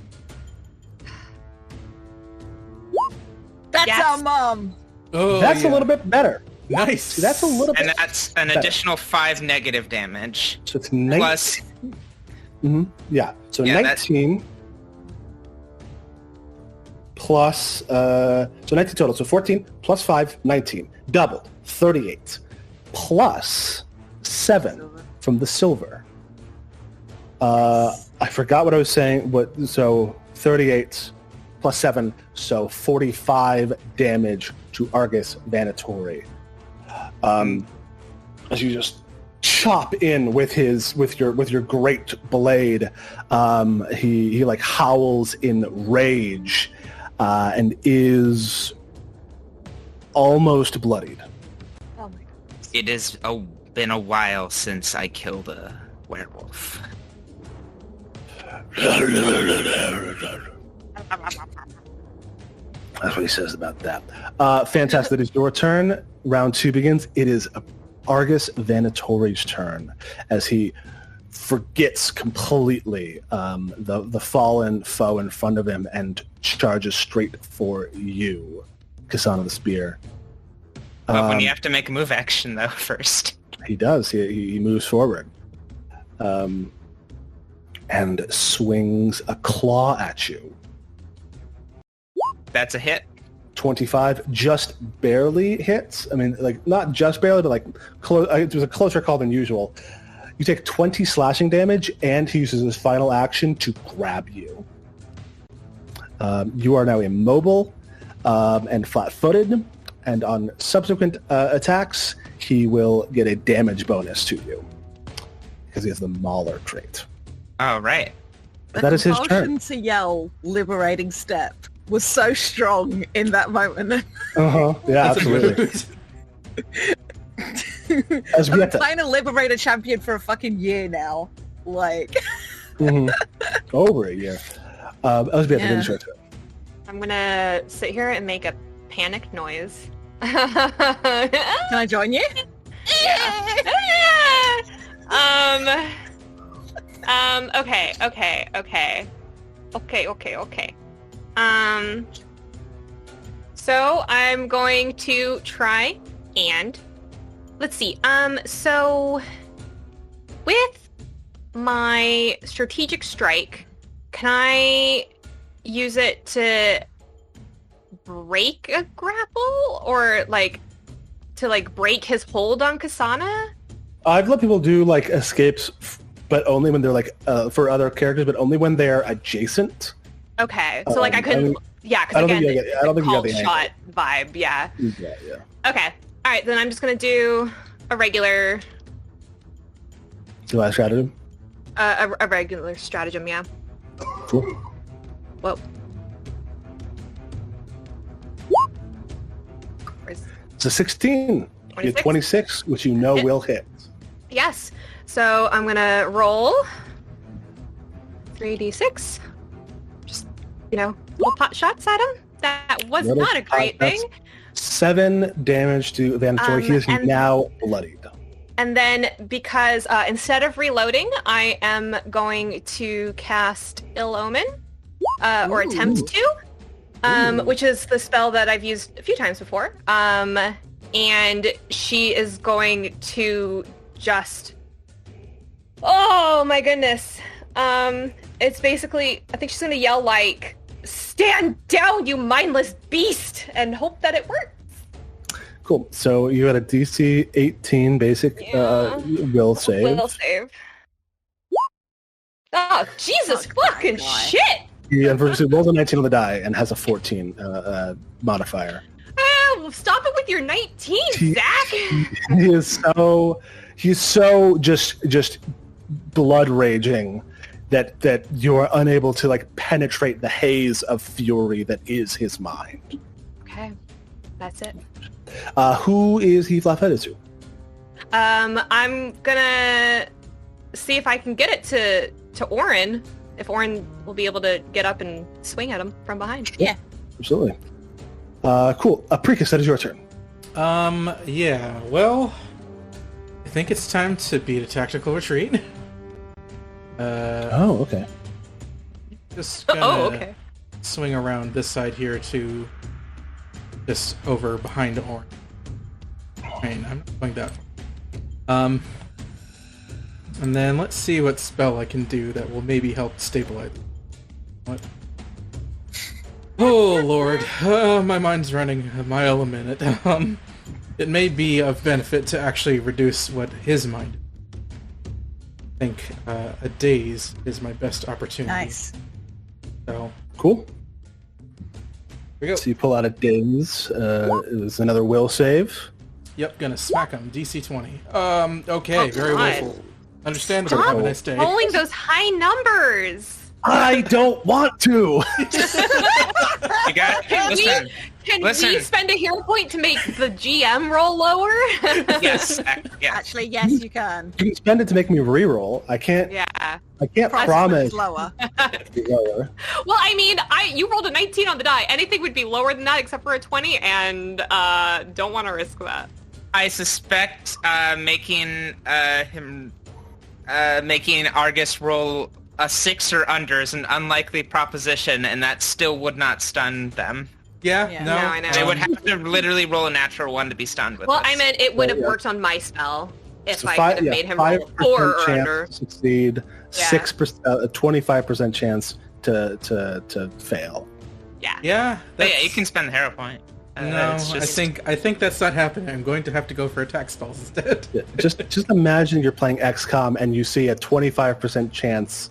That's
Yes.
our mom.
Oh,
That's
yeah.
a little bit better.
Nice.
See, that's a little bit.
And that's an
better.
additional 5 negative damage.
So it's 19.
Plus,
Yeah. So
Yeah,
19 plus so 19 total. So 14 plus 5, 19. Double. 38. Plus 7 from the silver. I forgot what I was saying. So 38 plus 7, so 45 damage to Argus Venatori. As you just chop in with your great blade, he like howls in rage and is almost bloodied.
Oh my god.
it has been a while since I killed a werewolf.
That's what he says about that. Fantastic. It is your turn. Round 2 begins. It is Argus Venatori's turn as he forgets completely the fallen foe in front of him and charges straight for you, KSANA the Spear.
But when you have to make a move action, though, first.
He does. He moves forward and swings a claw at you.
That's a hit.
25 just barely hits. I mean, like, not just barely, but like it was a closer call than usual. You take 20 slashing damage, and he uses his final action to grab you. You are now immobile and flat-footed, and on subsequent attacks, he will get a damage bonus to you because he has the Mauler trait.
Oh, right.
But that is his
compulsion
turn.
to yell liberating step was so strong in that moment.
Uh-huh. Yeah,
That's a
absolutely.
mood.
I've been
Elżbieta.
playing a liberator champion for a fucking year now. Like,
Mhm. Over a year. Elżbieta,
Yeah.
it is your turn.
I'm gonna sit here and make a panic noise.
can I join you?
Okay. So I'm going to try and let's see. So with my strategic strike, can I use it to break a grapple or to break his hold on KSANA?
I've let people do like escapes, but only when they're like for other characters, but only when they're adjacent.
Okay, so I
I
couldn't.
mean,
Yeah,
I
because
don't
again,
think you get- I don't think you got
called
the
shot vibe. Yeah.
Yeah, yeah.
Okay. All right, then I'm just gonna do a regular,
Do I stratagem?
a regular stratagem. Yeah.
Cool.
Whoa. Where's
It's a 16. You get
26?
26, which you know
Hit.
will hit.
Yes. So I'm gonna roll 3d6. Just little pot shots at him. That was
Little
not a great
pot
thing.
shots. 7 damage to Vanatory. He is
and-
now bloodied.
And then because instead of reloading, I am going to cast Ill Omen, or attempt to, which is the spell that I've used a few times before. And she is going to just... Oh my goodness. It's basically, I think she's going to yell like, "Stand down, you mindless beast!" and hope that it works.
Cool. So you had a DC 18 basic
Yeah.
will save.
Will save. Oh, Jesus fucking
God.
shit!
He unfortunately rolls a 19 on the die and has a 14 modifier.
Oh, stop it with your 19,
He-
Zach!
He's so just blood raging that you are unable to like penetrate the haze of fury that is his mind.
Okay, that's it.
Who is he flat-footed to?
I'm gonna see if I can get it to Orin. If Orin will be able to get up and swing at him from behind.
Yeah.
Absolutely. Cool. APRICUS, that is your turn.
Yeah, well, I think it's time to beat a tactical retreat.
Oh, okay.
Just gonna
Oh, okay.
swing around this side here to just over behind Orin. Right, I'm not going that far. And then let's see what spell I can do that will maybe help stabilize. What? Oh lord, my mind's running a mile a minute. It may be of benefit to actually reduce what his mind. I think a daze is my best opportunity.
Nice.
So
Cool.
here we go.
So you pull out a daze. It was another will save.
Yep, gonna smack him. DC 20. Okay,
Oh,
very
God.
willful. Understandable.
Stop
Have a nice day.
Rolling those high numbers.
I don't want to.
You got
Can
listen.
we
Listen.
spend a hero point to make the GM roll lower?
Yes, yes.
Actually, yes, you can.
You can spend it to make me reroll. I can't.
Yeah.
I can't
Price
promise.
is lower.
Lower.
Well, I mean, you rolled a 19 on the die. Anything would be lower than that except for a 20, and don't want to risk that.
I suspect making Argus roll a 6 or under is an unlikely proposition, and that still would not stun them.
Yeah,
Yeah.
no.
No, I know.
They would have to literally roll a natural 1 to be stunned with
Well,
this.
I meant it would have
Yeah.
worked on my spell if
So
I could have made him roll a 4 or
chance
under.
to succeed.
Yeah.
6%, 25% chance to fail.
Yeah.
Yeah,
But yeah,
that's-
you can spend the hero point.
No,
it's just-
I think that's not happening. I'm going to have to go for attack spells instead.
Yeah, just imagine you're playing XCOM and you see a 25% chance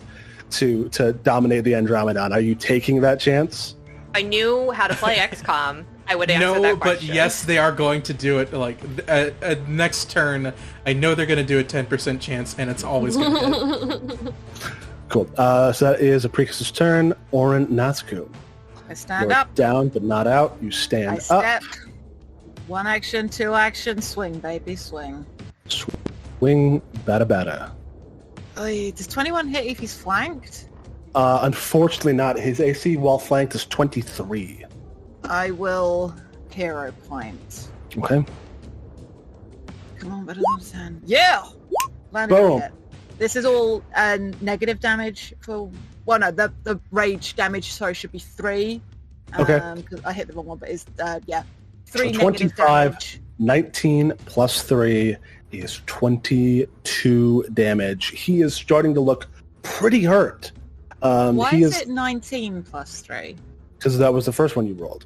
to dominate the Andromedon. Are you taking that chance?
If I knew how to play XCOM, I would answer
No,
that
but
question.
yes, they are going to do it. Like next turn, I know they're going to do a 10% chance, and it's always going to hit.
Cool. So that is APRICUS' turn. ORIN, NÄTTSKU.
I stand
You're
up.
down but not out. You stand
I
up.
step. 1 action, 2 action, swing, baby, swing.
Swing, bada.
Oy, does 21 hit if he's flanked?
Unfortunately not. His AC while flanked is 23.
I will hero point.
Okay.
Come on, better than 10. Yeah! Landed
Boom.
hit. This is all negative damage for... Well, no, the rage damage, sorry, should be 3.
Okay.
Because I hit the wrong one, but it's, yeah. 3
So
negative
25.
damage.
19 plus 3 is 22 damage. He is starting to look pretty hurt.
Why
He
is it 19 plus 3?
because that was the first one you rolled.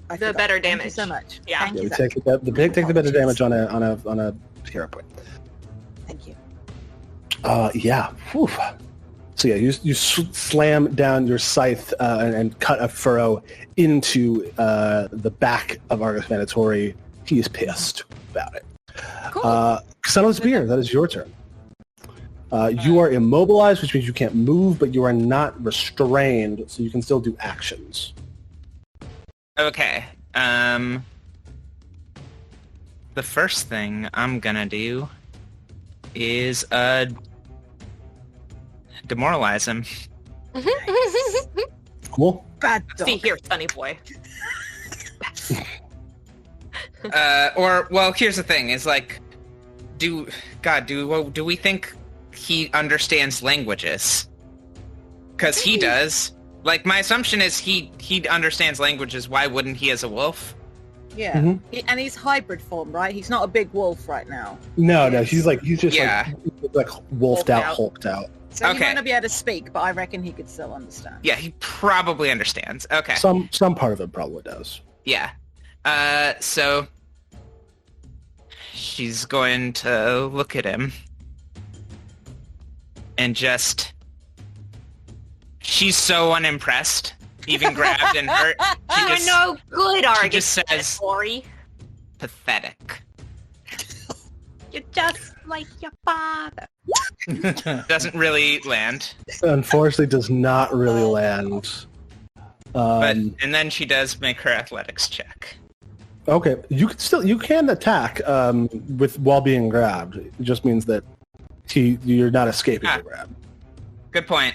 I
The
forgot.
better
Thank you
damage.
so much.
Yeah.
Thank
Yeah,
you,
we
Zach.
take the better damage on a hero point.
Thank you.
Yeah. Whew. So yeah, you slam down your scythe and cut a furrow into the back of Argus Mandatori. He is pissed about it.
Cool.
KSANA Spear, that is your turn. You are immobilized, which means you can't move, but you are not restrained, so you can still do actions.
Okay. The first thing I'm gonna do is demoralize him.
Cool.
Bad dog.
See here, Sunny boy.
Well, here's the thing: is like, do we think he understands languages? Because he does. Like, my assumption is he understands languages. Why wouldn't he as a wolf?
Yeah.
Mhm.
And he's hybrid form, right? He's not a big wolf right now.
No,
Yes.
he's just
Yeah.
like wolfed out,
out.
hulked out.
So he
Okay.
might not be able to speak, but I reckon he could still understand.
Yeah, he probably understands. Okay.
Some part of it probably does.
Yeah. So she's going to look at him and just... She's so unimpressed, even grabbed and hurt. She
You're
just,
no good,
she
Argus.
just says,
Cory.
pathetic.
You're just like your father.
Doesn't really land.
Unfortunately, does not really land.
But and then she does make her athletics check.
Okay, you can attack while being grabbed. It just means that you're not escaping the grab.
Good point.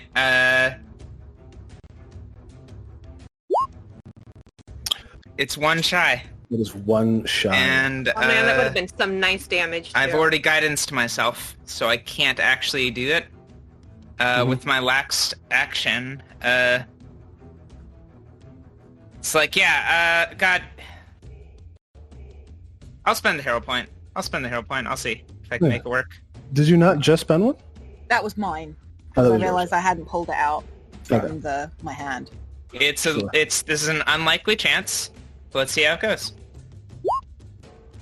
It's one shy,
It is one shot.
and
Oh man, that would have been some nice damage.
I've
too.
already guidanced myself, so I can't actually do it. With my last action, it's like, yeah, God, I'll spend the hero point. I'll see if I can
Yeah.
make it work.
Did you not just spend one?
That was mine.
Oh, that
I
was yours.
realized I hadn't pulled it out
Okay.
from my hand.
Sure.
This is an unlikely chance. So let's see how it goes.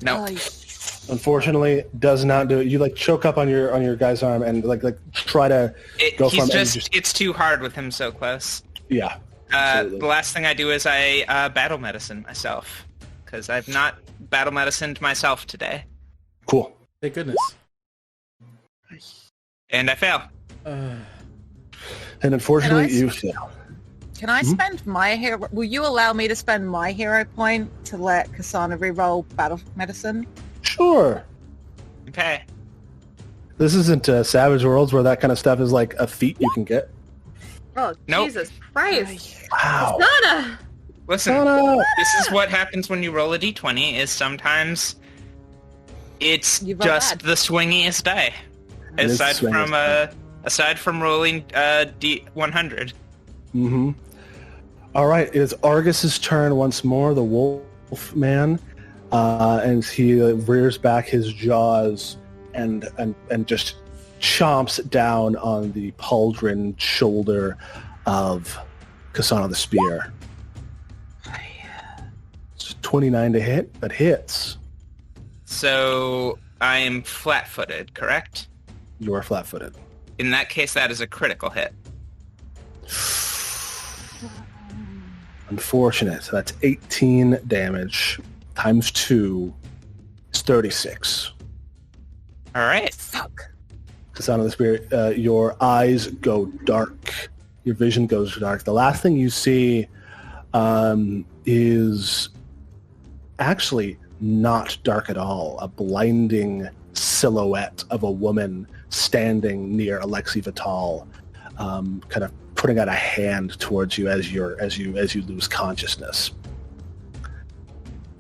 No.
Oh,
Unfortunately, does not do it. You like choke up on your guy's arm and like try to go
He's
from
it's too hard with him so close.
yeah. Absolutely.
The last thing I do is I battle medicine myself, because I've not battle medicined myself today,
Cool.
Thank goodness.
and I fail.
And unfortunately,
Can I
you fail.
Can I spend my hero? Will you allow me to spend my hero point to let KSANA reroll battle medicine?
Sure.
Okay.
This isn't Savage Worlds where that kind of stuff is like a feat you can get.
Oh,
Nope.
Jesus Christ.
Wow.
Nana!
Listen,
KSANA!
this is what happens when you roll a d20. Is sometimes it's
You roll
just
bad.
the swingiest die,
It is the
aside from rolling d100.
Mm-hmm. All right, it is Argus's turn once more, the wolf man, and he rears back his jaws and just chomps down on the pauldron shoulder of KSANA the Spear. It's 29 to hit. That hits.
So I am flat-footed, correct?
You are flat-footed.
In that case, that is a critical hit.
Unfortunate. So that's 18 damage times 2 is 36.
All right.
Fuck.
The sound of the spirit. Your eyes go dark. Your vision goes dark. The last thing you see is actually not dark at all. A blinding silhouette of a woman standing near Alexei Vital, kind of putting out a hand towards you as you lose consciousness.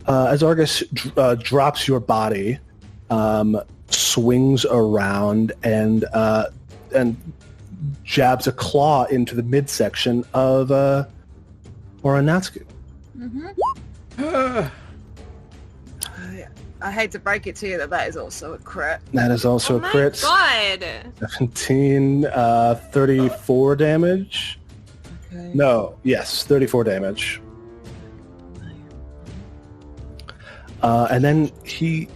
As Argus drops your body, swings around and jabs a claw into the midsection of ORIN NÄTTSKU.
Mm-hmm. I hate to break it to you that is also a crit.
That is also a crit.
God.
17, 34 damage.
Okay.
No, yes, 34 damage. And then he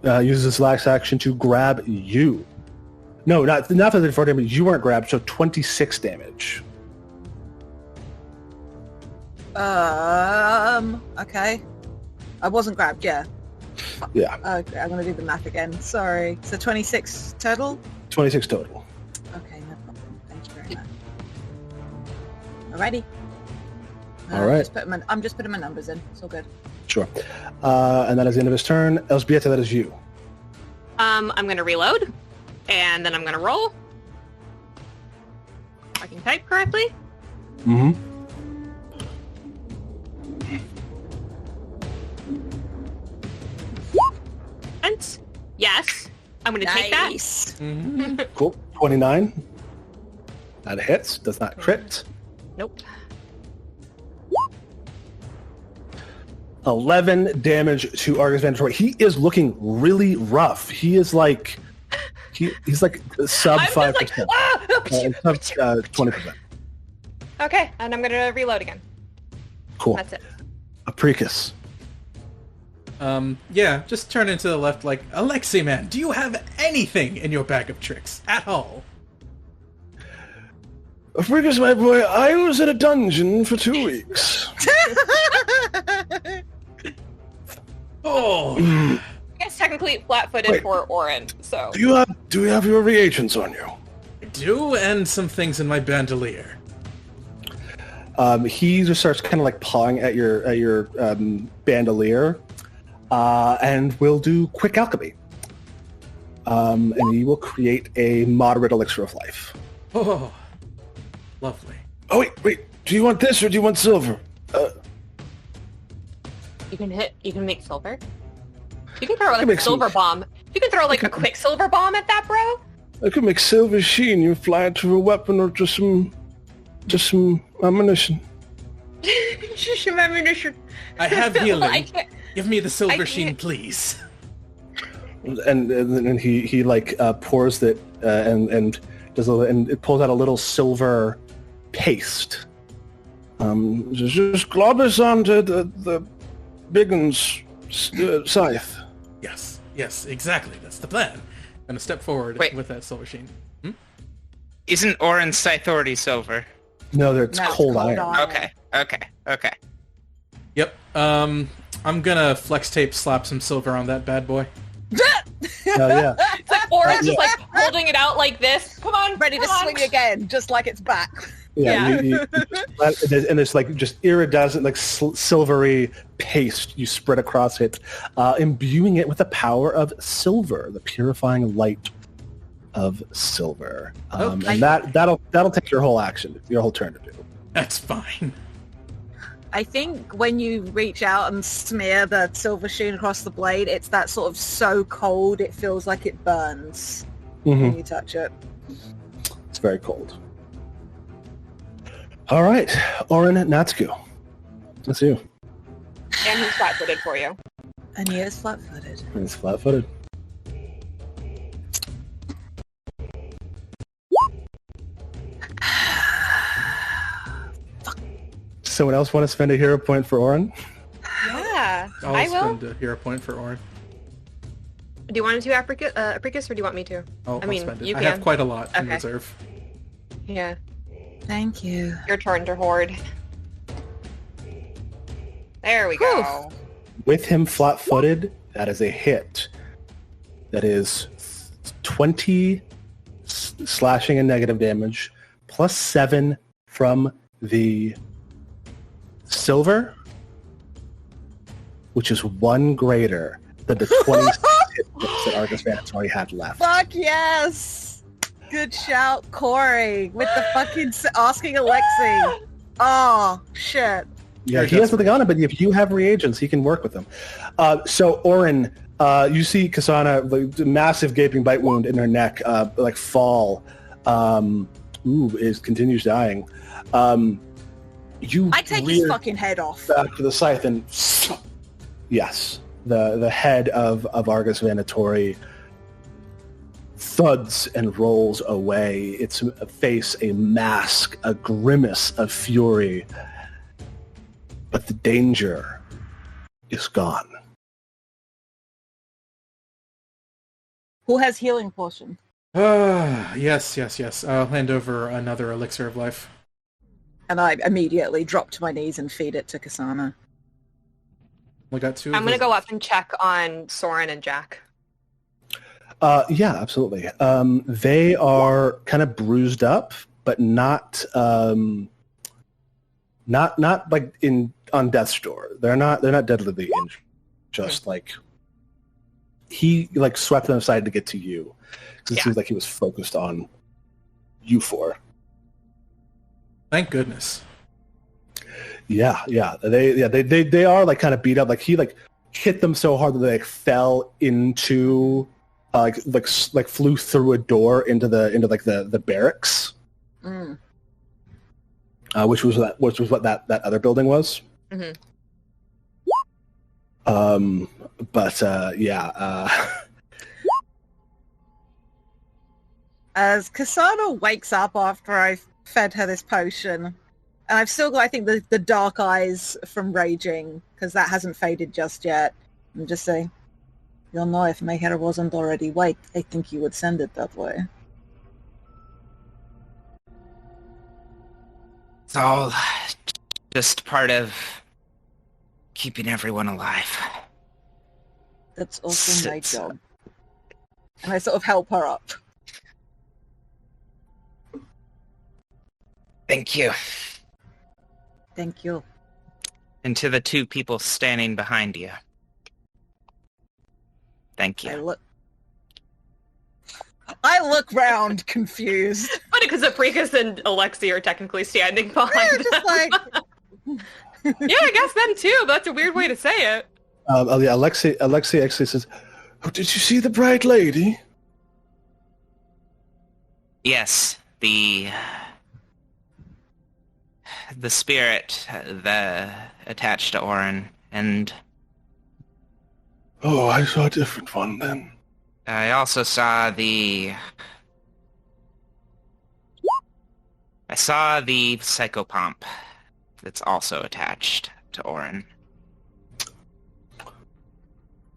uses his last action to grab you. No, not 34 damage. You weren't grabbed, so 26 damage.
Okay. I wasn't grabbed, yeah.
Yeah.
Okay, I'm going to do the math again. Sorry. So 26 total?
26 total.
Okay, no problem. Thank you very much. Alrighty.
All right.
I'm just putting my numbers in. It's all good.
Sure. And that is the end of his turn. ELżBIETA, that is you.
I'm going to reload, and then I'm going to roll. If I can type correctly.
Mm-hmm.
And yes, I'm going to take that.
Nice.
Cool. 29. That hits. Does not crit.
Nope.
11 damage to Argus Vandertoy. He is looking really rough. He is like... He's like sub
I'm
5%.
just like, ah!
Sub 20%.
Okay, and I'm going to reload again.
Cool.
That's it.
APRICUS.
Yeah, just turn into the left like, Alexei, man, do you have anything in your bag of tricks at all?
APRICUS, my boy, I was in a dungeon for 2 weeks.
Oh,
I guess technically flat-footed
Wait.
for ORIN, so...
Do you have your reagents on you?
I do, and some things in my bandolier.
He just starts kind of like pawing at your bandolier, and will do quick alchemy. And he will create a moderate elixir of life.
Oh, lovely.
Oh wait, do you want this or do you want silver?
You can make silver. You can throw like
make
a silver bomb. You can throw like a quick silver bomb at that, bro.
I could make silver sheen. You fly it to a weapon or just some ammunition.
Just some ammunition.
I have
I
healing.
can't-
Give me the silver
I
sheen,
can't-
please.
And he like pours that and does and it pulls out a little silver paste. Just glob this onto the big one's scythe.
Yes, exactly. That's the plan. Gonna step forward
Wait.
with that silver sheen.
Isn't ORIN scythe already silver?
No, it's
No, it's
cold
cold
iron.
iron.
Okay.
Yep. I'm gonna flex tape slap some silver on that bad boy.
Yeah.
It's like ORIN's just like holding it out like this. Come on,
Ready to
come on.
swing again, just like it's back.
Yeah,
Yeah.
and it's like just iridescent, like silvery paste you spread across it, imbuing it with the power of silver, the purifying light of silver.
Okay.
And that'll take your whole action, your whole turn to do.
That's fine.
I think when you reach out and smear the silver sheen across the blade, it's that sort of so cold it feels like it burns when you touch it.
It's very cold. All right, ORIN NÄTTSKU. That's you.
And he's flat-footed for you.
And he is flat-footed.
It's flat-footed. Someone else want to spend a hero point for ORIN?
Yeah. I will.
spend a hero point for Orin.
Do you want to do Apricus, or do you want me to?
I'll spend it.
You
I
can.
have quite a lot in
Okay.
reserve.
Yeah.
Thank you.
Your turn to hoard. There we go.
With him flat-footed, that is a hit. That is 20 slashing and negative damage, plus 7 from the silver, which is 1 greater than the 20 hit points that Argus Vanatory had left.
Fuck yes! Good shout, Cory, with the fucking asking Alexei. Oh, shit.
Yeah, he has nothing on him, but if you have reagents, he can work with them. So, Orin, you see KSANA, the massive gaping bite wound in her neck, fall. Continues dying. You
I take his fucking head off.
back to the scythe and yes, the head of Argus Vanatory thuds and rolls away. Its face a mask, a grimace of fury. But the danger is gone.
Who has healing potion?
Yes. I'll hand over another elixir of life.
And I immediately drop to my knees and feed it to KSANA.
We got 2.
I'm going to go up and check on Soren and Jack.
Yeah, absolutely. They are kind of bruised up, but not like on death's door. They're not deadly injured. Just like he swept them aside to get to you, because it seems like he was focused on you four.
Thank goodness.
Yeah. They are kind of beat up. Like he hit them so hard that they fell into flew through a door into the barracks.
Mm.
Which was what that other building was.
Mm-hmm.
As KSANA wakes up after I fed her this potion, and I've still got, I think, the dark eyes from raging, because that hasn't faded just yet. I'm just saying, you'll know if my hair wasn't already white, I think you would send it that way.
It's all just part of keeping everyone alive.
That's also my job. And I sort of help her up.
Thank you.
Thank you.
And to the 2 people standing behind you. Thank you.
I look round confused.
Funny, because Apricus and Alexei are technically standing behind them.
Just like...
Yeah, I guess them too, but that's a weird way to say it.
Alexei actually says, "Oh, did you see the bright lady?"
Yes, the spirit attached to Orin, and
Oh, I saw a different one then.
I also saw the psychopomp that's also attached to Orin.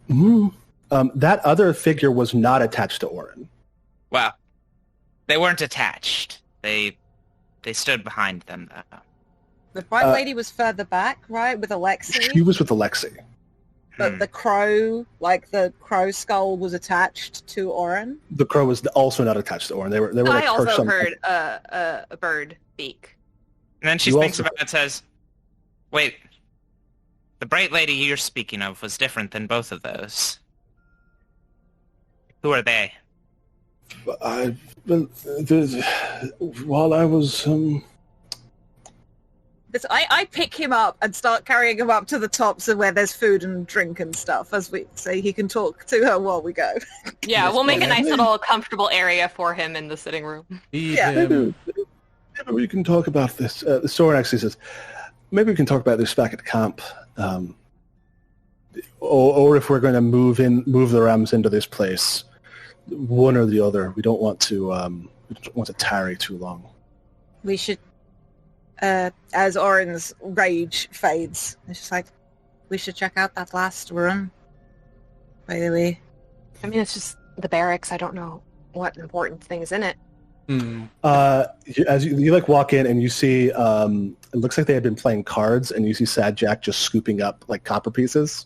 That other figure was not attached to Orin.
Well, they weren't attached. They stood behind them, though.
The bright lady was further back, right, with Alexei?
She was with Alexei.
But the crow, the crow skull was attached to Orin?
The crow was also not attached to Orin. They were
I also heard a bird beak.
And then she thinks about it and says, wait, the bright lady you're speaking of was different than both of those. Who are they?
While I was...
I pick him up and start carrying him up to the top so where there's food and drink and stuff, so he can talk to her while we go.
Yeah, we'll make a nice little comfortable area for him in the sitting room.
Maybe we can talk about this. Soren actually says, maybe we can talk about this back at camp. Or if we're going to move the Rams into this place, one or the other. We don't want to tarry too long.
We should, as Orin's rage fades, it's just like, we should check out that last room. By the way.
I mean, it's just the barracks. I don't know what important thing is in it.
As you like walk in and you see, it looks like they had been playing cards, and you see Sad Jack just scooping up like copper pieces.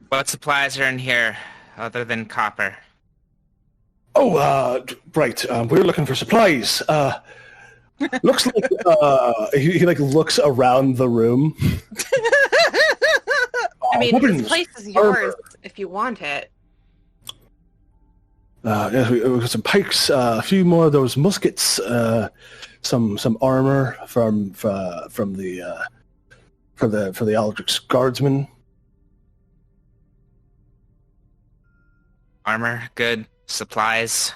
What supplies are in here other than copper?
Oh, right. We're looking for supplies. Looks like he like looks around the room.
I mean,
weapons,
this place is yours
armor.
if you want it.
Yes, we got some pikes, a few more of those muskets, some armor from the Aldrich guardsmen.
Armor, good. Supplies,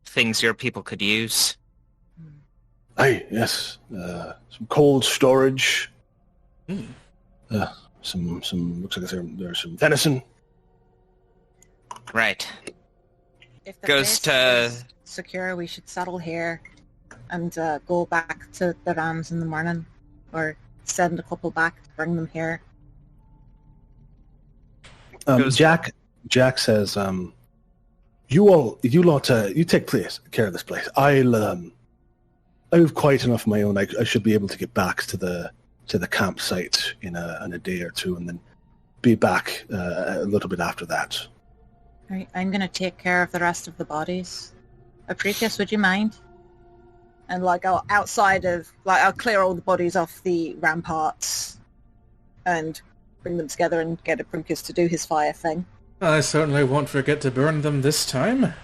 things your people could use.
Aye, yes. Some cold storage. Some looks like there's some venison.
Right.
If the
Goes
place
to-
is secure, we should settle here and go back to the Rams in the morning, or send a couple back to bring them here.
Jack says, you take care of this place. I have quite enough of my own. I should be able to get back to the campsite in a day or two, and then be back a little bit after that.
Right, I'm gonna take care of the rest of the bodies. APRICUS, would you mind? And I'll I'll clear all the bodies off the ramparts and bring them together and get APRICUS to do his fire thing.
I certainly won't forget to burn them this time.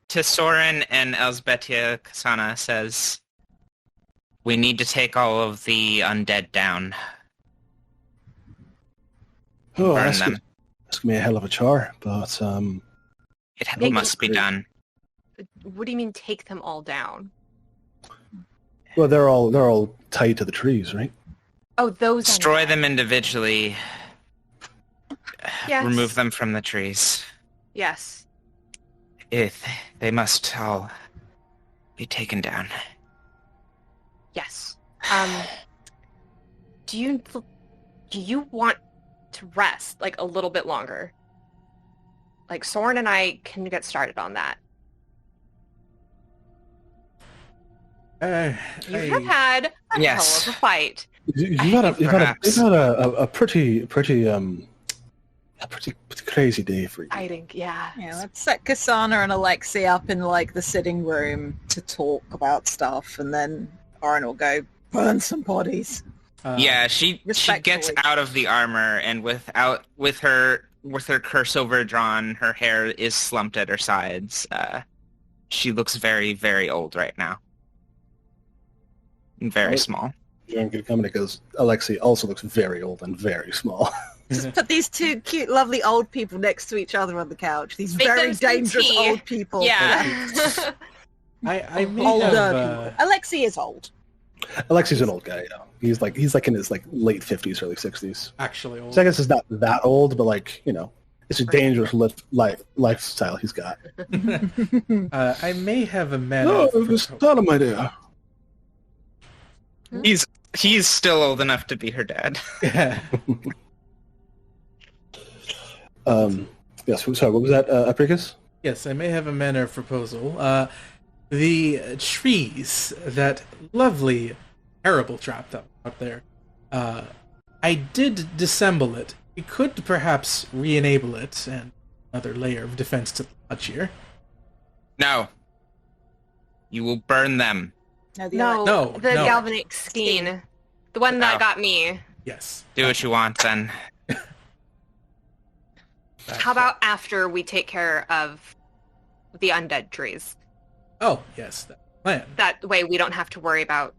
Soren and ELŞBIETA KSANA says, we need to take all of the undead down.
Oh,
Burn
that's
them.
It's gonna be a hell of a chore, but
It must be done.
What do you mean take them all down?
well, they're all tied to the trees, right?
Oh, those
Destroy
undead.
them individually.
Yes.
Remove them from the trees.
Yes.
They must all be taken down.
Yes. Do you want to rest like a little bit longer? Like Soren and I can get started on that. You have had a
Yes.
hell of a fight.
You've had
Perhaps.
a pretty crazy day for you.
I think, yeah.
Yeah, let's set KSANA and Alexei up in the sitting room to talk about stuff, and then Orin will go burn some bodies.
Yeah, she gets
Respectfully.
out of the armor, and with her curse overdrawn, her hair is slumped at her sides. She looks very, very old right now. And very small.
You're good company because Alexei also looks very old and very small.
Just put these two cute, lovely old people next to each other on the couch. These
Make
very
them some
dangerous
tea.
old people.
Yeah.
I may
Older
have,
people. Alexei is old.
Alexei's an old guy. Yeah. He's in his late 50s, early 60s.
actually old.
So I guess it's not that old, but it's a dangerous lifestyle he's got.
I may have a man.
Oh, it was not a my dear.
He's still old enough to be her dad.
Yeah.
Yes. Sorry. What was that, Apricus?
Yes, I may have a manner of proposal. The trees, that lovely, terrible trap out there, I did disassemble it. We could perhaps re-enable it, and another layer of defense to the lodge here.
No. You will burn them.
No, the
No, the
no.
galvanic skein. The one that
Oh.
got me.
Yes.
Do what you want, then.
How about after we take care of the undead trees?
Oh, yes, that plan.
That way we don't have to worry about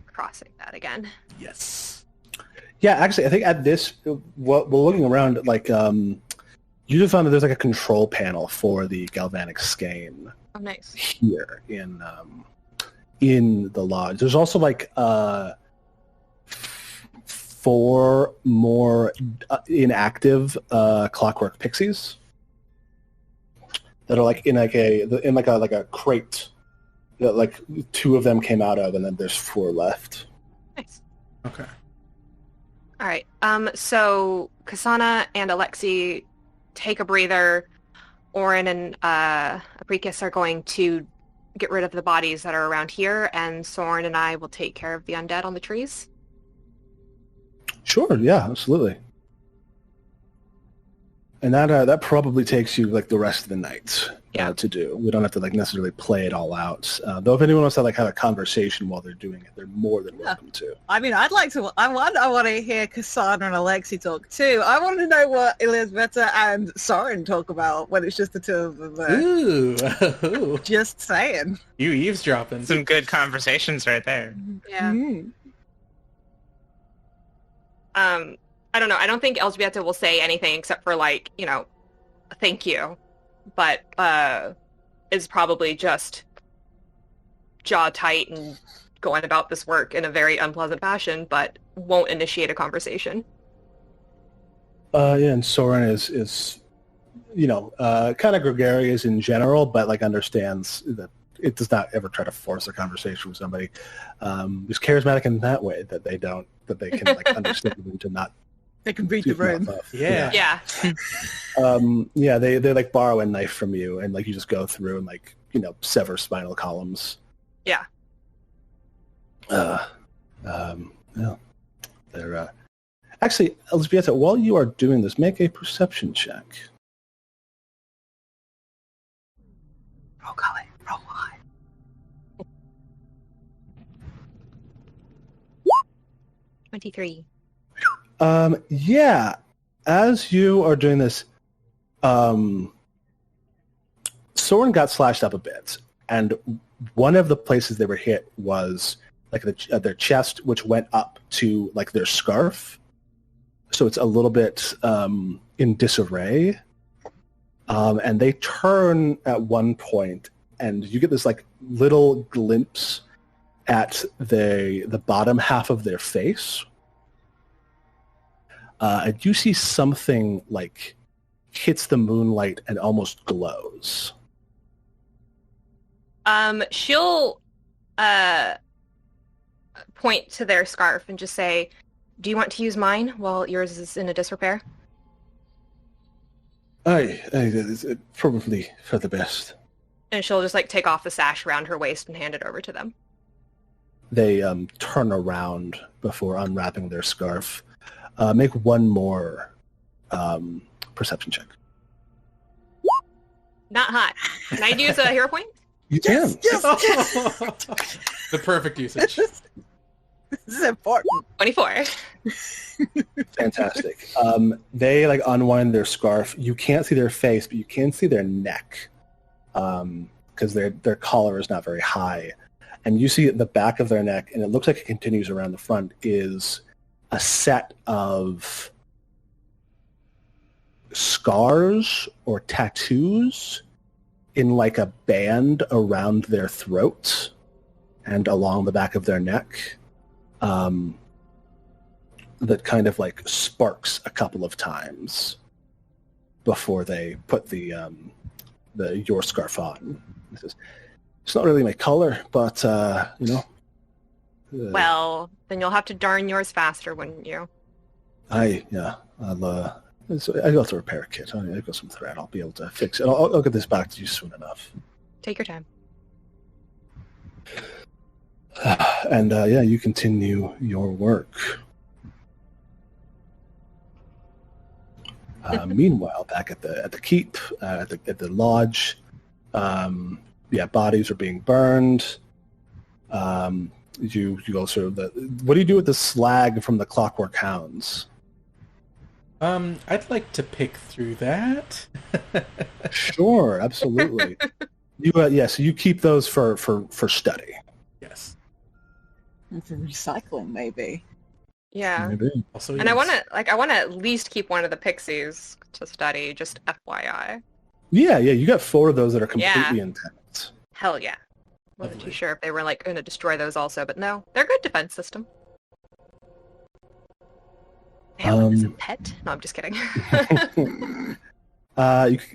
crossing that again.
Yes.
Yeah, actually, I think at this, we're looking around, you just found that there's a control panel for the galvanic skein
Oh, nice.
here in the lodge. There's also 4 more inactive clockwork pixies that are in a crate that like 2 of them came out of, and then there's 4 left.
Nice.
Okay.
All right. So KSANA and Alexi take a breather. ORIN and APRICUS are going to get rid of the bodies that are around here, and Soren and I will take care of the undead on the trees.
Sure, yeah, absolutely. And that probably takes you like the rest of the night to do. We don't have to like necessarily play it all out. Though if anyone wants to like have a conversation while they're doing it, they're more than welcome to.
I mean, I'd like to. I want to hear KSANA and Alexi talk too. I want to know what ELŽBIETA and Soren talk about when it's just the 2 of them there.
Ooh.
Just saying.
You eavesdropping.
Some good conversations right there.
Yeah.
Mm.
I don't know. I don't think ELŽBIETA will say anything except for like, thank you. But is probably just jaw tight and going about this work in a very unpleasant fashion, but won't initiate a conversation.
And Soren is kind of gregarious in general, but like understands that it does not ever try to force a conversation with somebody. Is charismatic in that way that they can like understand them to not.
They can beat the room.
Yeah.
They like borrow a knife from you, and like you just go through and like sever spinal columns.
Yeah.
They're actually, ELŽBIETA, while you are doing this, make a perception check.
Roll golly, roll high.
23.
As you are doing this, Soren got slashed up a bit, and one of the places they were hit was like their chest, which went up to like their scarf. So it's a little bit in disarray. And they turn at one point, and you get this like little glimpse at the bottom half of their face. And you see something like hits the moonlight and almost glows.
She'll point to their scarf and just say, "Do you want to use mine while yours is in a disrepair?"
It's probably for the best.
And she'll just like take off the sash around her waist and hand it over to them.
They turn around before unwrapping their scarf. Make one more perception check.
Not hot. Can I use a hero point?
You can.
Yes.
The perfect usage.
This is important.
24.
Fantastic. They like unwind their scarf. You can't see their face, but you can see their neck because their collar is not very high. And you see at the back of their neck, and it looks like it continues around the front, is a set of scars or tattoos in like a band around their throats and along the back of their neck. That kind of like sparks a couple of times before they put the your scarf on. It's not really my color, but
Well, then you'll have to darn yours faster, wouldn't you?
I'll go to repair kit. I've got some thread. I'll be able to fix it. I'll get this back to you soon enough.
Take your time.
And you continue your work. Meanwhile, back at the keep, at the lodge, bodies are being burned. You go through what do you do with the slag from the Clockwork Hounds?
I'd like to pick through that.
Sure, absolutely. So you keep those for study.
Yes.
And for recycling, maybe.
Yeah.
Maybe.
Also,
And I want to at least keep one of the pixies to study, just FYI.
Yeah, you got 4 of those that are completely intact.
Hell yeah. Wasn't too sure if they were like going to destroy those also, but no, they're a good defense system. I have one as a pet. No, I'm just kidding.
You could,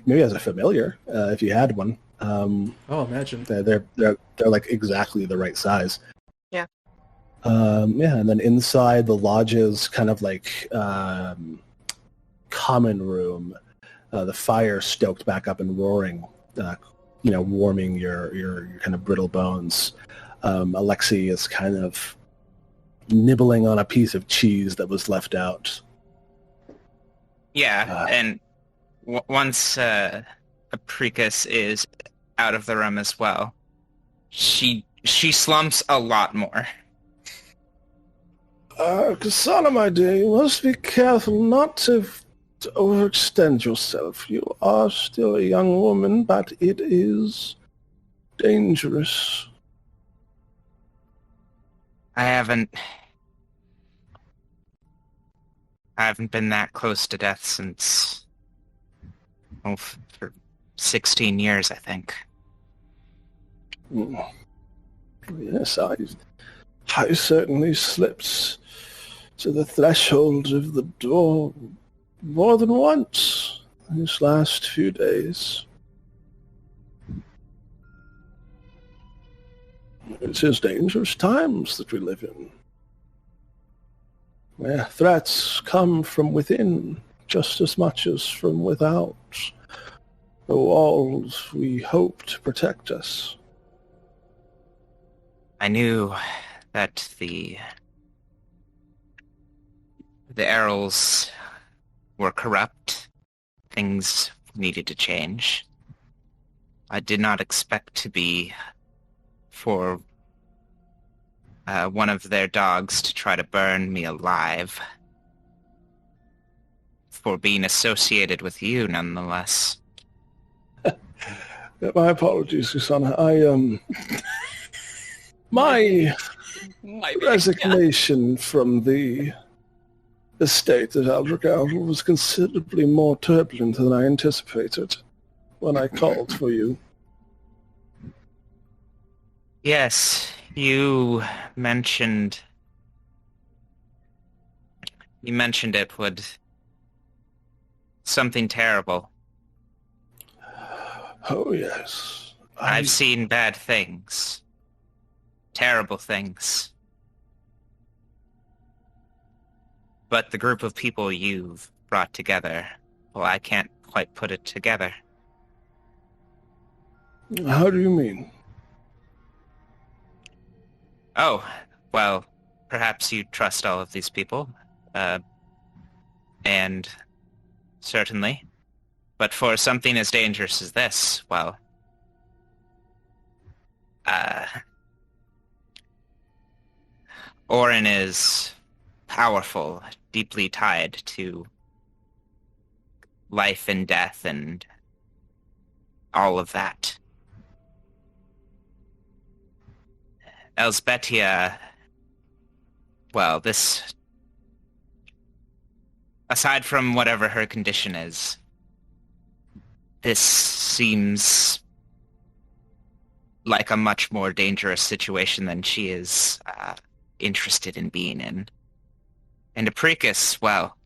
maybe as a familiar, if you had one.
Imagine.
They're like exactly the right size.
Yeah.
And then inside the lodge's kind of like common room, the fire stoked back up and roaring, warming your kind of brittle bones. Alexei is kind of nibbling on a piece of cheese that was left out.
Yeah, and once APRICUS is out of the room as well, she slumps a lot more.
KSANA, my dear, you must be careful not to overextend yourself. You are still a young woman, but it is dangerous.
I haven't been that close to death since, for 16 years, I think.
Yes, I certainly slipped to the threshold of the door more than once these last few days. It is dangerous times that we live in, where threats come from within just as much as from without. The walls we hope to protect us.
I knew that the Errol's were corrupt. Things needed to change. I did not expect to be for one of their dogs to try to burn me alive. For being associated with you, nonetheless.
My apologies, KSANA. My resignation from the estate at Aldrich was considerably more turbulent than I anticipated when I called for you.
Yes, you mentioned it would something terrible.
Oh, yes.
I've seen bad things. Terrible things. But the group of people you've brought together, well, I can't quite put it together.
How do you mean?
Oh, well, perhaps you trust all of these people. And certainly. But for something as dangerous as this, well, ORIN is powerful, deeply tied to life and death and all of that. ELŞBIETA, well, this, aside from whatever her condition is, this seems like a much more dangerous situation than she is interested in being in. And APRICUS, well,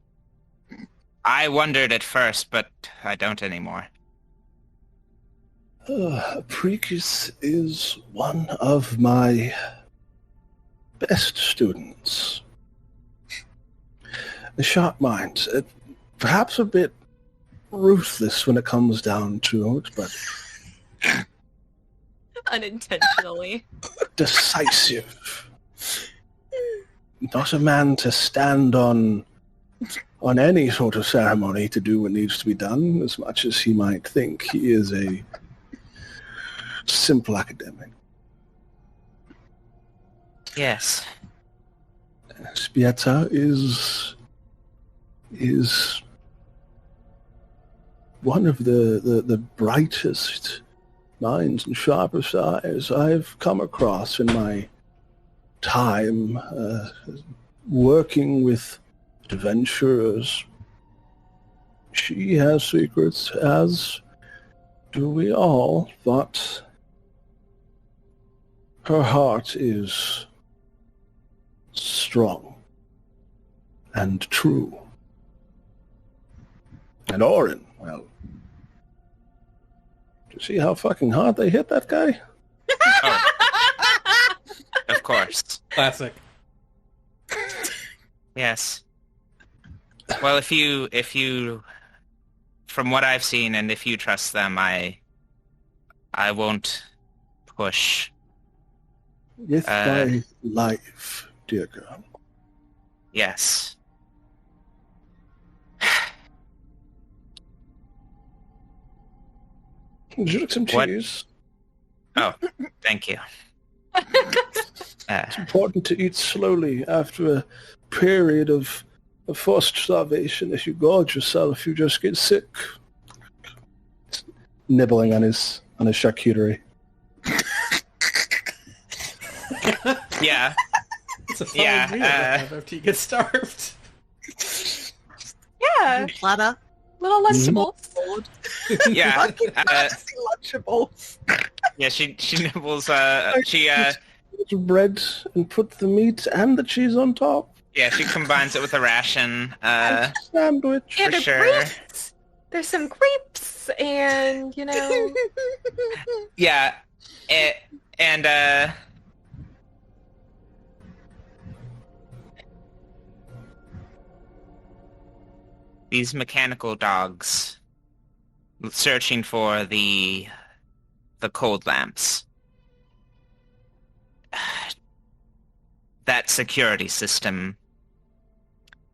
I wondered at first, but I don't anymore.
APRICUS is one of my best students. A sharp mind, perhaps a bit ruthless when it comes down to it, but
unintentionally
decisive. Not a man to stand on any sort of ceremony to do what needs to be done, as much as he might think he is a simple academic.
Yes.
ELŽBIETA is one of the brightest minds and sharpest eyes I've come across in my time working with adventurers. She has secrets, as do we all, but her heart is strong and true. And ORIN, well, See how fucking hard they hit that guy?
Oh, of course.
Classic.
Yes. Well, if you, from what I've seen, and if you trust them, I won't push.
With my life, dear girl.
Yes.
Would you like some
What?
cheese?
Oh, thank you.
It's important to eat slowly after a period of forced starvation. If you gorge yourself, you just get sick. Nibbling on his charcuterie.
Yeah.
It's a fun
Yeah,
meal to have after you get starved.
Yeah,
Platter.
little vegetables.
Yeah.
Fucking nasty Lunchables.
Yeah, she nibbles, she
Bread and put the meat and the cheese on top.
yeah, she combines it with a ration,
Sandwich.
Yeah,
for
they're
sure.
grapes. There's some grapes, and
Yeah, and these mechanical dogs searching for the cold lamps. That security system.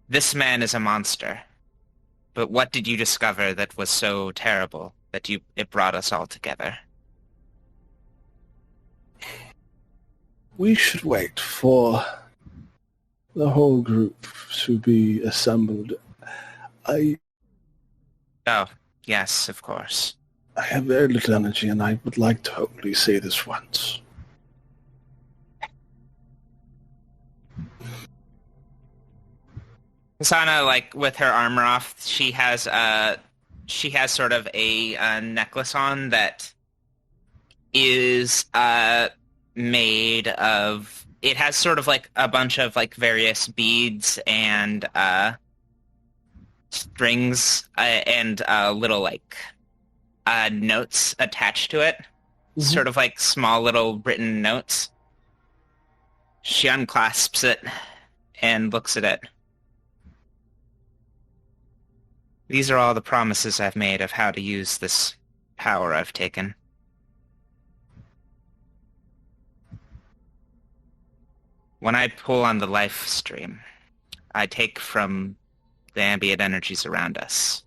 This man is a monster. But what did you discover that was so terrible that it brought us all together?
We should wait for the whole group to be assembled. I
Oh, yes, of course.
have very little energy, and I would like to only say this once.
KSANA, like, with her armor off, she has sort of a necklace on that is made of. It has sort of like a bunch of like various beads and strings and little like notes attached to it. Sort of like small little written notes. She unclasps it and looks at it. These are all the promises I've made of how to use this power I've taken. When I pull on the life stream, I take from the ambient energies around us.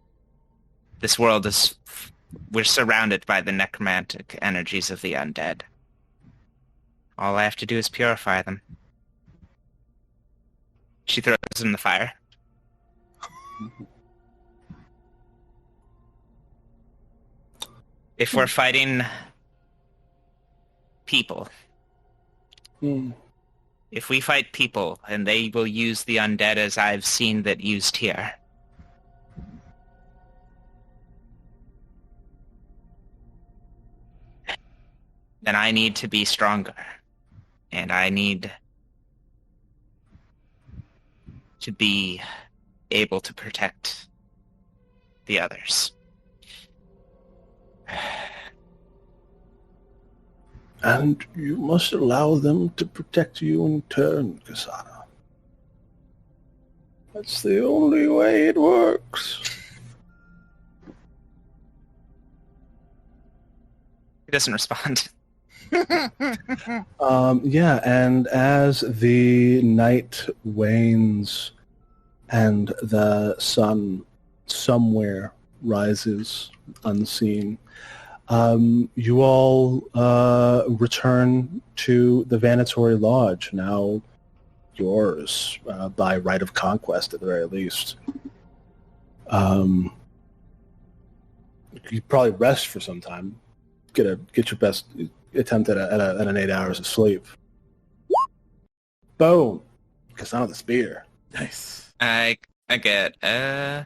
This world is... We're surrounded by the necromantic energies of the undead. All I have to do is purify them. She throws them in the fire. If we're fighting people, if we fight people and they will use the undead as I've seen that used here, then I need to be stronger. And I need to be able to protect the others.
And you must allow them to protect you in turn, KSANA. That's the only way it works.
He doesn't respond.
Yeah, and as the night wanes and the sun somewhere rises unseen, you all return to the Vanatory Lodge, now yours, by right of conquest at the very least. You probably rest for some time. Get your best attempt at an 8 hours of sleep. Boom! KSANA the spear.
Nice.
I get a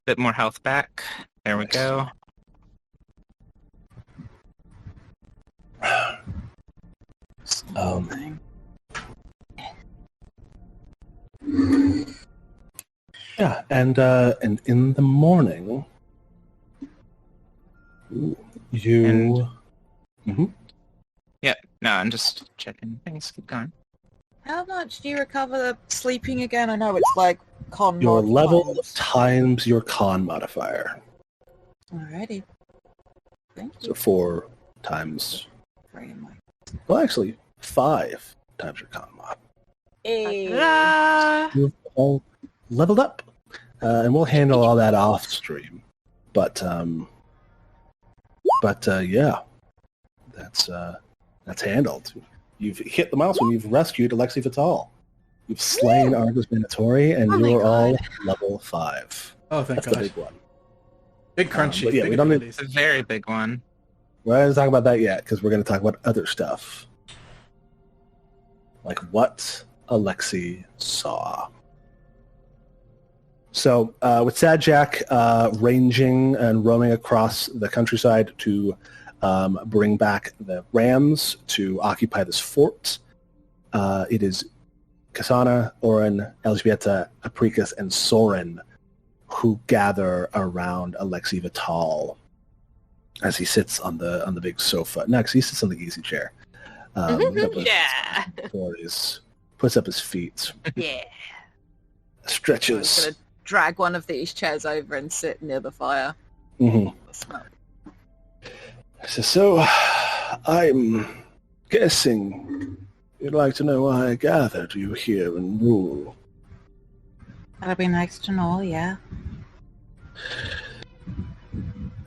bit more health back. There we go.
Yeah, and in the morning, You. Mhm.
Yep. No, I'm just checking things. Keep going.
How much do you recover the sleeping again? I know it's like con
Your
mod
level
times.
times your con modifier.
Alrighty. Thank
So
you.
4 times.
Very much.
Well, actually, 5 times your con mod.
Hey.
Ta-da!
You've all leveled up, and we'll handle all that off stream. But yeah, that's handled. You've hit the milestone. You've rescued Alexei Vital. You've slain Argus Minotauri, and
Oh my
you're all
God.
level 5.
Oh, thank
That's the
God.
big one.
Big crunchy.
but yeah,
big
we don't need-
abilities.
It's a very big one.
We're not going to talk about that yet, because we're going to talk about other stuff. Like what Alexei saw. So, with Sad Jack ranging and roaming across the countryside to bring back the Rams to occupy this fort, it is KSANA, ORIN, ELŽBIETA, APRICUS, and Sorin who gather around Alexei Vital as he sits on the big sofa. No, because he sits on the easy chair.
Yeah.
Puts up his feet,
Yeah.
I'm
stretches.
gonna drag one of these chairs over and sit near the fire.
Mhm.
Smell.
So, I'm guessing you'd like to know why I gathered you here in Rule.
That'd be nice to know, yeah.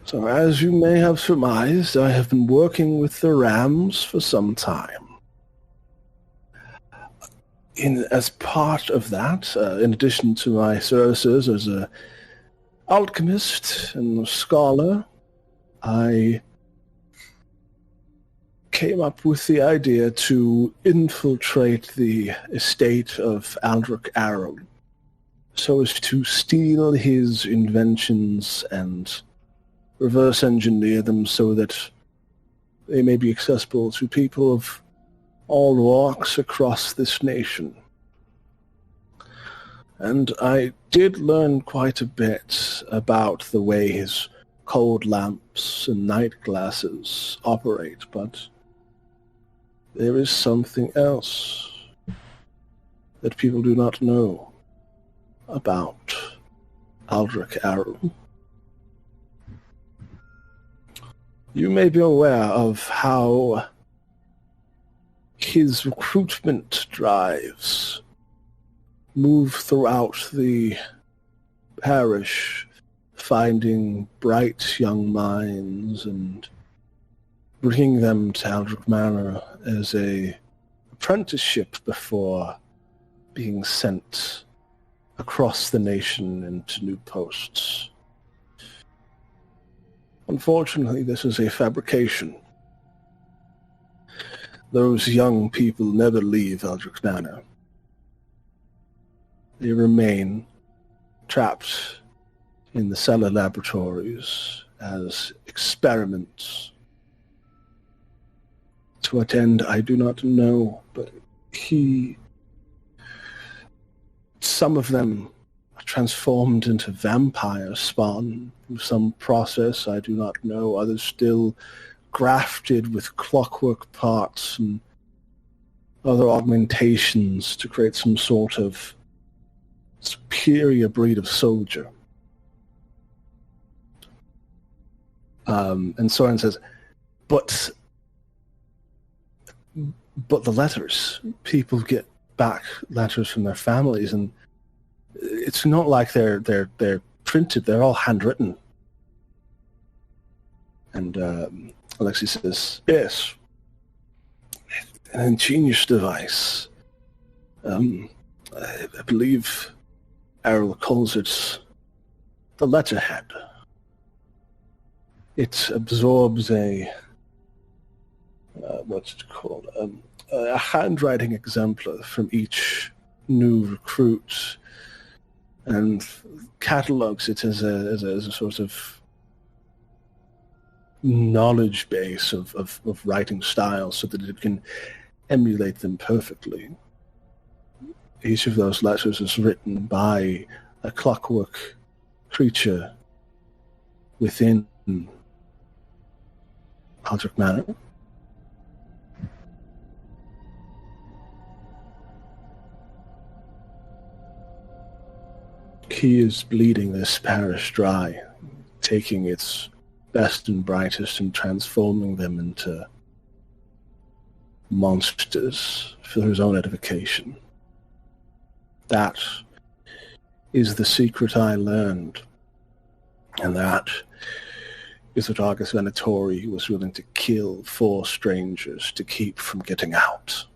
So, as you may have surmised, I have been working with the Rams for some time. As part of that, in addition to my services as an alchemist and scholar, I came up with the idea to infiltrate the estate of Aldrich Arrow so as to steal his inventions and reverse engineer them so that they may be accessible to people of all walks across this nation. And I did learn quite a bit about the way his cold lamps and night glasses operate, but there is something else that people do not know about Aldrich Arrow. You may be aware of how his recruitment drives move throughout the parish, finding bright young minds and bringing them to Aldrich Manor as a apprenticeship before being sent across the nation into new posts. Unfortunately, this is a fabrication. Those young people never leave Aldrich Manor. They remain trapped in the cellar laboratories as experiments. To what end, I do not know, but some of them are transformed into vampire spawn through some process I do not know. Others still grafted with clockwork parts and other augmentations to create some sort of superior breed of soldier. And Soren says, but the letters, people get back letters from their families, and it's not like they're printed, they're all handwritten. And Alexei says, yes, an ingenious device. I believe Errol calls it the letterhead. It absorbs a handwriting exemplar from each new recruit and catalogs it as a sort of knowledge base of writing styles so that it can emulate them perfectly. Each of those letters is written by a clockwork creature within Haldrick Manor. He is bleeding this parish dry, taking its best and brightest and transforming them into monsters for his own edification. That is the secret I learned, and that is what Argus Venatori was willing to kill 4 strangers to keep from getting out.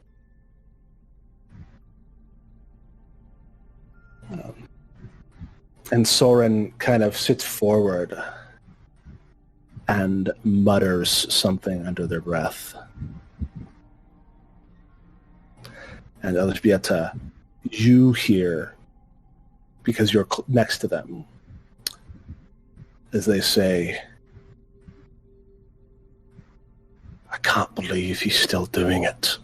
And Soren kind of sits forward and mutters something under their breath. And ELŽBIETA, you hear, because you're next to them, as they say, I can't believe he's still doing it.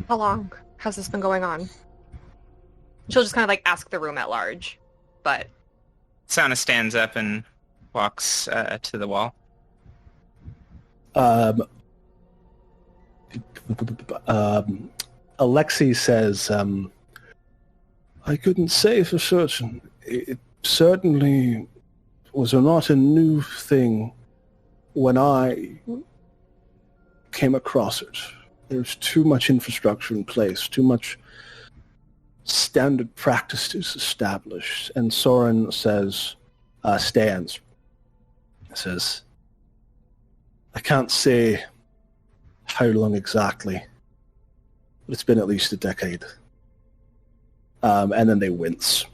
How long has this been going on? She'll just kind of like ask the room at large, but...
Sana stands up and walks to the wall.
Alexei says, I couldn't say for certain. It certainly was not a new thing when I came across it. There's too much infrastructure in place, too much standard practices established. And Soren says, says, I can't say how long exactly, but it's been at least a decade. And then they wince.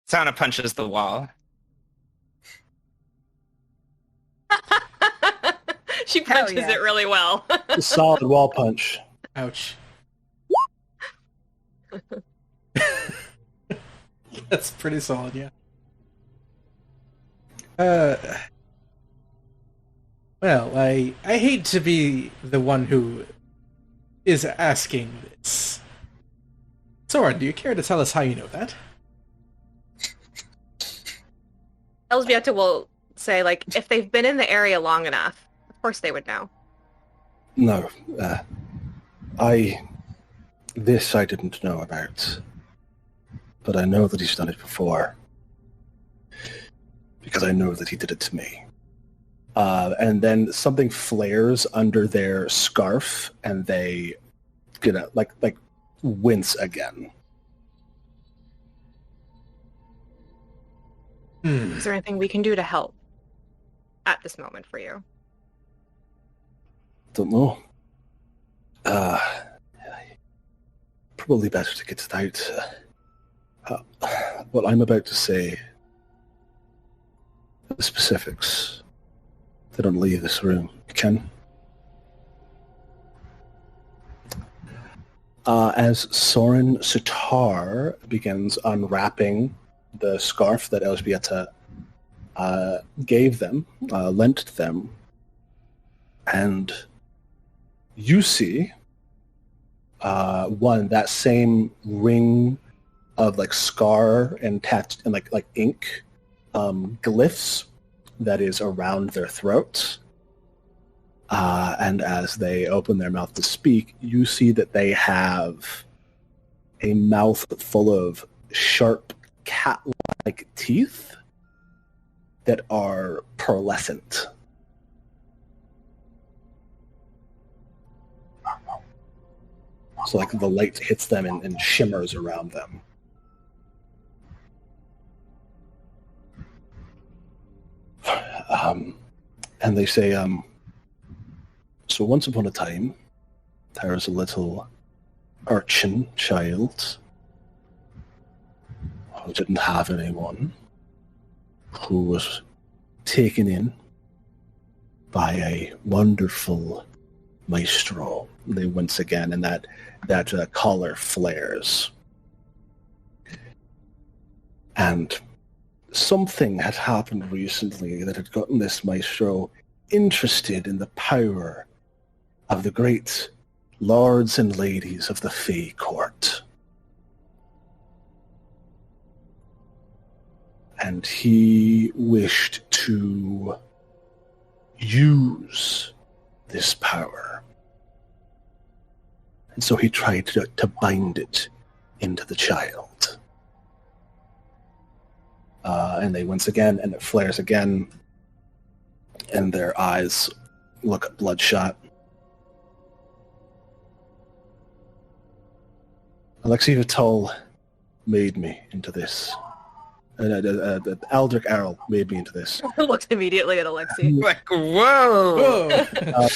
Sana punches the wall.
She punches it really well.
A solid wall punch.
Ouch. That's pretty solid, yeah. Well, I hate to be the one who is asking this. Soren, do you care to tell us how you know that?
ELŽBIETA will say, like, if they've been in the area long enough, of course they would know.
No, this I didn't know about, but I know that he's done it before, because I know that he did it to me. And then something flares under their scarf, and they get like wince again.
Is there anything we can do to help at this moment for you?
Don't know. Probably better to get it out. What I'm about to say, the specifics, they don't leave this room. Ken? As Soren Sitar begins unwrapping the scarf that ELŽBIETA gave them, lent them, and you see that same ring of like scar and like ink glyphs that is around their throats. And as they open their mouth to speak, you see that they have a mouth full of sharp cat-like teeth that are pearlescent. So like the light hits them and shimmers around them. And they say, so once upon a time, there was a little urchin child who didn't have anyone, who was taken in by a wonderful Maestro. They once again, and that collar flares. And something had happened recently that had gotten this Maestro interested in the power of the great lords and ladies of the Fey Court. And he wished to use this power. And so he tried to bind it into the child. And they once again, and it flares again, and their eyes look bloodshot. Alexei Vital made me into this. Aldrich Errol made me into this.
I looked immediately at Alexei.
Like, whoa!
Whoa!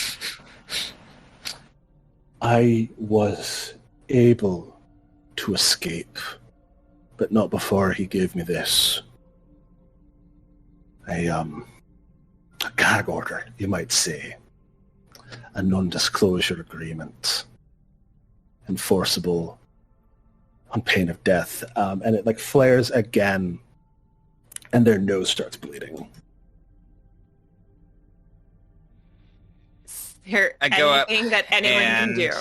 I was able to escape, but not before he gave me this. A gag order, you might say. A non-disclosure agreement. Enforceable on pain of death. And it flares again, and their nose starts bleeding.
Is there
I go up
anything that anyone can do?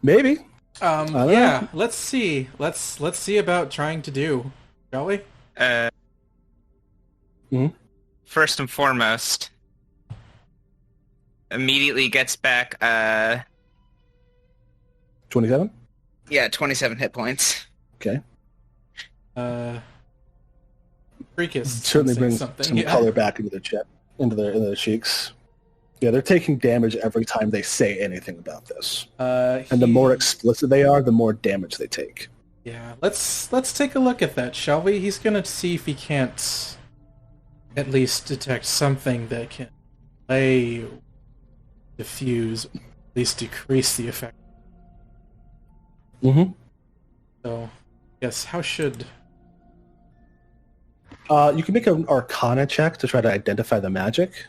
Maybe.
Yeah, let's see. Let's see about trying to do, shall we?
First and foremost, immediately gets back,
27?
yeah, 27 hit points.
Okay.
APRICUS
Certainly brings
something.
some
Yeah.
color back into their cheeks. Yeah, they're taking damage every time they say anything about this. And the more explicit they are, the more damage they take.
Yeah, let's take a look at that, shall we? He's gonna see if he can't at least detect something that can delay, diffuse, at least decrease the effect.
Mm-hmm.
So, yes, how should...
You can make an Arcana check to try to identify the magic.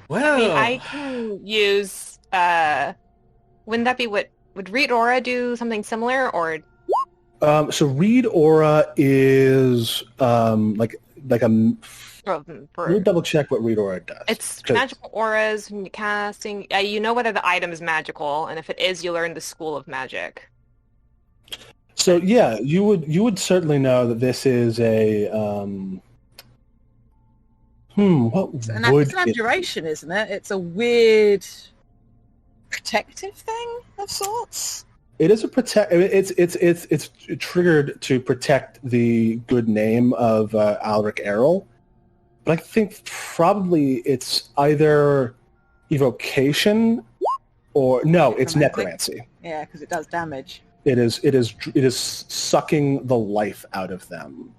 Well...
I mean, I can use, wouldn't that be would Read Aura do something similar, or?
So Read Aura is like a... Let me double check what Read Aura does.
It's
'Cause-
magical auras, when you're casting, you know whether the item is magical, and if it is, you learn the School of Magic.
So yeah, you would certainly know that this is a what
It's
would
an abjuration, isn't it? It's a weird protective thing of sorts.
it is a protect. It's triggered to protect the good name of Aldrich Errol, but I think probably it's either evocation or no, it's necromancy.
Yeah, because it does damage.
It is sucking the life out of them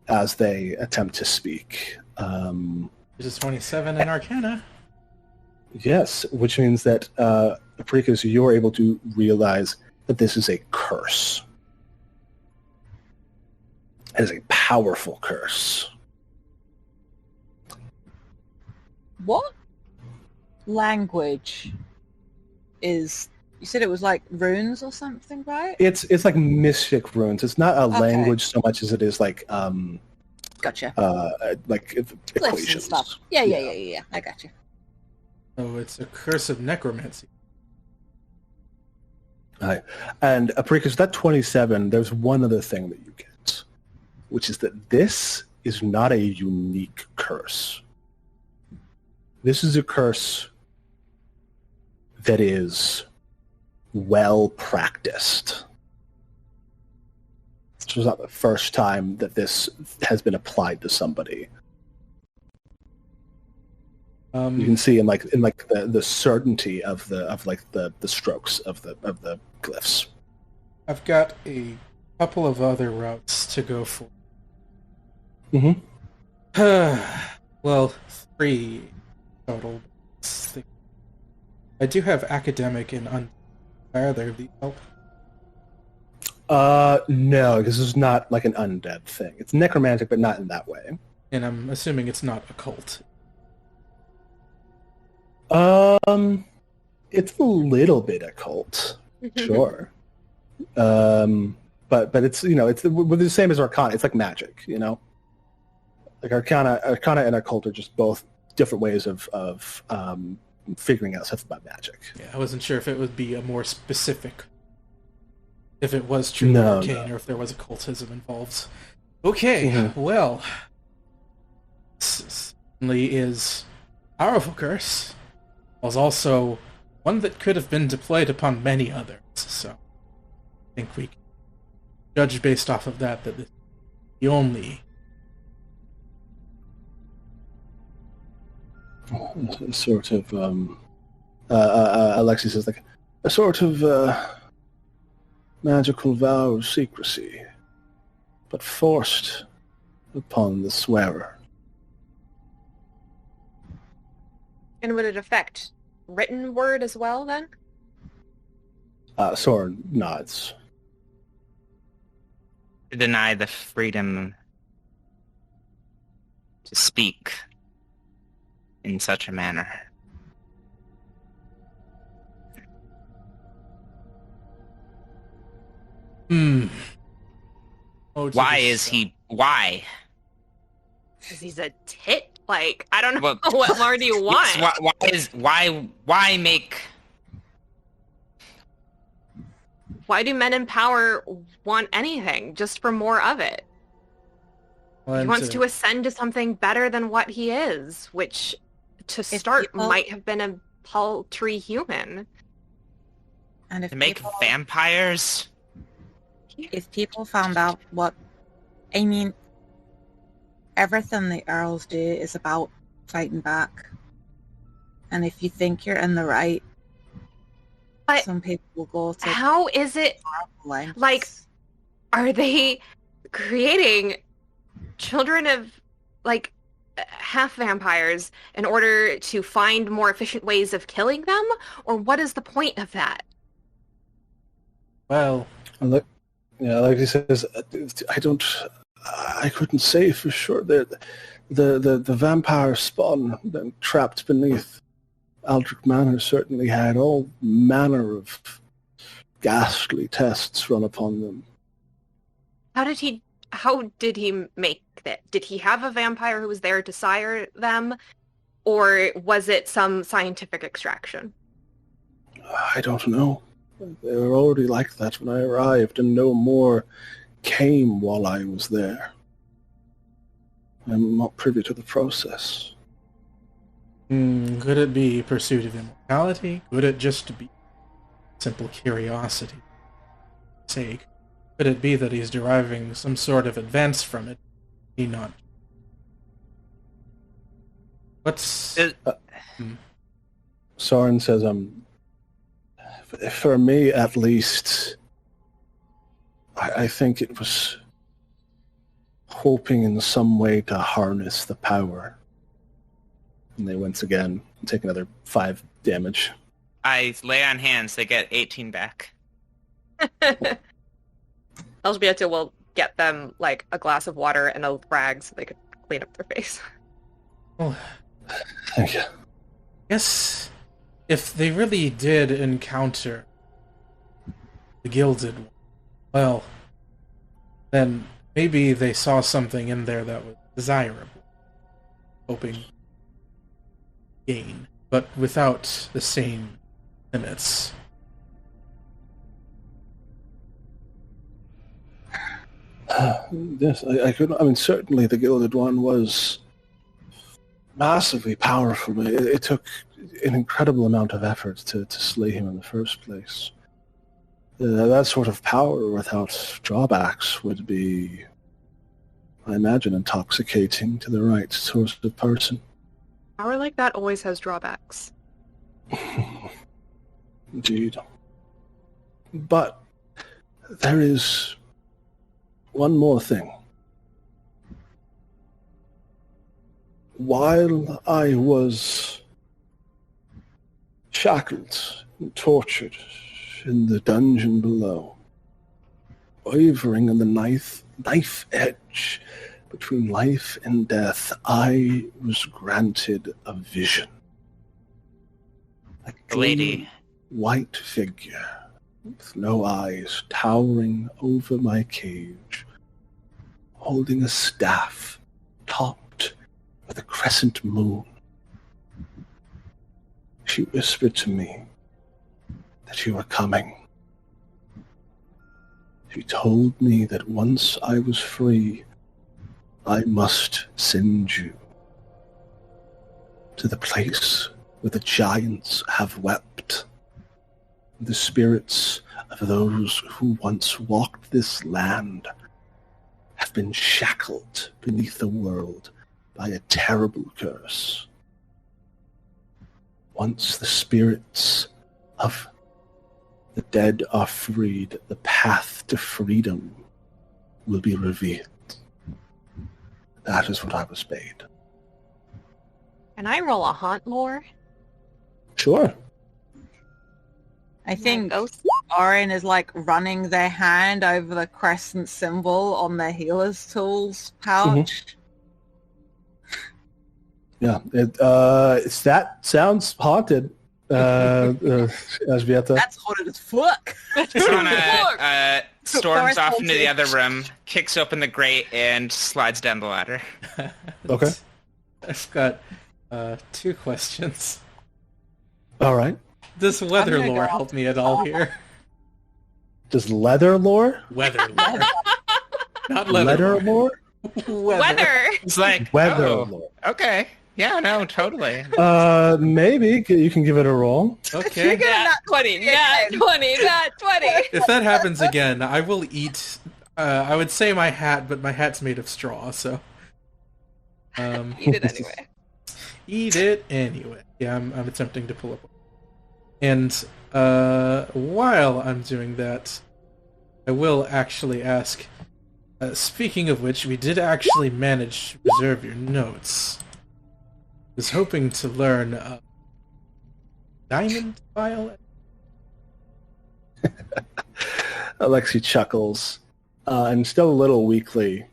as they attempt to speak.
This is 27 in Arcana.
Yes, which means that APRICUS, you're able to realize that this is a curse. It is a powerful curse.
What language is... You said it was like runes or something, right?
It's like mystic runes. It's not a
Okay.
language so much as it is like
Gotcha.
like
Glyphs and
equations.
stuff. Yeah. I gotcha.
Oh, it's a curse of necromancy.
Right. And APRICUS, that 27, there's one other thing that you get, which is that this is not a unique curse. This is a curse that is well practiced. This was not the first time that this has been applied to somebody. You can see in the certainty of the strokes of the glyphs.
I've got a couple of other routes to go for.
Mm-hmm.
Well, 3 total. I do have academic and either of these help.
No, because this is not like an undead thing. It's necromantic, but not in that way.
And I'm assuming it's not occult.
It's a little bit occult, sure. But it's, it's the same as Arcana. It's like magic, Like Arcana and occult are just both different ways of figuring out stuff about magic.
Yeah, I wasn't sure if it would be a more specific, if it was truly arcane, or if there was occultism involved. Okay, well, this certainly is a powerful curse. Was also one that could have been deployed upon many others, so I think we can judge based off of that this is the only
sort of Alexi says, like, a sort of magical vow of secrecy, but forced upon the swearer.
And would it affect written word as well, then?
Soren nods.
To deny the freedom to speak in such a manner. Why is he? Why?
Because he's a tit. Like, I don't know. What more do you want?
Why make?
Why do men in power want anything? Just for more of it. He wants to ascend to something better than what he is, which, to start, might have been a paltry human.
And if
to make vampires?
If people found out everything the Earls do is about fighting back. And if you think you're in the right,
but
some people will go to...
How is it... Like, are they creating children of, like, half vampires in order to find more efficient ways of killing them? Or what is the point of that?
Well...
like he says, I couldn't say for sure. The vampire spawn trapped beneath Aldrich Manor certainly had all manner of ghastly tests run upon them.
How did he make that? Did he have a vampire who was there to sire them? Or was it some scientific extraction?
I don't know. They were already like that when I arrived, and no more came while I was there. I'm not privy to the process.
Could it be pursuit of immortality? Could it just be simple curiosity? Sake? Could it be that he's deriving some sort of advance from it? He not. What's...
Soren says, for me at least, I think it was hoping in some way to harness the power. And they once again take another 5 damage.
I lay on hands, they get 18 back.
ELżBIETA will get them, like, a glass of water and a rag so they could clean up their face.
Well,
thank you.
Yes, if they really did encounter the Gilded One, well, then maybe they saw something in there that was desirable, hoping gain, but without the same limits.
Yes, I could. I mean, certainly the Gilded One was massively powerful. It took an incredible amount of effort to slay him in the first place. That sort of power without drawbacks would be, I imagine, intoxicating to the right sort of person.
Power like that always has drawbacks.
Indeed. But there is one more thing. While I was shackled and tortured in the dungeon below, wavering on the knife edge between life and death, I was granted a vision.
The lady
white figure with no eyes towering over my cage, holding a staff topped with a crescent moon. She whispered to me that you were coming. She told me that once I was free, I must send you to the place where the giants have wept. The spirits of those who once walked this land have been shackled beneath the world by a terrible curse. Once the spirits of the dead are freed, the path to freedom will be revealed. That is what I was bade.
Can I roll a haunt lore?
Sure.
I think
Ghost?
Orin is like running their hand over the crescent symbol on the healer's tools pouch.
Yeah, that sounds haunted, Elżbieta.
That's haunted as fuck.
Kasana storms off into the
Forest
other room, kicks open the grate, and slides down the ladder.
Okay.
I've got 2 questions.
All right.
Does weather
I'm gonna
lore
go
help me at all here?
Does leather lore?
Weather lore. Not leather
Letter
lore.
lore?
Weather.
It's like,
Weather
oh,
lore.
okay. Yeah, no, totally.
Maybe you can give it a roll.
Okay.
Nat 20, nat 20, nat 20.
If that happens again, I will eat. I would say my hat, but my hat's made of straw, so.
Eat it anyway.
Eat it anyway. Yeah, I'm attempting to pull up. And while I'm doing that, I will actually ask. Speaking of which, we did actually manage to preserve your notes. Was hoping to learn diamond file.
Alexi chuckles, and still a little weakly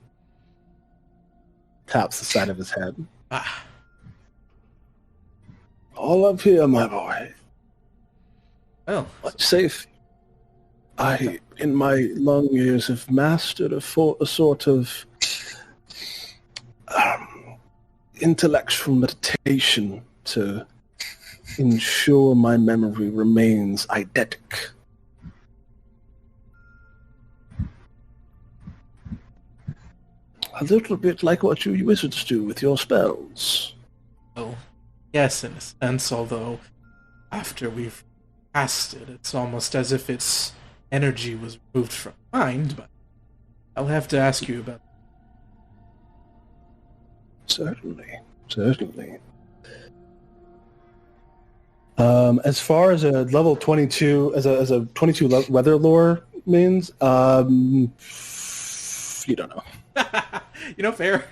taps the side of his head.
Ah,
All up here, my boy.
well,
Much safe. I, in my long years, have mastered a sort of intellectual meditation to ensure my memory remains eidetic. A little bit like what you wizards do with your spells.
well, yes, in a sense, although after we've cast it, it's almost as if its energy was removed from mind, but I'll have to ask you about.
Certainly. As far as a level 22, as a 22 weather lore means, you don't know.
Fair.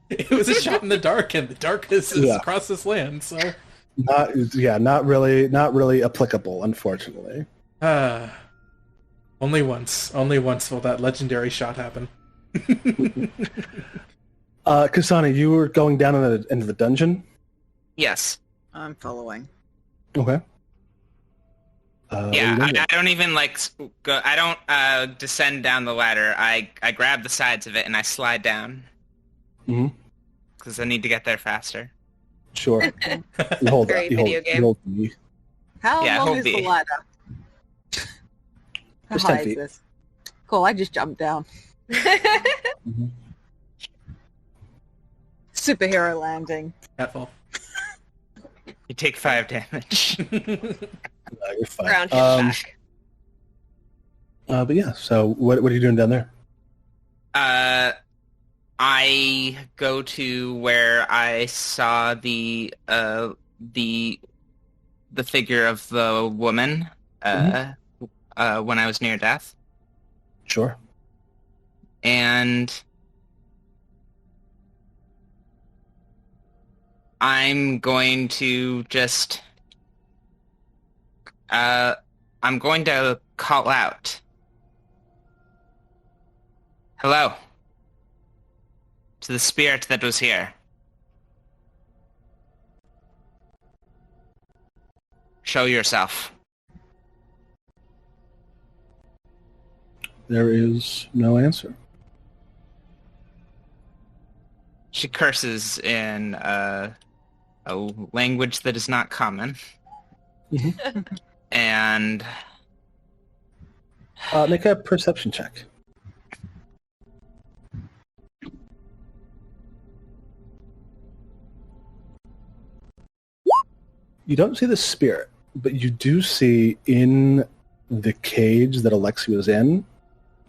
It was a shot in the dark, and the darkness is across this land, so.
Not really applicable, unfortunately.
Only once will that legendary shot happen.
Kasana, you were going down into the dungeon?
Yes.
I'm following.
Okay.
Yeah, I don't even go. I don't descend down the ladder. I grab the sides of it and I slide down.
Mm-hmm.
Because I need to get there faster.
Sure. You hold
Great
that.
video game.
You hold me.
How
Yeah,
long
hold
is the
B.
ladder? How
Just
high
10
is
feet.
this? Cool, I just jumped down.
Mm-hmm.
Superhero landing.
Catfall.
You take 5 damage.
No, you're fine.
Ground hit back.
But yeah, so what are you doing down there?
I go to where I saw the figure of the woman when I was near death,
Sure.
and I'm going to just I'm going to call out. Hello. To the spirit that was here. Show yourself.
there is no answer.
She curses in a language that is not common. And
make a perception check. You don't see the spirit, but you do see in the cage that Alexi was in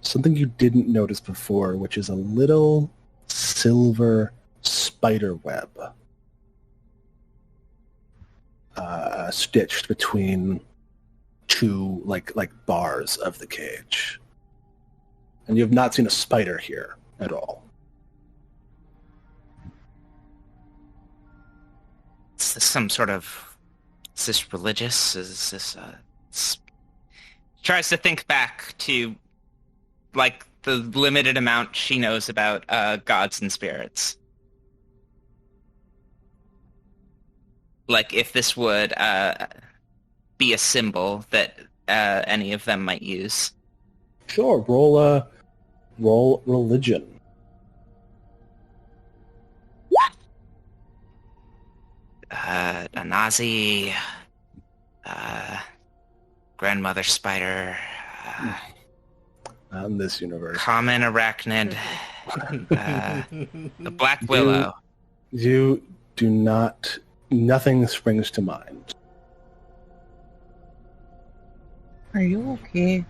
something you didn't notice before, which is a little silver spider web stitched between two like bars of the cage. And you have not seen a spider here at all.
Is this some sort of... Is this religious? Is this... Tries to think back to, like, the limited amount she knows about gods and spirits. Like, if this would be a symbol that any of them might use.
Sure, roll religion.
A Nazi, grandmother spider,
Not in this universe.
common arachnid, a black willow.
You do not... Nothing springs to mind.
Are you okay?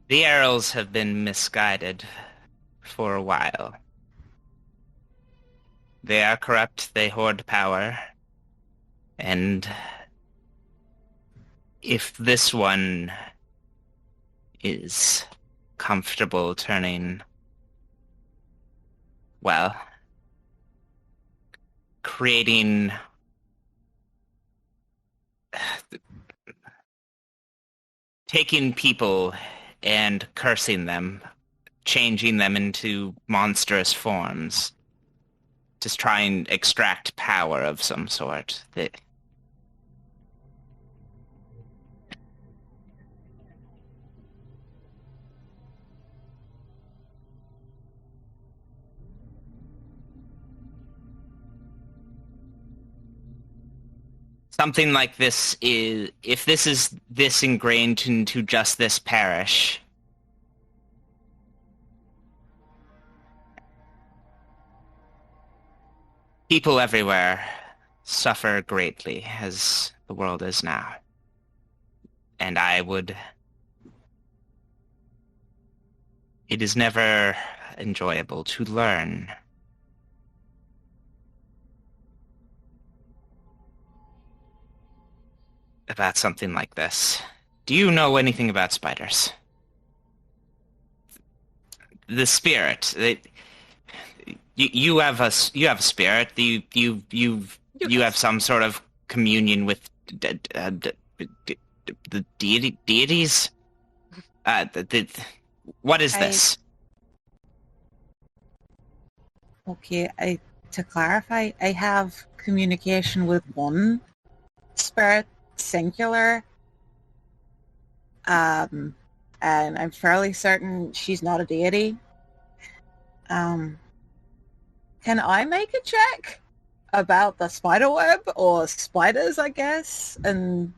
The Arrows have been misguided for a while. They are corrupt, they hoard power, and if this one is comfortable turning, well, creating taking people and cursing them, changing them into monstrous forms, to try and extract power of some sort. Something like this is, if this is this ingrained into just this parish, people everywhere suffer greatly, as the world is now. And it is never enjoyable to learn about something like this. Do you know anything about spiders? The spirit. You have a spirit. You have some sort of communion with the deities. What is this?
Okay, to clarify, I have communication with one spirit, singular, and I'm fairly certain she's not a deity. Can I make a check about the spider web or spiders, I guess? And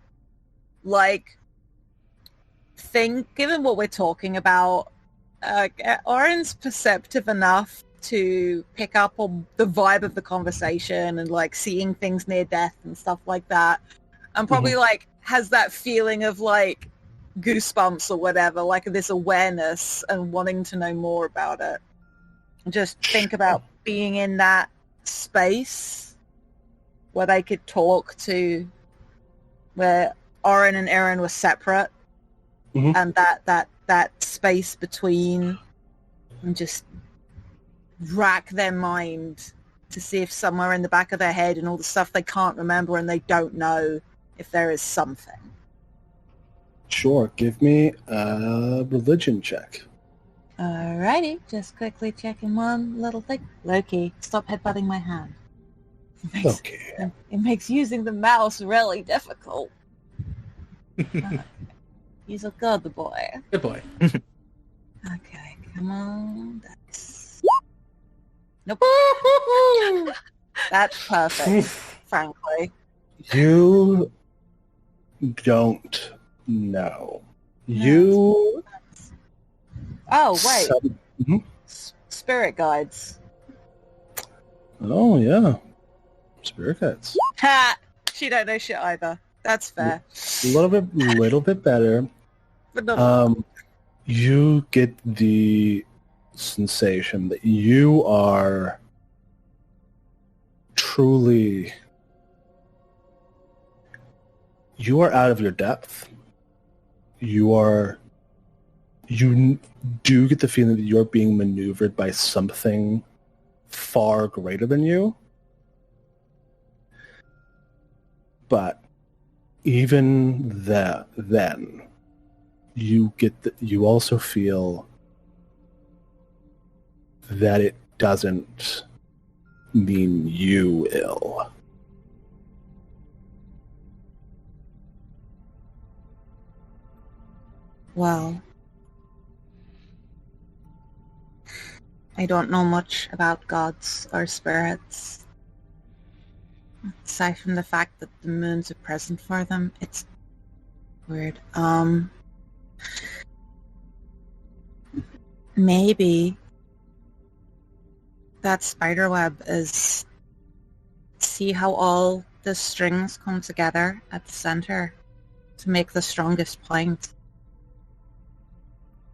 given what we're talking about, Orin's perceptive enough to pick up on the vibe of the conversation and seeing things near death and stuff like that. And probably has that feeling of goosebumps or whatever, this awareness and wanting to know more about it. Just think about being in that space where they could talk to, where Orin and Erin were separate, and that space between, and just rack their mind to see if somewhere in the back of their head and all the stuff they can't remember and they don't know, if there is something.
Sure, give me a religion check.
Alrighty, just quickly checking one little thing. Loki, stop headbutting my hand.
Okay.
It makes using the mouse really difficult. He's a good boy.
Good boy.
Okay, come on. Nope. That's perfect, frankly.
You don't know. You...
Oh, wait.
Mhm.
Spirit guides.
Oh, yeah. Spirit guides.
Ha! She don't know shit either. That's fair.
A little bit better.
But not
You get the sensation that you are truly... You are out of your depth. You do get the feeling that you're being maneuvered by something far greater than you. But even then, you also feel that it doesn't mean you ill.
Well, I don't know much about gods or spirits. Aside from the fact that the moons are present for them, it's weird. Maybe that spiderweb is... See how all the strings come together at the center to make the strongest point?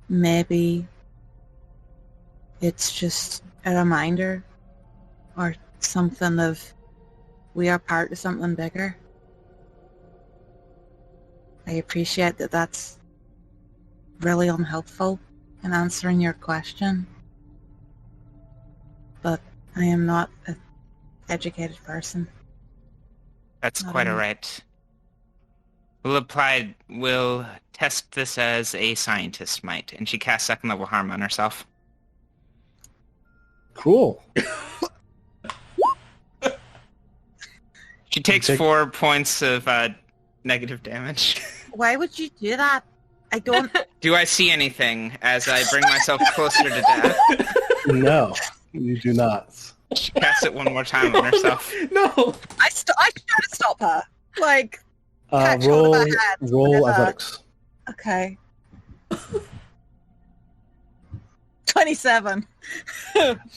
Maybe it's just a reminder or something of we are part of something bigger. I appreciate that that's really unhelpful in answering your question, but I am not an educated person.
That's
Not
quite
enough.
alright. We'll test this as a scientist might, and she casts second level harm on herself.
Cool.
She takes 4 points of negative damage.
Why would you do that? I don't...
Do I see anything as I bring myself closer to death?
No, you do not.
She casts it one more time on herself.
No!
I try to stop her. Like, catch hold of her hands.
Roll
whatever.
athletics.
Okay. 27.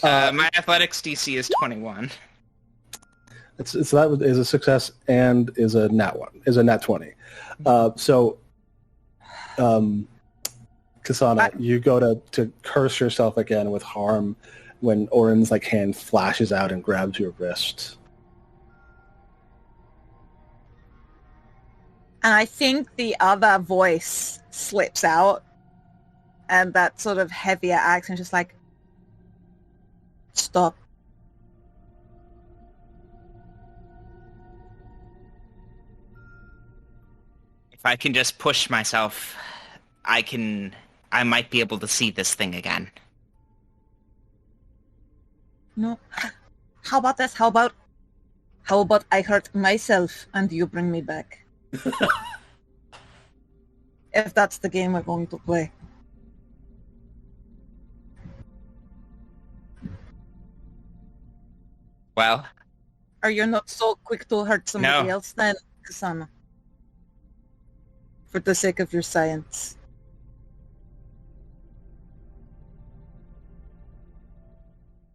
My athletics DC is 21.
So that is a success and is a nat 20. KSANA, you go to curse yourself again with harm when Orin's hand flashes out and grabs your wrist.
And I think the other voice slips out, and that sort of heavier accent just like, stop.
If I can just push myself, I might be able to see this thing again.
No. How about this? How about I hurt myself and you bring me back? If that's the game we're going to play.
Well,
Are you not so quick to hurt somebody
No.
else then, KSANA? For the sake of your science.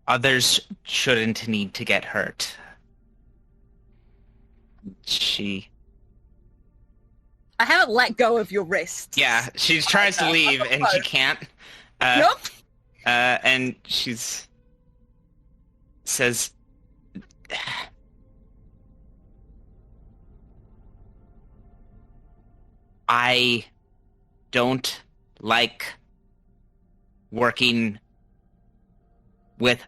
others shouldn't need to get hurt.
I haven't let go of your wrist.
Yeah, she tries to leave and she can't.
Nope.
And says, I don't like working with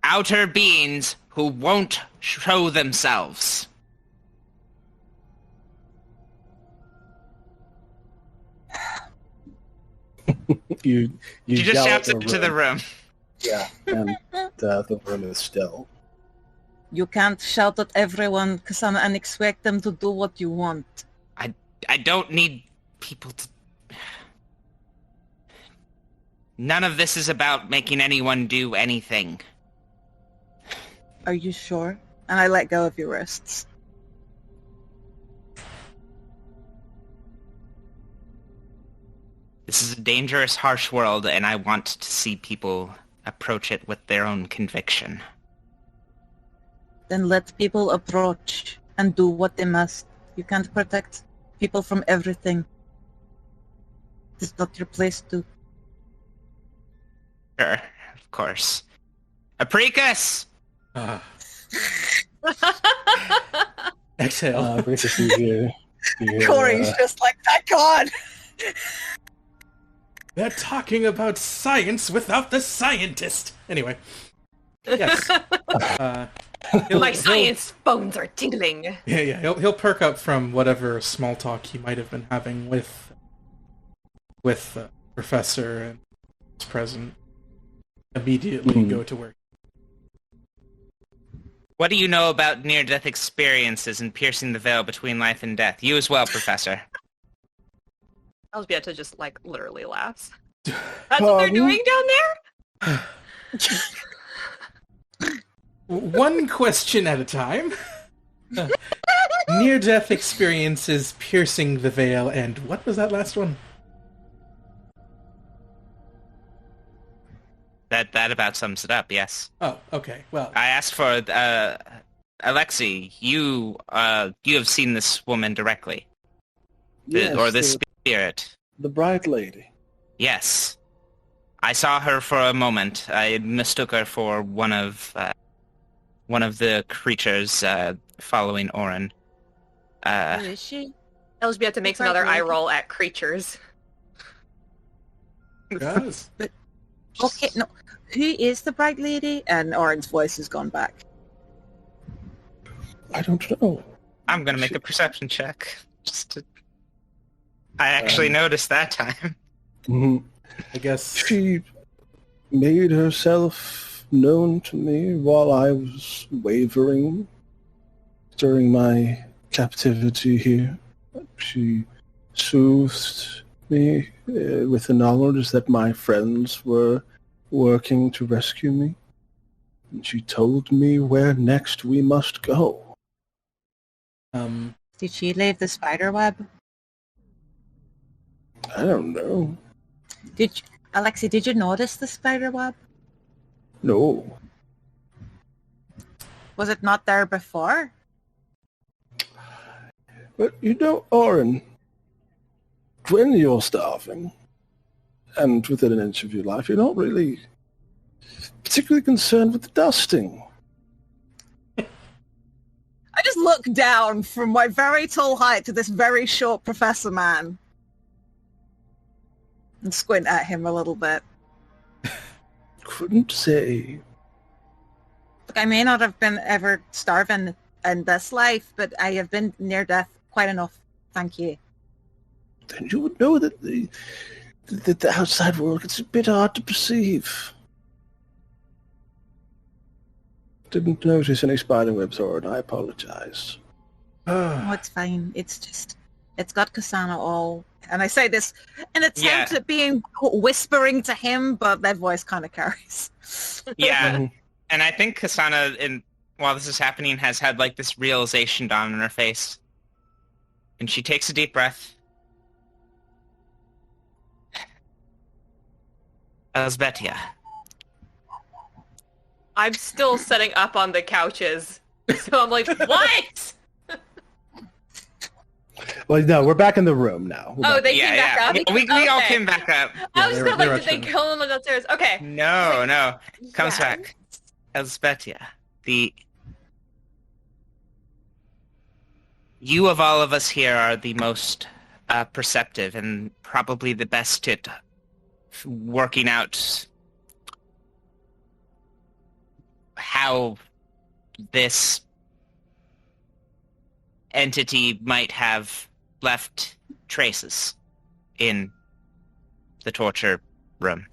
outer beings who won't show themselves.
You
just
yell
shout
at
it to the room.
Yeah, and the room is still.
You can't shout at everyone, KSANA, and expect them to do what you want.
I don't need people to... None of this is about making anyone do anything.
Are you sure? And I let go of your wrists.
This is a dangerous, harsh world, and I want to see people approach it with their own conviction.
Then let people approach and do what they must. You can't protect people from everything. It's not your place to.
Sure, of course. APRICUS!
Exhale.
Gracious, you hear,
Cory's just like, thank God!
They're talking about science without the scientist. Anyway. Yes.
My science bones are tingling.
Yeah. He'll perk up from whatever small talk he might have been having with the professor and his present. Immediately go to work.
What do you know about near-death experiences and piercing the veil between life and death? You as well, Professor.
ELŽBIETA just, like, literally laughs. That's what they're doing down there?
One question at a time. Near-death experiences, piercing the veil, and what was that last one?
That about sums it up, yes.
Oh, okay. Well,
I asked for, Alexei, you have seen this woman directly.
yes,
Or this spirit.
the bright lady.
Yes. I saw her for a moment. I mistook her for one of the creatures following ORIN.
Who is she?
ELŽBIETA makes another eye roll at creatures.
yes.
Okay, no. Who is the bright lady? And Orin's voice has gone back.
I don't know.
I'm gonna make a perception check. I actually noticed that time.
Mhm.
I guess.
She made herself known to me while I was wavering during my captivity here. She soothed me with the knowledge that my friends were working to rescue me. And she told me where next we must go.
Did she leave the spider web?
I don't know.
Alexei, did you notice the spider web?
No.
Was it not there before?
But you know, Orin, when you're starving, and within an inch of your life, you're not really particularly concerned with the dusting.
I just look down from my very tall height to this very short professor man. And squint at him a little bit.
Couldn't say.
Look, I may not have been ever starving in this life, but I have been near death quite enough. Thank you.
Then you would know that the outside world gets a bit hard to perceive. Didn't notice any spiderwebs, Orin. I apologize.
Oh, it's fine. It's just, it's got KSANA all. And I say this in attempt at being whispering to him, but that voice kind of carries.
Yeah, and I think KSANA, while this is happening, has had like this realization dawn on her face. And she takes a deep breath. ELŽBIETA.
I'm still setting up on the couches. So I'm like, what?
Well, no, we're back in the room now.
Oh, they came back up?
We all
Okay.
came back up.
I was
they're
like, did they
upstairs.
kill him downstairs? Okay.
No. Comes
Yeah.
back. ELŽBIETA. You of all of us here are the most perceptive and probably the best at working out how this entity might have left traces in the torture room.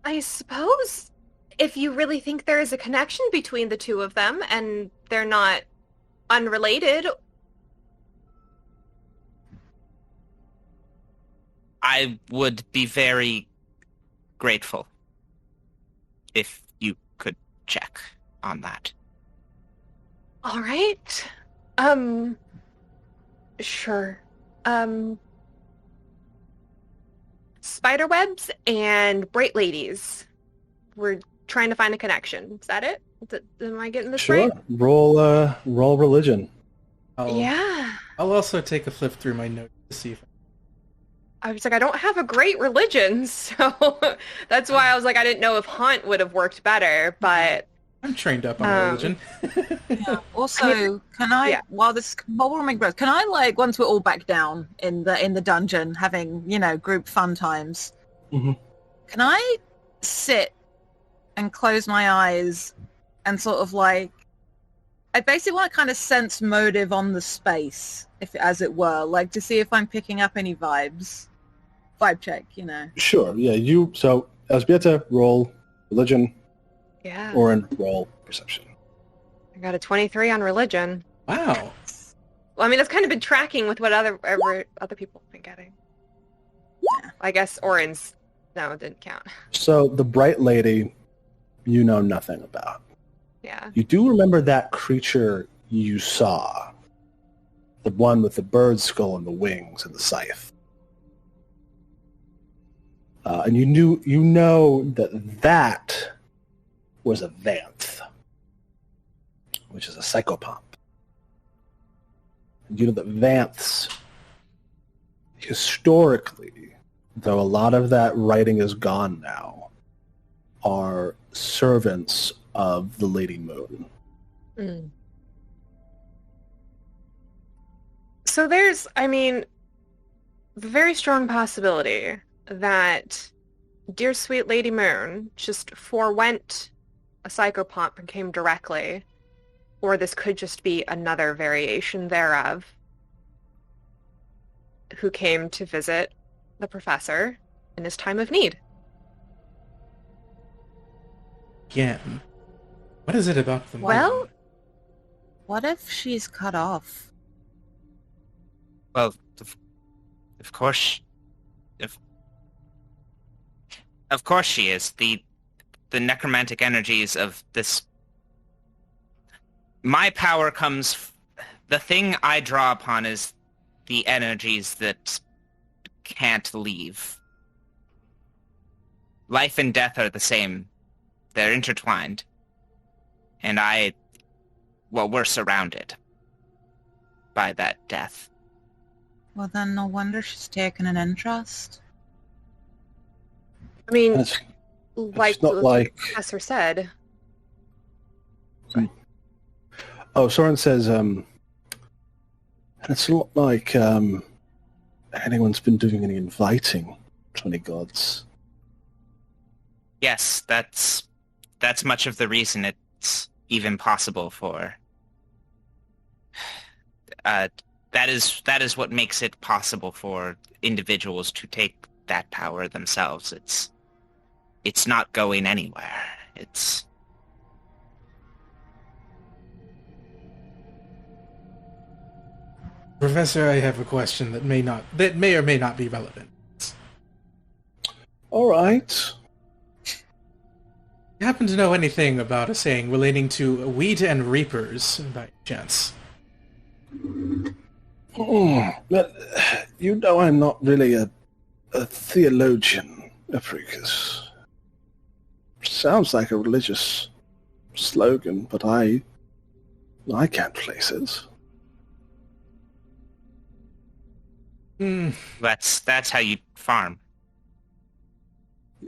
I suppose if you really think there is a connection between the two of them and they're not unrelated.
I would be very grateful if you could check on that.
All right. Sure. Spiderwebs and bright ladies. We're trying to find a connection. Is that it? Am I getting this
Sure.
right?
Roll religion.
Yeah.
I'll also take a flip through my notes to see if
I was like, I don't have a great religion, so that's why I was like, I didn't know if Hunt would have worked better, but
I'm trained up on religion.
Yeah. Also, while we're making progress, can I, like, once we're all back down in the dungeon, having, group fun times,
Mhm.
can I sit and close my eyes and sort of, like, I basically want to kind of sense motive on the space, as it were, like, to see if I'm picking up any vibes. Vibe check,
Sure. Yeah. So Elżbieta, roll religion.
yeah.
ORIN, roll perception.
I got a 23 on religion.
Wow.
Well, I mean, that's kind of been tracking with what other people have been getting.
Yeah.
I guess Orin's, no, it didn't count.
So the bright lady, you know nothing about.
Yeah.
You do remember that creature you saw, the one with the bird skull and the wings and the scythe. And you know that was a Vanth, which is a psychopomp. You know that Vanths, historically, though a lot of that writing is gone now, are servants of the Lady Moon.
Mm. So there's, the very strong possibility that dear sweet Lady Moon just forewent a psychopomp and came directly, or this could just be another variation thereof, who came to visit the professor in his time of need.
Again, what is it about the
Well,
What if she's cut off?
Well, of course, of course she is. The necromantic energies of this. My power comes. The thing I draw upon is the energies that can't leave. Life and death are the same. They're intertwined. And we're surrounded by that death.
Well, then no wonder she's taken an interest.
I mean,
It's
like
not
the
like...
professor said.
Oh, Soren says, it's not like anyone's been doing any inviting to any gods.
Yes, that's much of the reason it's even possible for. That is what makes it possible for individuals to take that power themselves. It's not going anywhere. It's
Professor, I have a question that may or may not be relevant.
All right.
You happen to know anything about a saying relating to wheat and reapers, by chance?
But I'm not really a theologian, APRICUS. Sounds like a religious slogan, but I can't place it.
that's how you farm.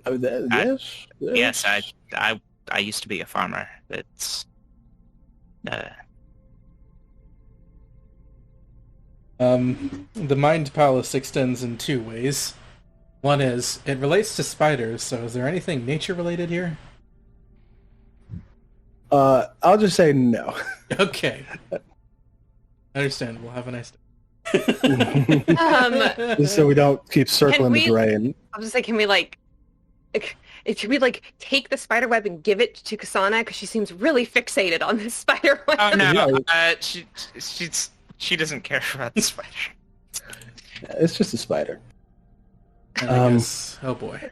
Oh, yes.
Yes, I used to be a farmer. It's
The Mind Palace extends in two ways. One is, it relates to spiders, so is there anything nature-related here?
I'll just say no.
Okay. Understandable. Have a nice day.
So we don't keep circling the drain.
I was just like, can we should we take the spider web and give it to KSANA because she seems really fixated on this spider web?
Oh no,
Yeah.
she doesn't care about the spider.
Yeah, it's just a spider.
And I guess, oh boy.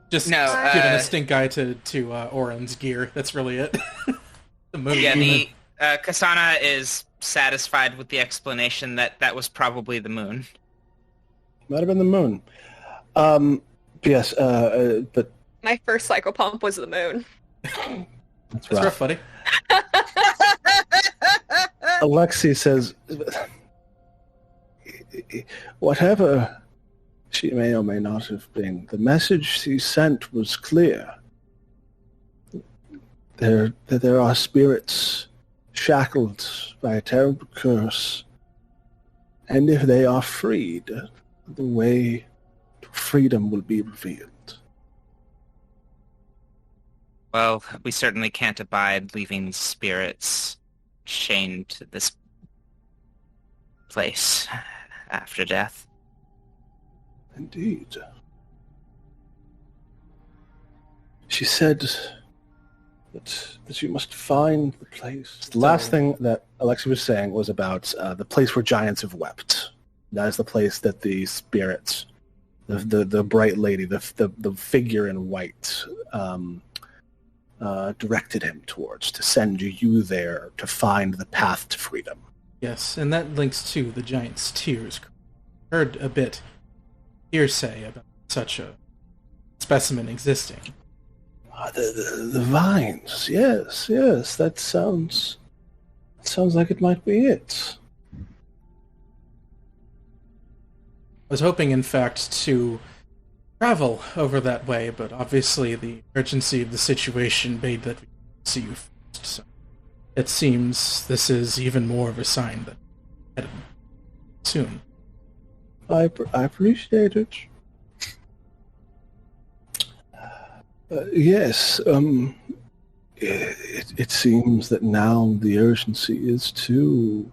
Just
No,
giving a stink eye to Orin's gear. That's really it. The moon.
Yeah, the KSANA is satisfied with the explanation that was probably the moon.
Might have been the moon. Yes, but
My first cycle pump was the moon.
that's
That's rough, buddy.
Alexei says, whatever she may or may not have been, the message she sent was clear. There are spirits shackled by a terrible curse, and if they are freed, the way to freedom will be revealed.
Well, we certainly can't abide leaving spirits chained to this place after death.
Indeed. She said that you must find the place. The last thing that Alexei was saying was about the place where giants have wept. That is the place that the spirits, the bright lady, the figure in white, directed him towards, to send you there to find the path to freedom.
Yes, and that links to the giant's tears. Heard a bit hearsay about such a specimen existing.
The vines, yes, that sounds like it might be it.
I was hoping, in fact, to travel over that way, but obviously the urgency of the situation made that we see you first. So it seems this is even more of a sign that we're headed soon.
I appreciate it. Yes, it seems that now the urgency is to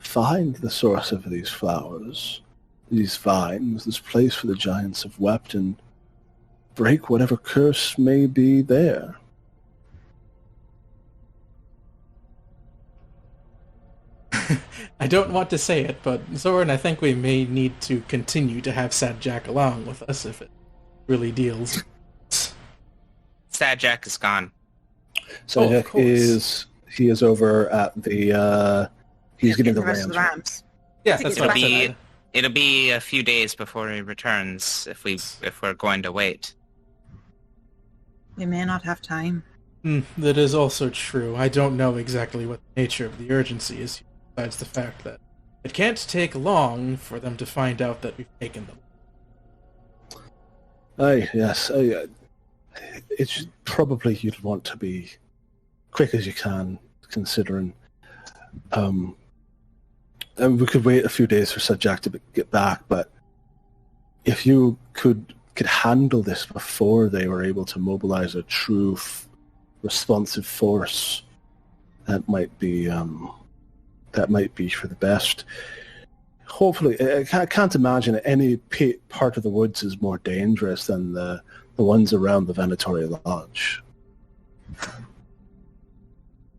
find the source of these flowers, these vines, this place where the giants have wept, and break whatever curse may be there.
I don't want to say it, but Zoran, I think we may need to continue to have Sad Jack along with us if it really deals.
Sad Jack is gone.
So
of course.
he is over at the he's getting the
rest of
rams.
the rams.
Yeah,
To
that's
get
what
the
I
rest
said.
It'll be a few days before he returns if we're going to wait.
We may not have time.
That is also true. I don't know exactly what the nature of the urgency is, besides the fact that it can't take long for them to find out that we've taken them.
Yes. It's probably you'd want to be quick as you can, considering and we could wait a few days for Sad Jack to get back, but if you could handle this before they were able to mobilize a true responsive force, that might be for the best. Hopefully, I can't imagine any part of the woods is more dangerous than the ones around the Venatori Lodge.
I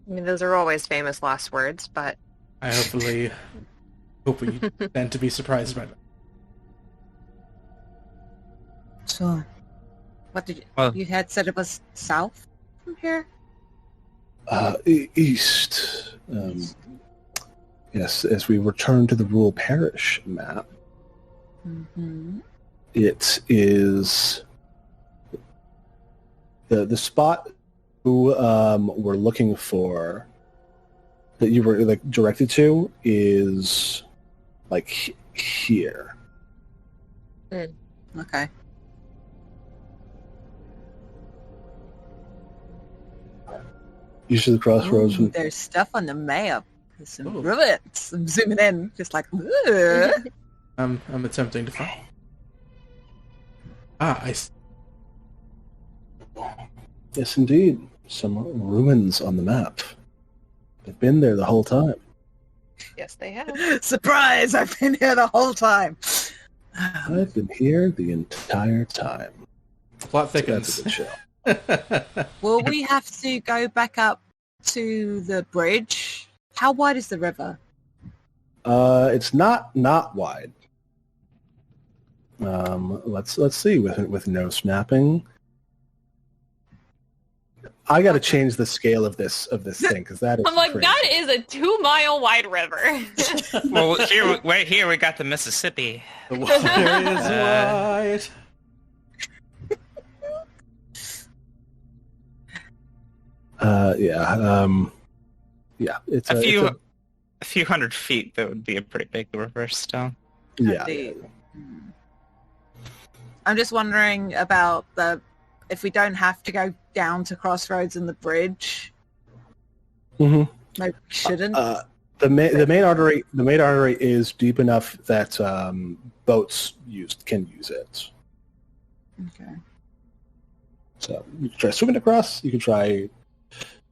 mean, those are always famous last words, but
I hope we tend to be surprised by that.
So, what did
Well-
you had said it was south from here?
East. Yes, as we return to the rural parish map,
Mm-hmm.
it is the spot who we're looking for, that you were directed to, is here.
Okay.
Usually the crossroads.
Ooh, there's stuff on the map. There's some
Ooh.
rivets. I'm zooming in, just like, ugh.
I'm attempting to find. I see.
Yes, indeed. some ruins on the map. They've been there the whole time.
Yes, they have.
Surprise! I've been here the whole time.
I've been here the entire time.
Plot thickens.
That's a good show.
Will we have to go back up to the bridge? How wide is the river?
It's not wide. Let's see with no snapping. I got to change the scale of this thing because that is.
I'm like,
crazy.
that is a 2-mile wide river.
Well, right here we got the Mississippi.
The water is wide.
Yeah. It's
A few hundred feet. That would be a pretty big river still.
Yeah.
I'm just wondering about if we don't have to go down to Crossroads and the bridge.
Mm-hmm.
Maybe we shouldn't.
The main artery is deep enough that boats can use it.
Okay.
So you can try swimming across. You can try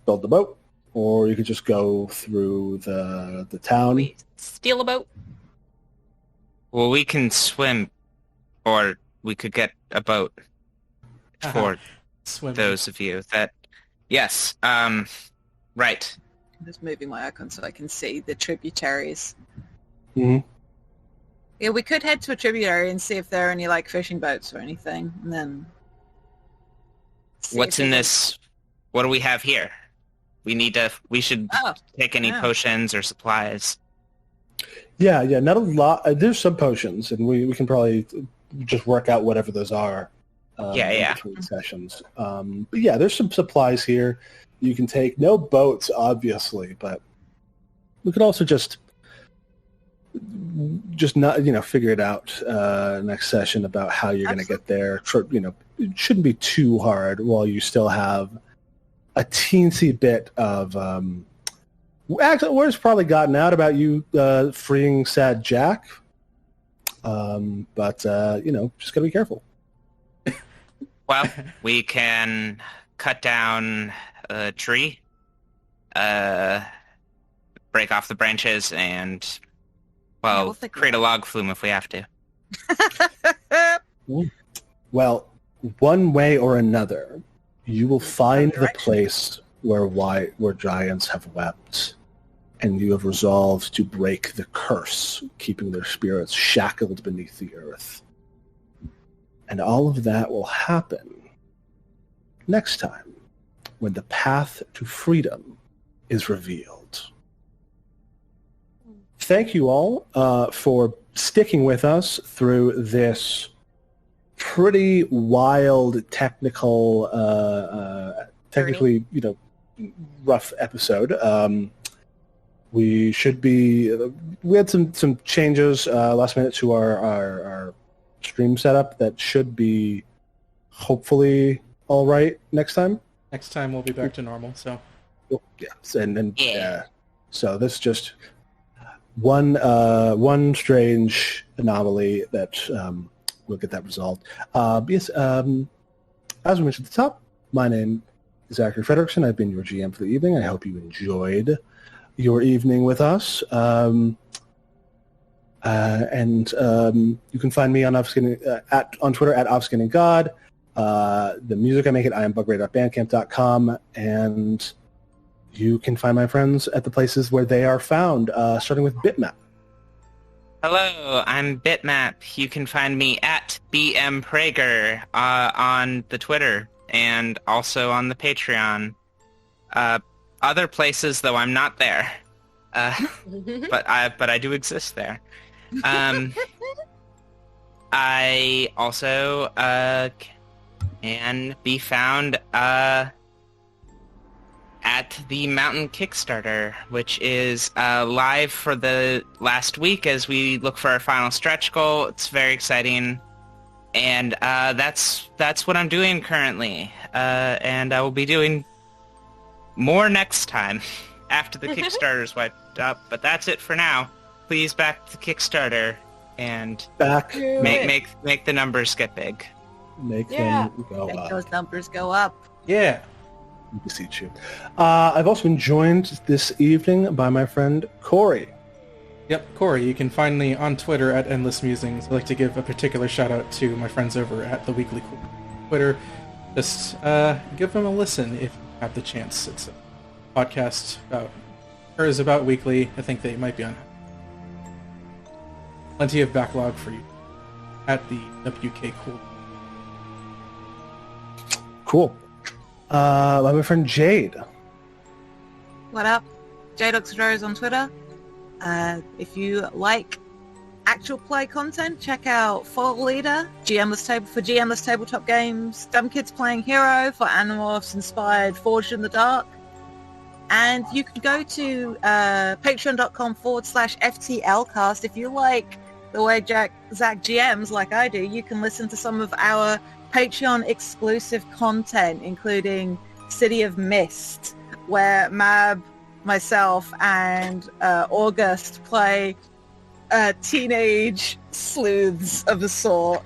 build the boat, or you could just go through the town.
We steal a boat.
Well, we can swim, or we could get a boat for
Swim.
those of you that... Yes, right.
I'm just moving my icon so I can see the tributaries.
Mm-hmm.
Yeah, we could head to a tributary and see if there are any like fishing boats or anything, and then.
What's in this? What do we have here? We should take any potions or supplies.
Yeah, not a lot. There's some potions, and we can probably just work out whatever those are.
Yeah.
Between sessions. But yeah, there's some supplies here. You can take no boats, obviously, but we could also just not figure it out next session about how you're going to get there. It shouldn't be too hard while you still have a teensy bit of. Actually, word's probably gotten out about you freeing Sad Jack, but just gotta be careful.
Well, we can cut down a tree, break off the branches, and
we'll
create a log flume if we have to.
Well, one way or another, you will find the place where giants have wept, and you have resolved to break the curse, keeping their spirits shackled beneath the earth. And all of that will happen next time, when the path to freedom is revealed. Thank you all for sticking with us through this pretty wild, technically, rough episode. We had some changes last minute to our stream setup that should be hopefully all right next time.
Next time we'll be back to normal. So
so this is just one strange anomaly that we'll get that resolved. Yes, as we mentioned at the top, my name is Zachary Frederickson. I've been your GM for the evening. I hope you enjoyed your evening with us. And you can find me on on Twitter at offskinningGod. The music I make at iambugray.bandcamp.com, and you can find my friends at the places where they are found, starting with Bitmap.
Hello, I'm Bitmap. You can find me at BMPrager on the Twitter and also on the Patreon. Other places, though, I'm not there. But I do exist there. I also can be found at the Mountain Kickstarter, which is live for the last week as we look for our final stretch goal. It's very exciting, and that's what I'm doing currently, and I will be doing more next time after the Kickstarter's wiped up. But that's it for now. Please back the Kickstarter and make the numbers get big.
Make them go
Make
up.
those numbers go up.
yeah.
We beseech you. I've also been joined this evening by my friend Cory.
Yep, Cory, you can find me on Twitter at Endless Musings. I'd like to give a particular shout out to my friends over at The Weekly Twitter. Just give them a listen if you have the chance. It's a podcast about weekly. I think they might be on plenty of backlog for you at the WK Cool.
Cool. My friend Jade.
What up? Jade Rose on Twitter. If you like actual play content, check out Follow Leader, GMless tabletop games, Dumb Kids Playing Hero for Animorphs inspired Forged in the Dark. And you can go to patreon.com/FTLcast. If you like the way Zach GMs like I do, you can listen to some of our Patreon exclusive content, including City of Mist, where Mab, myself, and August play teenage sleuths of the sort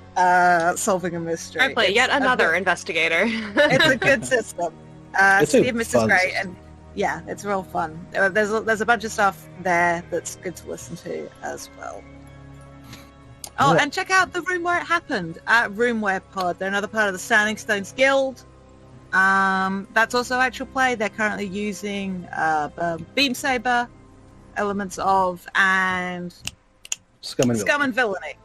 solving a mystery.
I play yet another investigator.
It's a good system. City of Mist is great, and yeah, it's real fun. There's a bunch of stuff there that's good to listen to as well. Oh, and check out the Room Where It Happened at Roomware Pod. They're another part of the Standing Stones Guild. That's also actual play. They're currently using Beam Saber, elements of, and
Scum and
Villainy.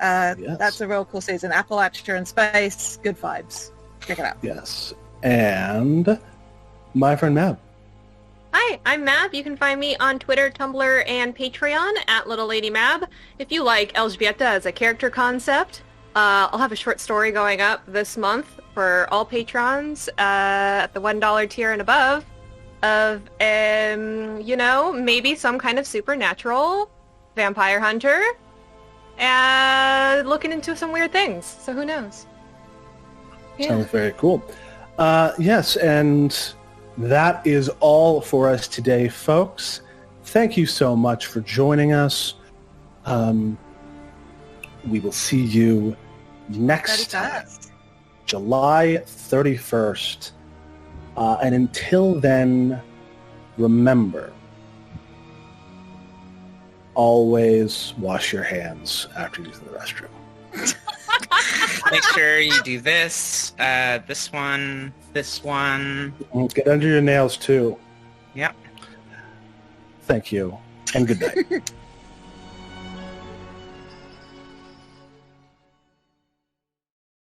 Yes.
That's a real cool season. Appalachia in space. Good vibes. Check it out.
Yes. And my friend Mab.
Hi, I'm Mab. You can find me on Twitter, Tumblr, and Patreon at Little Lady Mab. If you like ELżBIETA as a character concept, I'll have a short story going up this month for all patrons at the $1 tier and above of, maybe some kind of supernatural vampire hunter and looking into some weird things. So who knows? Yeah.
Sounds very cool. Yes, and that is all for us today, folks. Thank you so much for joining us. We will see you next time, July 31st. And until then, remember, always wash your hands after using the restroom.
Make sure you do this, this one.
Get under your nails, too.
Yep.
Thank you, and good night.